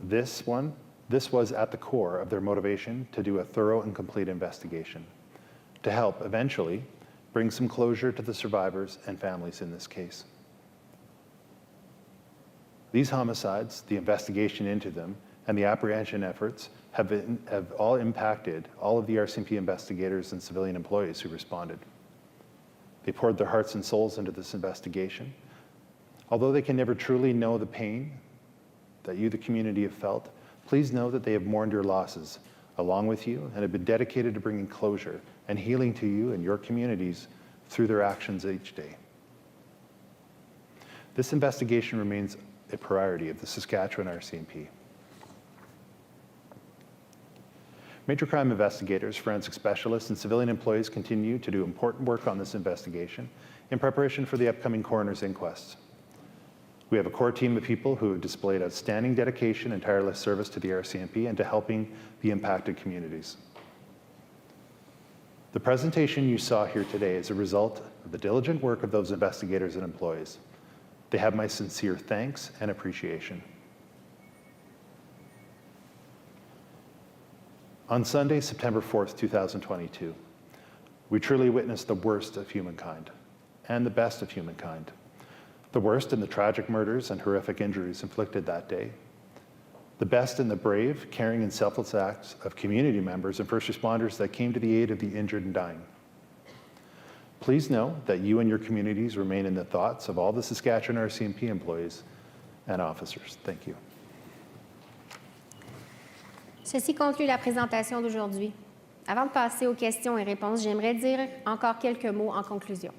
This was at the core of their motivation to do a thorough and complete investigation, to help eventually bring some closure to the survivors and families in this case. These homicides, the investigation into them, and the apprehension efforts have all impacted all of the RCMP investigators and civilian employees who responded. They poured their hearts and souls into this investigation. Although they can never truly know the pain that you, the community, have felt, please know that they have mourned your losses along with you and have been dedicated to bringing closure and healing to you and your communities through their actions each day. This investigation remains a priority of the Saskatchewan RCMP. Major crime investigators, forensic specialists, and civilian employees continue to do important work on this investigation in preparation for the upcoming coroner's inquests. We have a core team of people who have displayed outstanding dedication and tireless service to the RCMP and to helping the impacted communities. The presentation you saw here today is a result of the diligent work of those investigators and employees. They have my sincere thanks and appreciation. On Sunday, September 4th, 2022, we truly witnessed the worst of humankind and the best of humankind. The worst in the tragic murders and horrific injuries inflicted that day. The best in the brave, caring, and selfless acts of community members and first responders that came to the aid of the injured and dying. Please know that you and your communities remain in the thoughts of all the Saskatchewan RCMP employees and officers. Thank you. Ceci conclut la présentation d'aujourd'hui. Avant de passer aux questions et réponses, j'aimerais dire encore quelques mots en conclusion.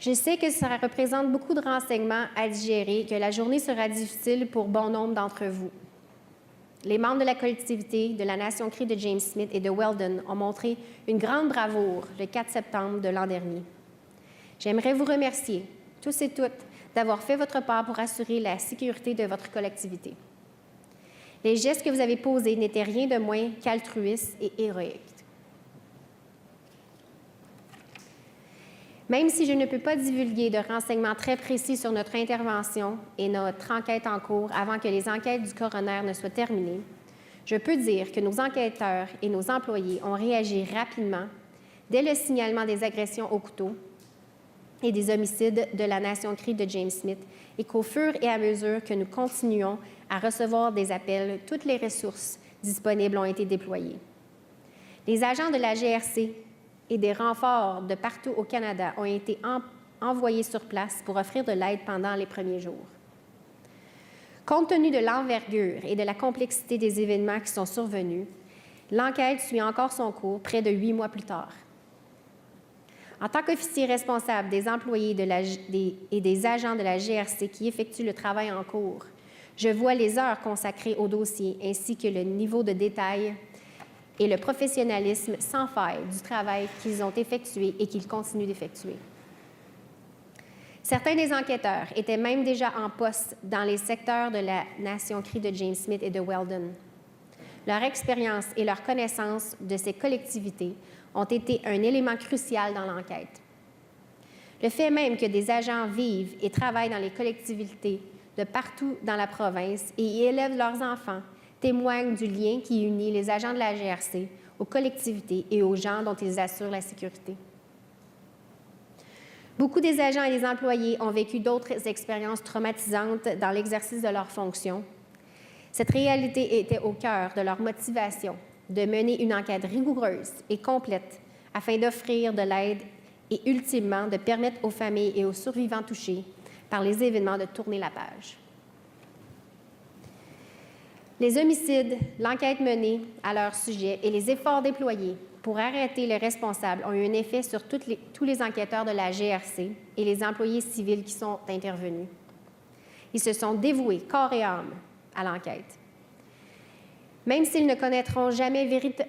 Je sais que ça représente beaucoup de renseignements à digérer, que la journée sera difficile pour bon nombre d'entre vous. Les membres de la collectivité de la Nation Cree de James Smith et de Weldon ont montré une grande bravoure le 4 septembre de l'an dernier. J'aimerais vous remercier, tous et toutes, d'avoir fait votre part pour assurer la sécurité de votre collectivité. Les gestes que vous avez posés n'étaient rien de moins qu'altruistes et héroïques. Même si je ne peux pas divulguer de renseignements très précis sur notre intervention et notre enquête en cours avant que les enquêtes du coroner ne soient terminées, je peux dire que nos enquêteurs et nos employés ont réagi rapidement dès le signalement des agressions au couteau et des homicides de la Nation Cree de James Smith et qu'au fur et à mesure que nous continuons à recevoir des appels, toutes les ressources disponibles ont été déployées. Les agents de la GRC et des renforts de partout au Canada ont été envoyés sur place pour offrir de l'aide pendant les premiers jours. Compte tenu de l'envergure et de la complexité des événements qui sont survenus, l'enquête suit encore son cours près de 8 mois plus tard. En tant qu'officier responsable des employés et des agents de la GRC qui effectuent le travail en cours, je vois les heures consacrées au dossier ainsi que le niveau de détail et le professionnalisme sans faille du travail qu'ils ont effectué et qu'ils continuent d'effectuer. Certains des enquêteurs étaient même déjà en poste dans les secteurs de la Nation Cree de James Smith et de Weldon. Leur expérience et leur connaissance de ces collectivités ont été un élément crucial dans l'enquête. Le fait même que des agents vivent et travaillent dans les collectivités de partout dans la province et y élèvent leurs enfants témoigne du lien qui unit les agents de la GRC aux collectivités et aux gens dont ils assurent la sécurité. Beaucoup des agents et des employés ont vécu d'autres expériences traumatisantes dans l'exercice de leurs fonctions. Cette réalité était au cœur de leur motivation de mener une enquête rigoureuse et complète afin d'offrir de l'aide et ultimement de permettre aux familles et aux survivants touchés par les événements de tourner la page. Les homicides, l'enquête menée à leur sujet et les efforts déployés pour arrêter les responsables ont eu un effet sur tous les enquêteurs de la GRC et les employés civils qui sont intervenus. Ils se sont dévoués corps et âme à l'enquête. Même s'ils ne connaîtront jamais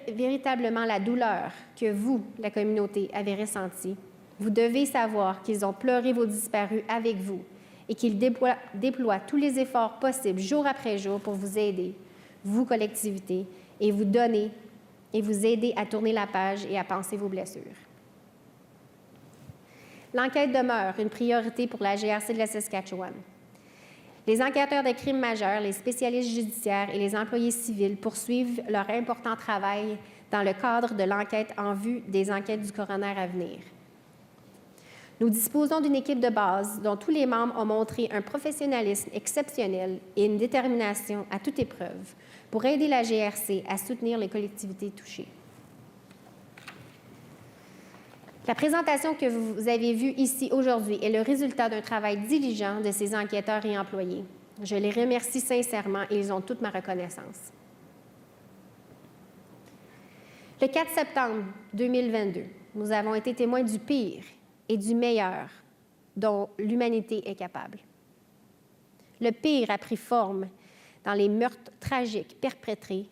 véritablement la douleur que vous, la communauté, avez ressentie, vous devez savoir qu'ils ont pleuré vos disparus avec vous et qu'ils déploient tous les efforts possibles jour après jour pour vous aider, vous, collectivité, et vous donner et vous aider à tourner la page et à panser vos blessures. L'enquête demeure une priorité pour la GRC de la Saskatchewan. Les enquêteurs de crimes majeurs, les spécialistes judiciaires et les employés civils poursuivent leur important travail dans le cadre de l'enquête en vue des enquêtes du coroner à venir. Nous disposons d'une équipe de base dont tous les membres ont montré un professionnalisme exceptionnel et une détermination à toute épreuve pour aider la GRC à soutenir les collectivités touchées. La présentation que vous avez vue ici aujourd'hui est le résultat d'un travail diligent de ces enquêteurs et employés. Je les remercie sincèrement et ils ont toute ma reconnaissance. Le 4 septembre 2022, nous avons été témoins du pire et du meilleur dont l'humanité est capable. Le pire a pris forme dans les meurtres tragiques perpétrés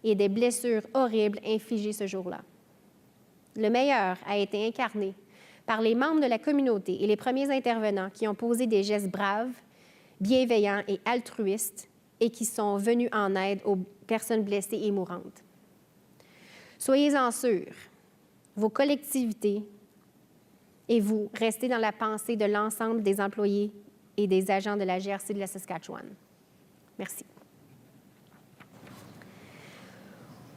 et des blessures horribles infligées ce jour-là. Le meilleur a été incarné par les membres de la communauté et les premiers intervenants qui ont posé des gestes braves, bienveillants et altruistes et qui sont venus en aide aux personnes blessées et mourantes. Soyez-en sûrs, vos collectivités et vous restez dans la pensée de l'ensemble des employés et des agents de la GRC de la Saskatchewan. Merci.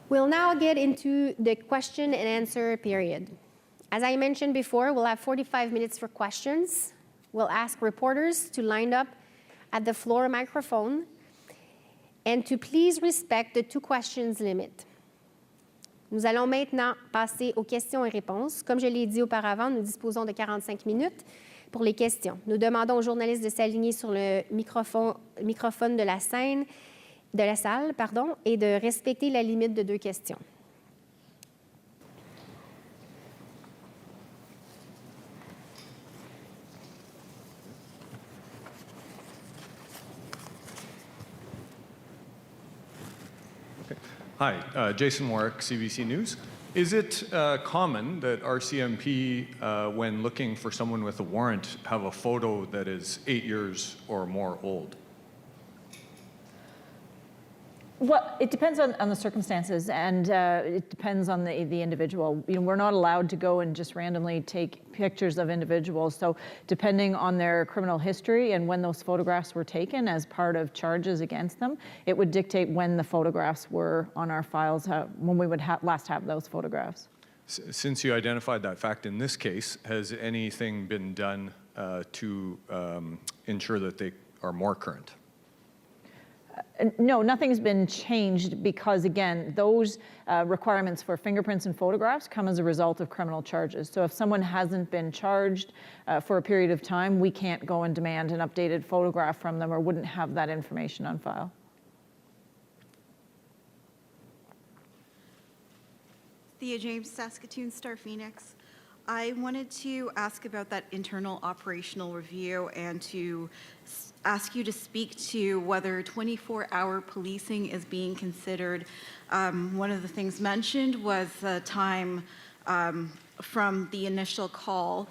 We'll now get into the question and answer period. As I mentioned before, we'll have 45 minutes for questions. We'll ask reporters to line up at the floor microphone and to please respect the 2 questions limit. Nous allons maintenant passer aux questions et réponses. Comme je l'ai dit auparavant, nous disposons de 45 minutes pour les questions. Nous demandons aux journalistes de s'aligner sur le microphone de la salle, et de respecter la limite de 2 questions. Hi, Jason Warwick, CBC News. Is it common that RCMP, when looking for someone with a warrant, have a photo that is 8 years or more old? Well, it depends on the circumstances, and it depends on the individual. You know, we're not allowed to go and just randomly take pictures of individuals. So depending on their criminal history and when those photographs were taken as part of charges against them, it would dictate when the photographs were on our files, when we would last have those photographs. Since you identified that fact in this case, has anything been done to ensure that they are more current? No, nothing's been changed because, again, those requirements for fingerprints and photographs come as a result of criminal charges. So if someone hasn't been charged for a period of time, we can't go and demand an updated photograph from them or wouldn't have that information on file. Thea James, Saskatoon Star Phoenix. I wanted to ask about that internal operational review and to ask you to speak to whether 24-hour policing is being considered. One of the things mentioned was the time from the initial call.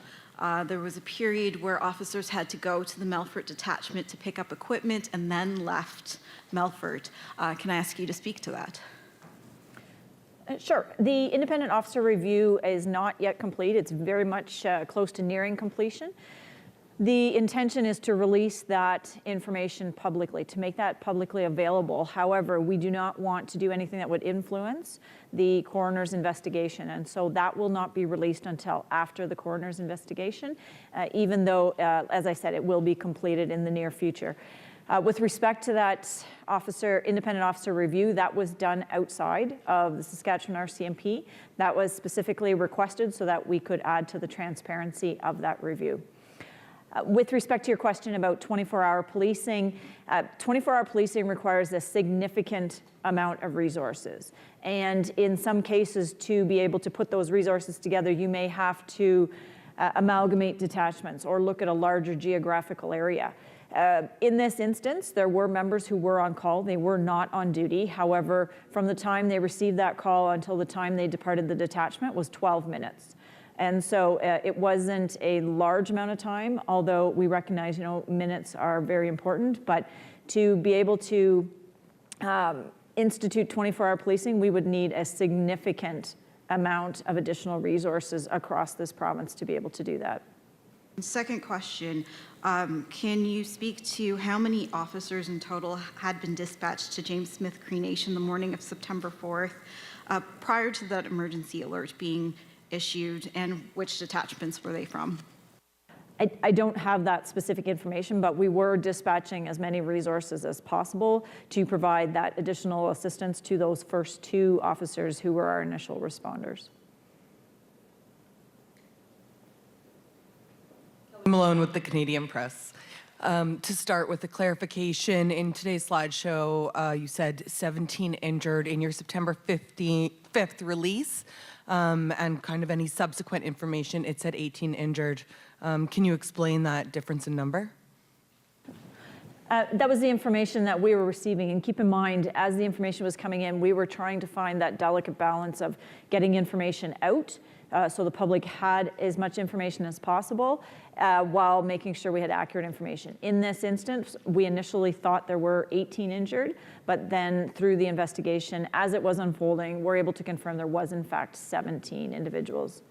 There was a period where officers had to go to the Melfort detachment to pick up equipment and then left Melfort. Can I ask you to speak to that? Sure. The independent officer review is not yet complete. It's very much close to nearing completion. The intention is to release that information publicly, to make that publicly available. However, we do not want to do anything that would influence the coroner's investigation, and so that will not be released until after the coroner's investigation, even though, as I said, it will be completed in the near future. With respect to that independent officer review, that was done outside of the Saskatchewan RCMP. That was specifically requested so that we could add to the transparency of that review. With respect to your question about 24-hour policing, 24-hour policing requires a significant amount of resources. And in some cases, to be able to put those resources together, you may have to amalgamate detachments or look at a larger geographical area. In this instance, there were members who were on call. They were not on duty. However, from the time they received that call until the time they departed the detachment was 12 minutes. And so it wasn't a large amount of time, although we recognize, minutes are very important. But to be able to institute 24-hour policing, we would need a significant amount of additional resources across this province to be able to do that. Second question, can you speak to how many officers in total had been dispatched to James Smith Cree Nation the morning of September 4th prior to that emergency alert being issued, and which detachments were they from? I don't have that specific information, but we were dispatching as many resources as possible to provide that additional assistance to those first 2 officers who were our initial responders. Malone with the Canadian Press. To start with a clarification, in today's slideshow, you said 17 injured in your September 5th release, and kind of any subsequent information, it said 18 injured. Can you explain that difference in number? That was the information that we were receiving, and keep in mind, as the information was coming in, we were trying to find that delicate balance of getting information out so the public had as much information as possible while making sure we had accurate information. In this instance, we initially thought there were 18 injured, but then through the investigation, as it was unfolding, we're able to confirm there was in fact 17 individuals.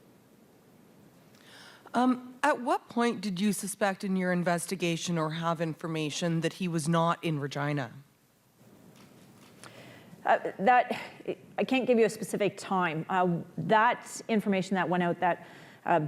At what point did you suspect in your investigation or have information that he was not in Regina? I can't give you a specific time. That information that went out, that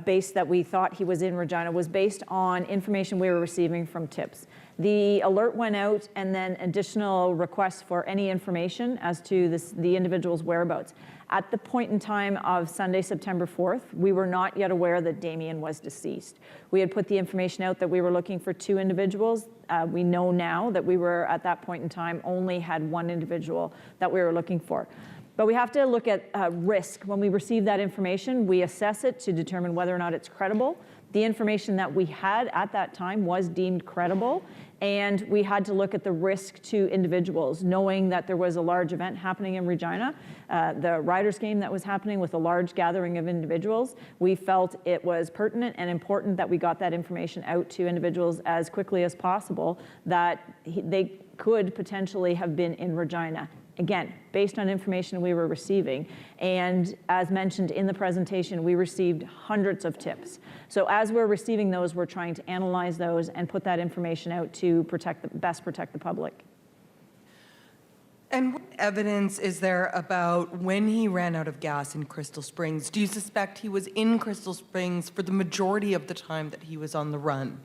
base that we thought he was in Regina, was based on information we were receiving from tips. The alert went out, and then additional requests for any information as to the individual's whereabouts. At the point in time of Sunday, September 4th, we were not yet aware that Damien was deceased. We had put the information out that we were looking for 2 individuals. We know now that we were, at that point in time, only had 1 individual that we were looking for. But we have to look at risk. When we receive that information, we assess it to determine whether or not it's credible. The information that we had at that time was deemed credible, and we had to look at the risk to individuals, knowing that there was a large event happening in Regina, the Riders game that was happening with a large gathering of individuals. We felt it was pertinent and important that we got that information out to individuals as quickly as possible, that they could potentially have been in Regina. Again, based on information we were receiving. And as mentioned in the presentation, we received hundreds of tips. So as we're receiving those, we're trying to analyze those and put that information out to best protect the public. And what evidence is there about when he ran out of gas in Crystal Springs? Do you suspect he was in Crystal Springs for the majority of the time that he was on the run?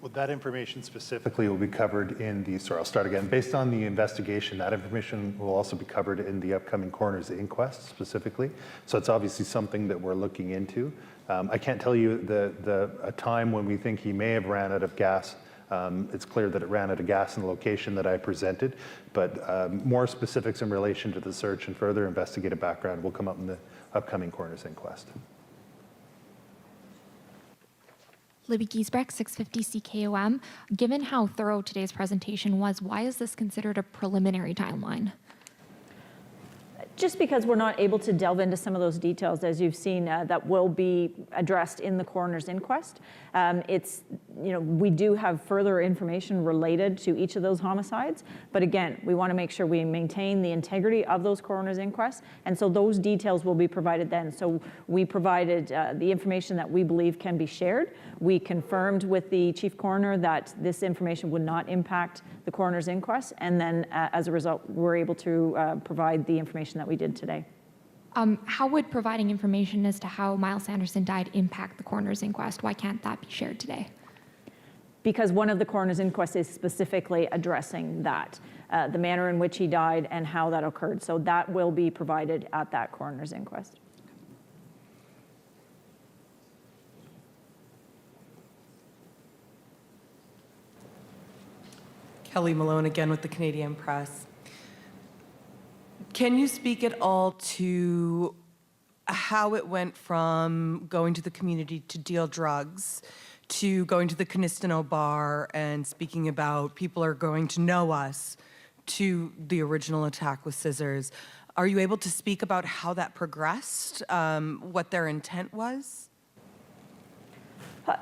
Well, that information specifically will be covered in the, I'll start again. Based on the investigation, that information will also be covered in the upcoming coroner's inquest specifically. So it's obviously something that we're looking into. I can't tell you a time when we think he may have ran out of gas. It's clear that it ran out of gas in the location that I presented, but more specifics in relation to the search and further investigative background will come up in the upcoming coroner's inquest. Libby Giesbrecht, 650 CKOM. Given how thorough today's presentation was, why is this considered a preliminary timeline? Just because we're not able to delve into some of those details, as you've seen, that will be addressed in the coroner's inquest. We do have further information related to each of those homicides, but again, we want to make sure we maintain the integrity of those coroner's inquests, and so those details will be provided then. So we provided the information that we believe can be shared. We confirmed with the chief coroner that this information would not impact the coroner's inquest, and then as a result, we're able to provide the information that we did today. How would providing information as to how Miles Sanderson died impact the coroner's inquest? Why can't that be shared today? Because one of the coroner's inquests is specifically addressing that, the manner in which he died and how that occurred. So that will be provided at that coroner's inquest. Kelly Malone again with the Canadian Press. Can you speak at all to how it went from going to the community to deal drugs to going to the Canistino bar and speaking about people are going to know us to the original attack with scissors? Are you able to speak about how that progressed, what their intent was?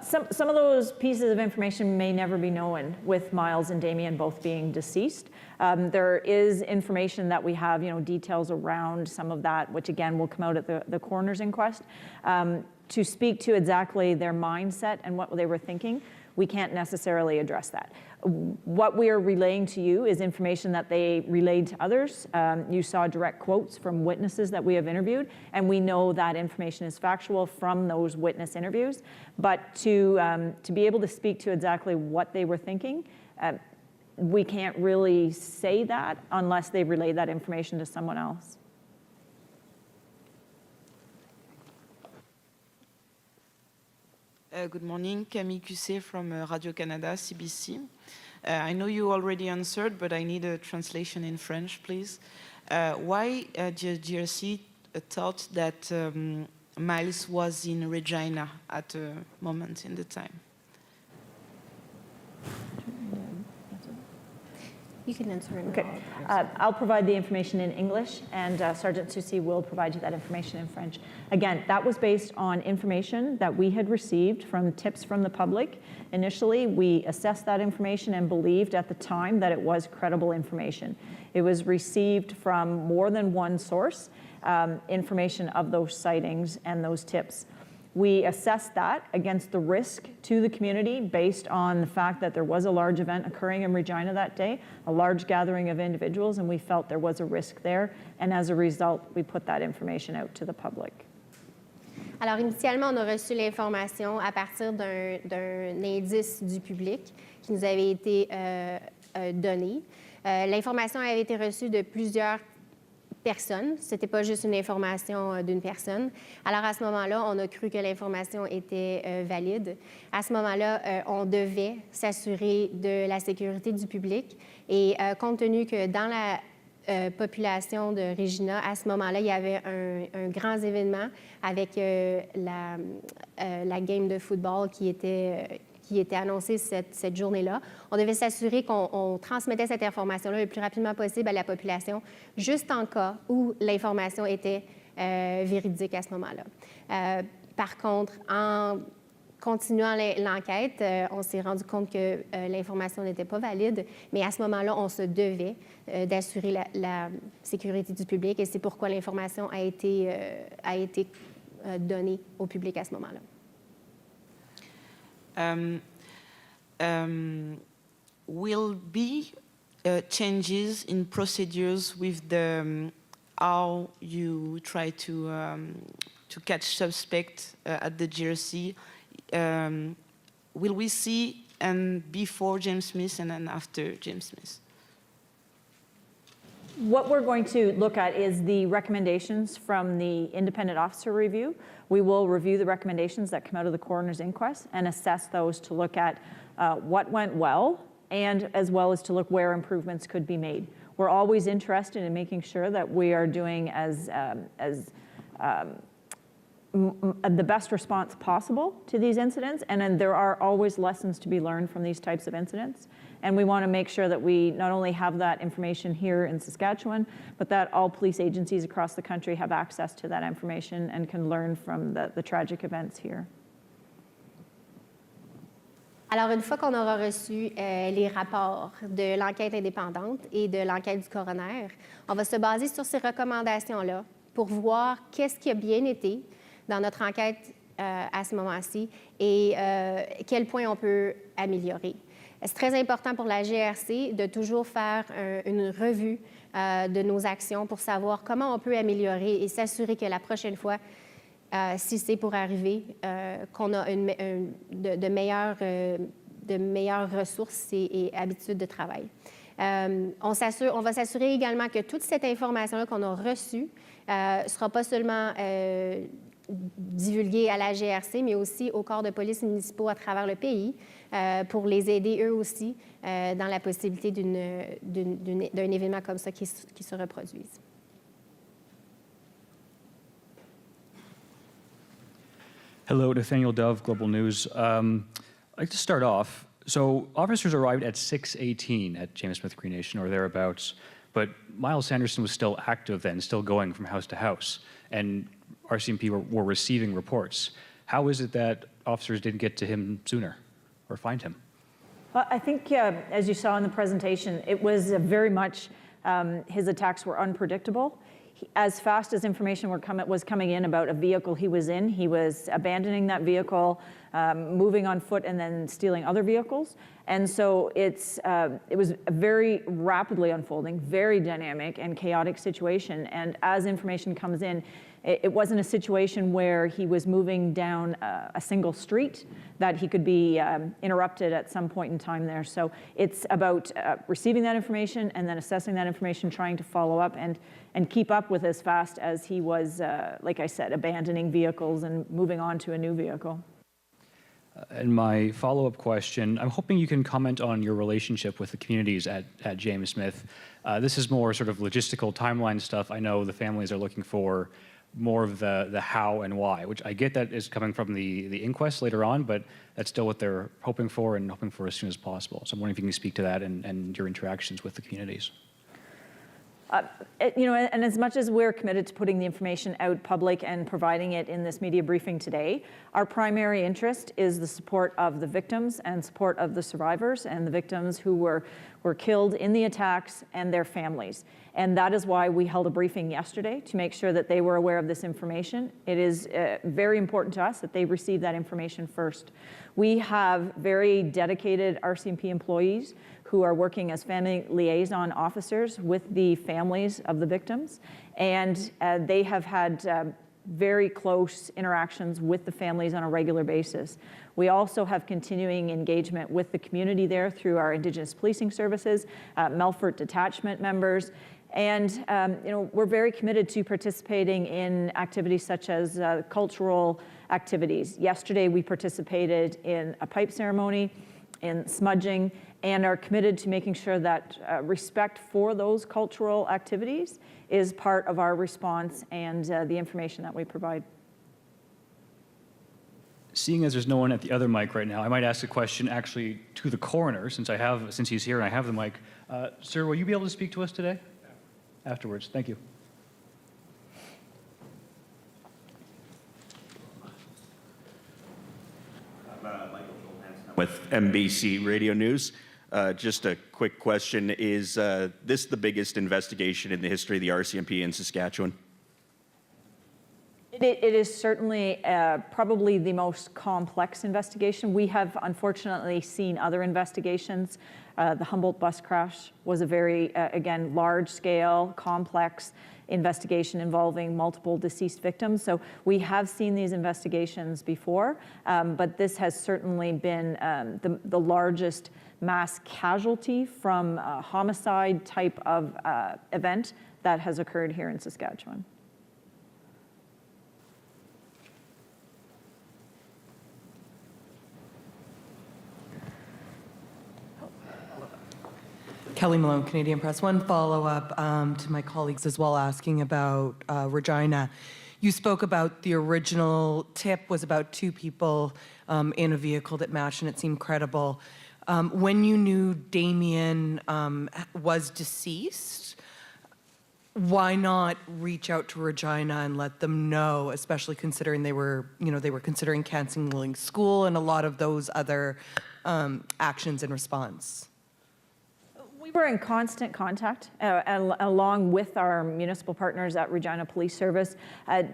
Some of those pieces of information may never be known, with Miles and Damien both being deceased. There is information that we have, details around some of that, which again will come out at the coroner's inquest. To speak to exactly their mindset and what they were thinking, we can't necessarily address that. What we are relaying to you is information that they relayed to others. You saw direct quotes from witnesses that we have interviewed, and we know that information is factual from those witness interviews. But to be able to speak to exactly what they were thinking, we can't really say that unless they relay that information to someone else. Good morning, Camille Cusset from Radio-Canada, CBC. I know you already answered, but I need a translation in French, please. Why the GRC thought that Miles was in Regina at a moment in the time? You can answer it. Okay. I'll provide the information in English, and Sergeant Soucy will provide you that information in French. Again, that was based on information that we had received from tips from the public. Initially, we assessed that information and believed at the time that it was credible information. It was received from more than one source, information of those sightings and those tips. We assessed that against the risk to the community based on the fact that there was a large event occurring in Regina that day, a large gathering of individuals, and we felt there was a risk there. And as a result, we put that information out to the public. Alors, initialement, on a reçu l'information à partir d'un indice du public qui nous avait été donné. L'information avait été reçue de plusieurs personnes. Ce n'était pas juste une information d'une personne. Alors, à ce moment-là, on a cru que l'information était valide. À ce moment-là, on devait s'assurer de la sécurité du public. Et compte tenu que dans la population de Regina, à ce moment-là, il y avait un grand événement avec la game de football qui était annoncée cette journée-là. On devait s'assurer qu'on transmettait cette information-là le plus rapidement possible à la population, juste en cas où l'information était véridique à ce moment-là. Par contre, en continuant l'enquête, on s'est rendu compte que l'information n'était pas valide, mais à ce moment-là, on se devait d'assurer la sécurité du public et c'est pourquoi l'information a été donnée au public à ce moment-là. Will be changes in procedures with the how you try to catch suspects at the GRC? Will we see before James Smith and then after James Smith? What we're going to look at is the recommendations from the independent officer review. We will review the recommendations that come out of the coroner's inquest and assess those to look at what went well and as well as to look where improvements could be made. We're always interested in making sure that we are doing the best response possible to these incidents, and then there are always lessons to be learned from these types of incidents. And we want to make sure that we not only have that information here in Saskatchewan, but that all police agencies across the country have access to that information and can learn from the tragic events here. Alors, une fois qu'on aura reçu les rapports de l'enquête indépendante et de l'enquête du coroner, on va se baser sur ces recommandations-là pour voir qu'est-ce qui a bien été dans notre enquête à ce moment-ci et quel point on peut améliorer. C'est très important pour la GRC de toujours faire une revue de nos actions pour savoir comment on peut améliorer et s'assurer que la prochaine fois, si c'est pour arriver, qu'on a de meilleures ressources et habitudes de travail. On va s'assurer également que toute cette information-là qu'on a reçue ne sera pas seulement divulguée à la GRC, mais aussi aux corps de police municipaux à travers le pays pour les aider eux aussi dans la possibilité d'un événement comme ça qui se reproduise. Hello, Nathaniel Dove, Global News. I'd like to start off. So officers arrived at 6:18 at James Smith Cree Nation or thereabouts, but Miles Sanderson was still active then, still going from house to house, and RCMP were receiving reports. How is it that officers didn't get to him sooner or find him? Well, I think, as you saw in the presentation, it was very much, his attacks were unpredictable. As fast as information was coming in about a vehicle he was in, he was abandoning that vehicle, moving on foot, and then stealing other vehicles. And so it was a very rapidly unfolding, very dynamic and chaotic situation. And as information comes in, it wasn't a situation where he was moving down a single street that he could be interrupted at some point in time there. So it's about receiving that information and then assessing that information, trying to follow up and keep up with as fast as he was, like I said, abandoning vehicles and moving on to a new vehicle. And my follow-up question, I'm hoping you can comment on your relationship with the communities at James Smith. This is more sort of logistical timeline stuff. I know the families are looking for more of the how and why, which I get that is coming from the inquest later on, but that's still what they're hoping for and hoping for as soon as possible. So I'm wondering if you can speak to that and your interactions with the communities. And as much as we're committed to putting the information out public and providing it in this media briefing today, our primary interest is the support of the victims and support of the survivors and the victims who were killed in the attacks and their families. And that is why we held a briefing yesterday, to make sure that they were aware of this information. It is very important to us that they receive that information first. We have very dedicated RCMP employees who are working as family liaison officers with the families of the victims. And they have had very close interactions with the families on a regular basis. We also have continuing engagement with the community there through our Indigenous policing services, Melfort detachment members. And we're very committed to participating in activities such as cultural activities. Yesterday, we participated in a pipe ceremony, in smudging, and are committed to making sure that respect for those cultural activities is part of our response and the information that we provide. Seeing as there's no one at the other mic right now, I might ask a question actually to the coroner, since he's here and I have the mic. Sir, will you be able to speak to us today? Afterwards, thank you. With NBC Radio News. Just a quick question. Is this the biggest investigation in the history of the RCMP in Saskatchewan? It is certainly probably the most complex investigation. We have unfortunately seen other investigations. The Humboldt bus crash was a very, again, large-scale, complex investigation involving multiple deceased victims. So we have seen these investigations before, but this has certainly been the largest mass casualty from a homicide type of event that has occurred here in Saskatchewan. Kelly Malone, Canadian Press. One follow-up to my colleagues as well, asking about Regina. You spoke about the original tip was about 2 people in a vehicle that matched, and it seemed credible. When you knew Damien was deceased, why not reach out to Regina and let them know, especially considering they were considering canceling school and a lot of those other actions in response? We were in constant contact along with our municipal partners at Regina Police Service,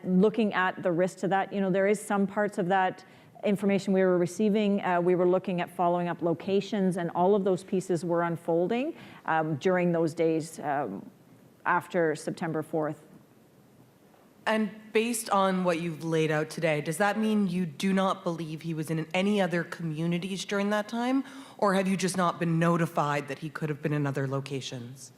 looking at the risk to that. There is some parts of that information we were receiving. We were looking at following up locations, and all of those pieces were unfolding during those days after September 4th. And based on what you've laid out today, does that mean you do not believe he was in any other communities during that time? Or have you just not been notified that he could have been in other locations?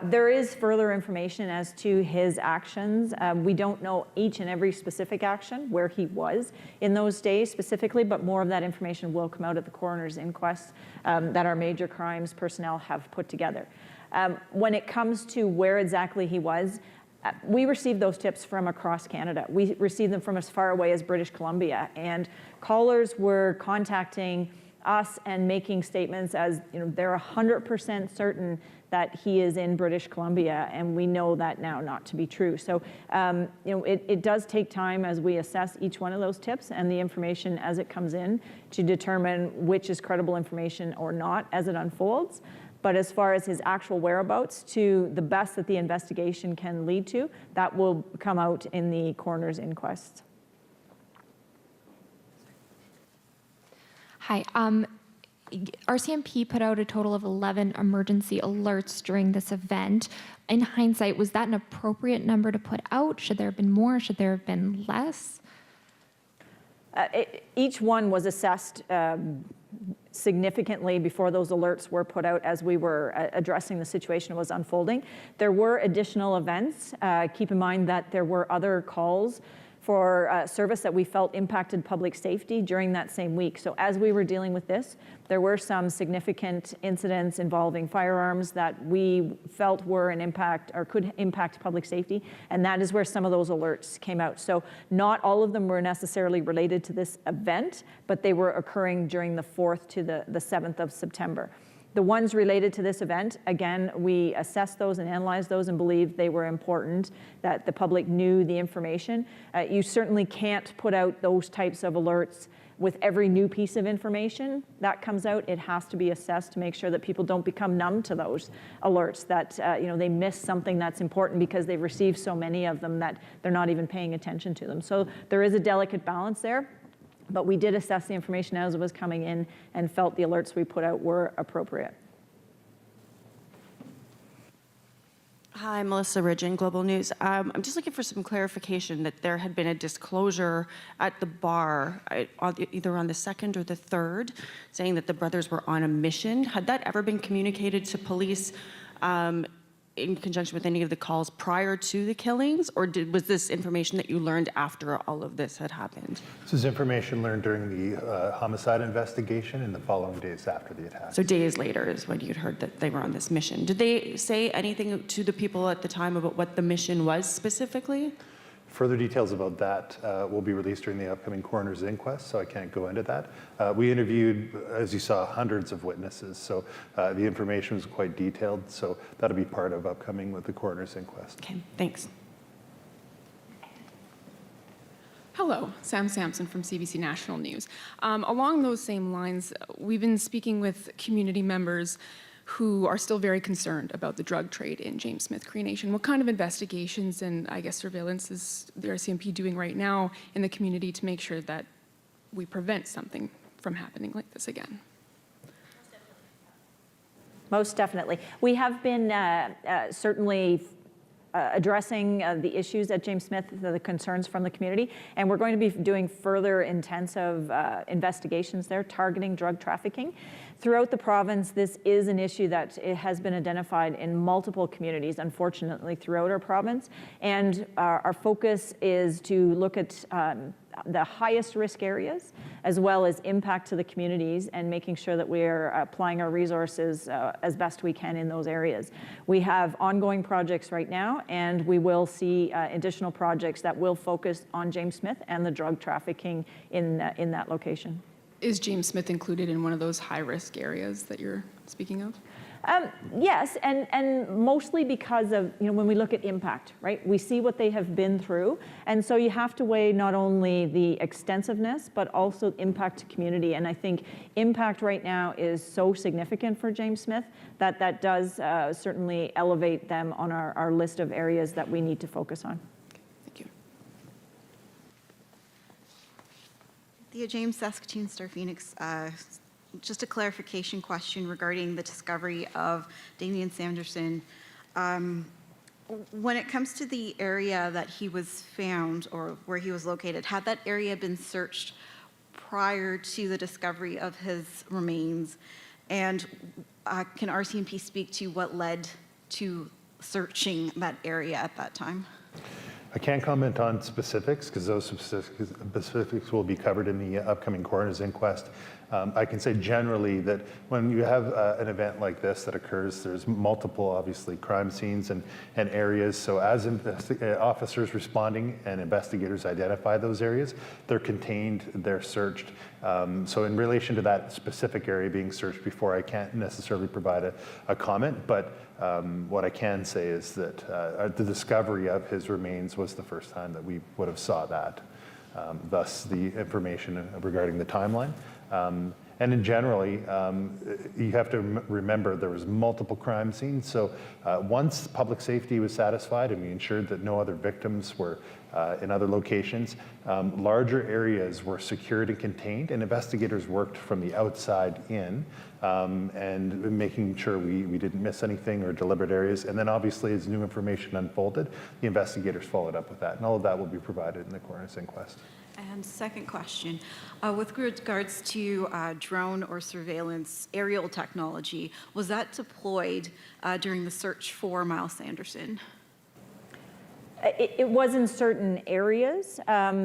There is further information as to his actions. We don't know each and every specific action, where he was in those days specifically, but more of that information will come out at the coroner's inquest that our major crimes personnel have put together. When it comes to where exactly he was, we received those tips from across Canada. We received them from as far away as British Columbia, and callers were contacting us and making statements as, they're 100% certain that he is in British Columbia, and we know that now not to be true. So, it does take time as we assess each one of those tips and the information as it comes in to determine which is credible information or not as it unfolds. But as far as his actual whereabouts, to the best that the investigation can lead to, that will come out in the coroner's inquest. Hi. RCMP put out a total of 11 emergency alerts during this event. In hindsight, was that an appropriate number to put out? Should there have been more? Should there have been less? Each one was assessed significantly before those alerts were put out as we were addressing the situation that was unfolding. There were additional events. Keep in mind that there were other calls for service that we felt impacted public safety during that same week. So as we were dealing with this, there were some significant incidents involving firearms that we felt were an impact or could impact public safety, and that is where some of those alerts came out. So not all of them were necessarily related to this event, but they were occurring during the 4th to the 7th of September. The ones related to this event, again, we assessed those and analyzed those and believed they were important, that the public knew the information. You certainly can't put out those types of alerts with every new piece of information that comes out. It has to be assessed to make sure that people don't become numb to those alerts, that they miss something that's important because they've received so many of them that they're not even paying attention to them. So there is a delicate balance there. But we did assess the information as it was coming in and felt the alerts we put out were appropriate. Hi, Melissa Ridgen, Global News. I'm just looking for some clarification that there had been a disclosure at the bar, either on the 2nd or the 3rd, saying that the brothers were on a mission. Had that ever been communicated to police in conjunction with any of the calls prior to the killings, or was this information that you learned after all of this had happened? This is information learned during the homicide investigation in the following days after the attack. So days later is when you'd heard that they were on this mission. Did they say anything to the people at the time about what the mission was specifically? Further details about that will be released during the upcoming coroner's inquest, so I can't go into that. We interviewed, as you saw, hundreds of witnesses, so the information was quite detailed, so that'll be part of upcoming with the coroner's inquest. Okay, thanks. Hello, Sam Sampson from CBC National News. Along those same lines, we've been speaking with community members who are still very concerned about the drug trade in James Smith Cree Nation. What kind of investigations and, I guess, surveillance is the RCMP doing right now in the community to make sure that we prevent something from happening like this again? Most definitely. We have been certainly addressing the issues at James Smith, the concerns from the community, and we're going to be doing further intensive investigations there targeting drug trafficking. Throughout the province, this is an issue that it has been identified in multiple communities, unfortunately, throughout our province, and our focus is to look at the highest risk areas, as well as impact to the communities, and making sure that we're applying our resources as best we can in those areas. We have ongoing projects right now, and we will see additional projects that will focus on James Smith and the drug trafficking in that location. Is James Smith included in one of those high-risk areas that you're speaking of? Yes, and mostly because of, when we look at impact, right? We see what they have been through, and so you have to weigh not only the extensiveness, but also impact to community, and I think impact right now is so significant for James Smith that that does certainly elevate them on our list of areas that we need to focus on. Thank you. Thea James, Saskatoon Star Phoenix. Just a clarification question regarding the discovery of Damien Sanderson. When it comes to the area that he was found or where he was located, had that area been searched prior to the discovery of his remains? And can RCMP speak to what led to searching that area at that time? I can't comment on specifics because those specifics will be covered in the upcoming coroner's inquest. I can say generally that when you have an event like this that occurs, there's multiple, obviously, crime scenes and areas. So as officers responding and investigators identify those areas, they're contained, they're searched. So in relation to that specific area being searched before, I can't necessarily provide a comment, but what I can say is that the discovery of his remains was the first time that we would have saw that. Thus the information regarding the timeline. And in generally, you have to remember there was multiple crime scenes. So once public safety was satisfied and we ensured that no other victims were in other locations, larger areas were secured and contained, and investigators worked from the outside in and making sure we didn't miss anything or deliberate areas. And then obviously as new information unfolded, the investigators followed up with that. And all of that will be provided in the coroner's inquest. And second question, with regards to drone or surveillance aerial technology, was that deployed during the search for Miles Sanderson? It was in certain areas.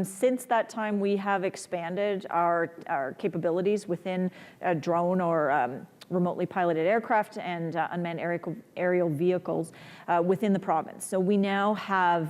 Since that time, we have expanded our capabilities within drone or remotely piloted aircraft and unmanned aerial vehicles within the province. So we now have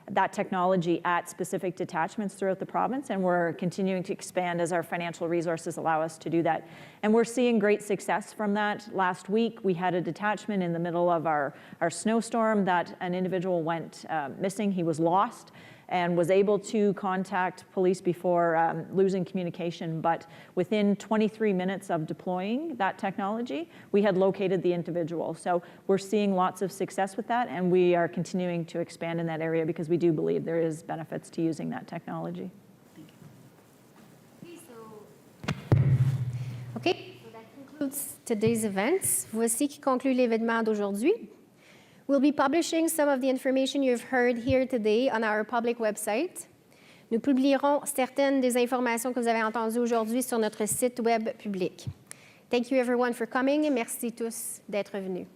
that technology at specific detachments throughout the province, and we're continuing to expand as our financial resources allow us to do that. And we're seeing great success from that. Last week, we had a detachment in the middle of our snowstorm that an individual went missing. He was lost and was able to contact police before losing communication. But within 23 minutes of deploying that technology, we had located the individual. So we're seeing lots of success with that, and we are continuing to expand in that area because we do believe there is benefits to using that technology. Okay, so that concludes today's events. Voici qui conclut l'événement d'aujourd'hui. We'll be publishing some of the information you've heard here today on our public website. Nous publierons certaines des informations que vous avez entendues aujourd'hui sur notre site web public. Thank you everyone for coming et merci tous d'être venus.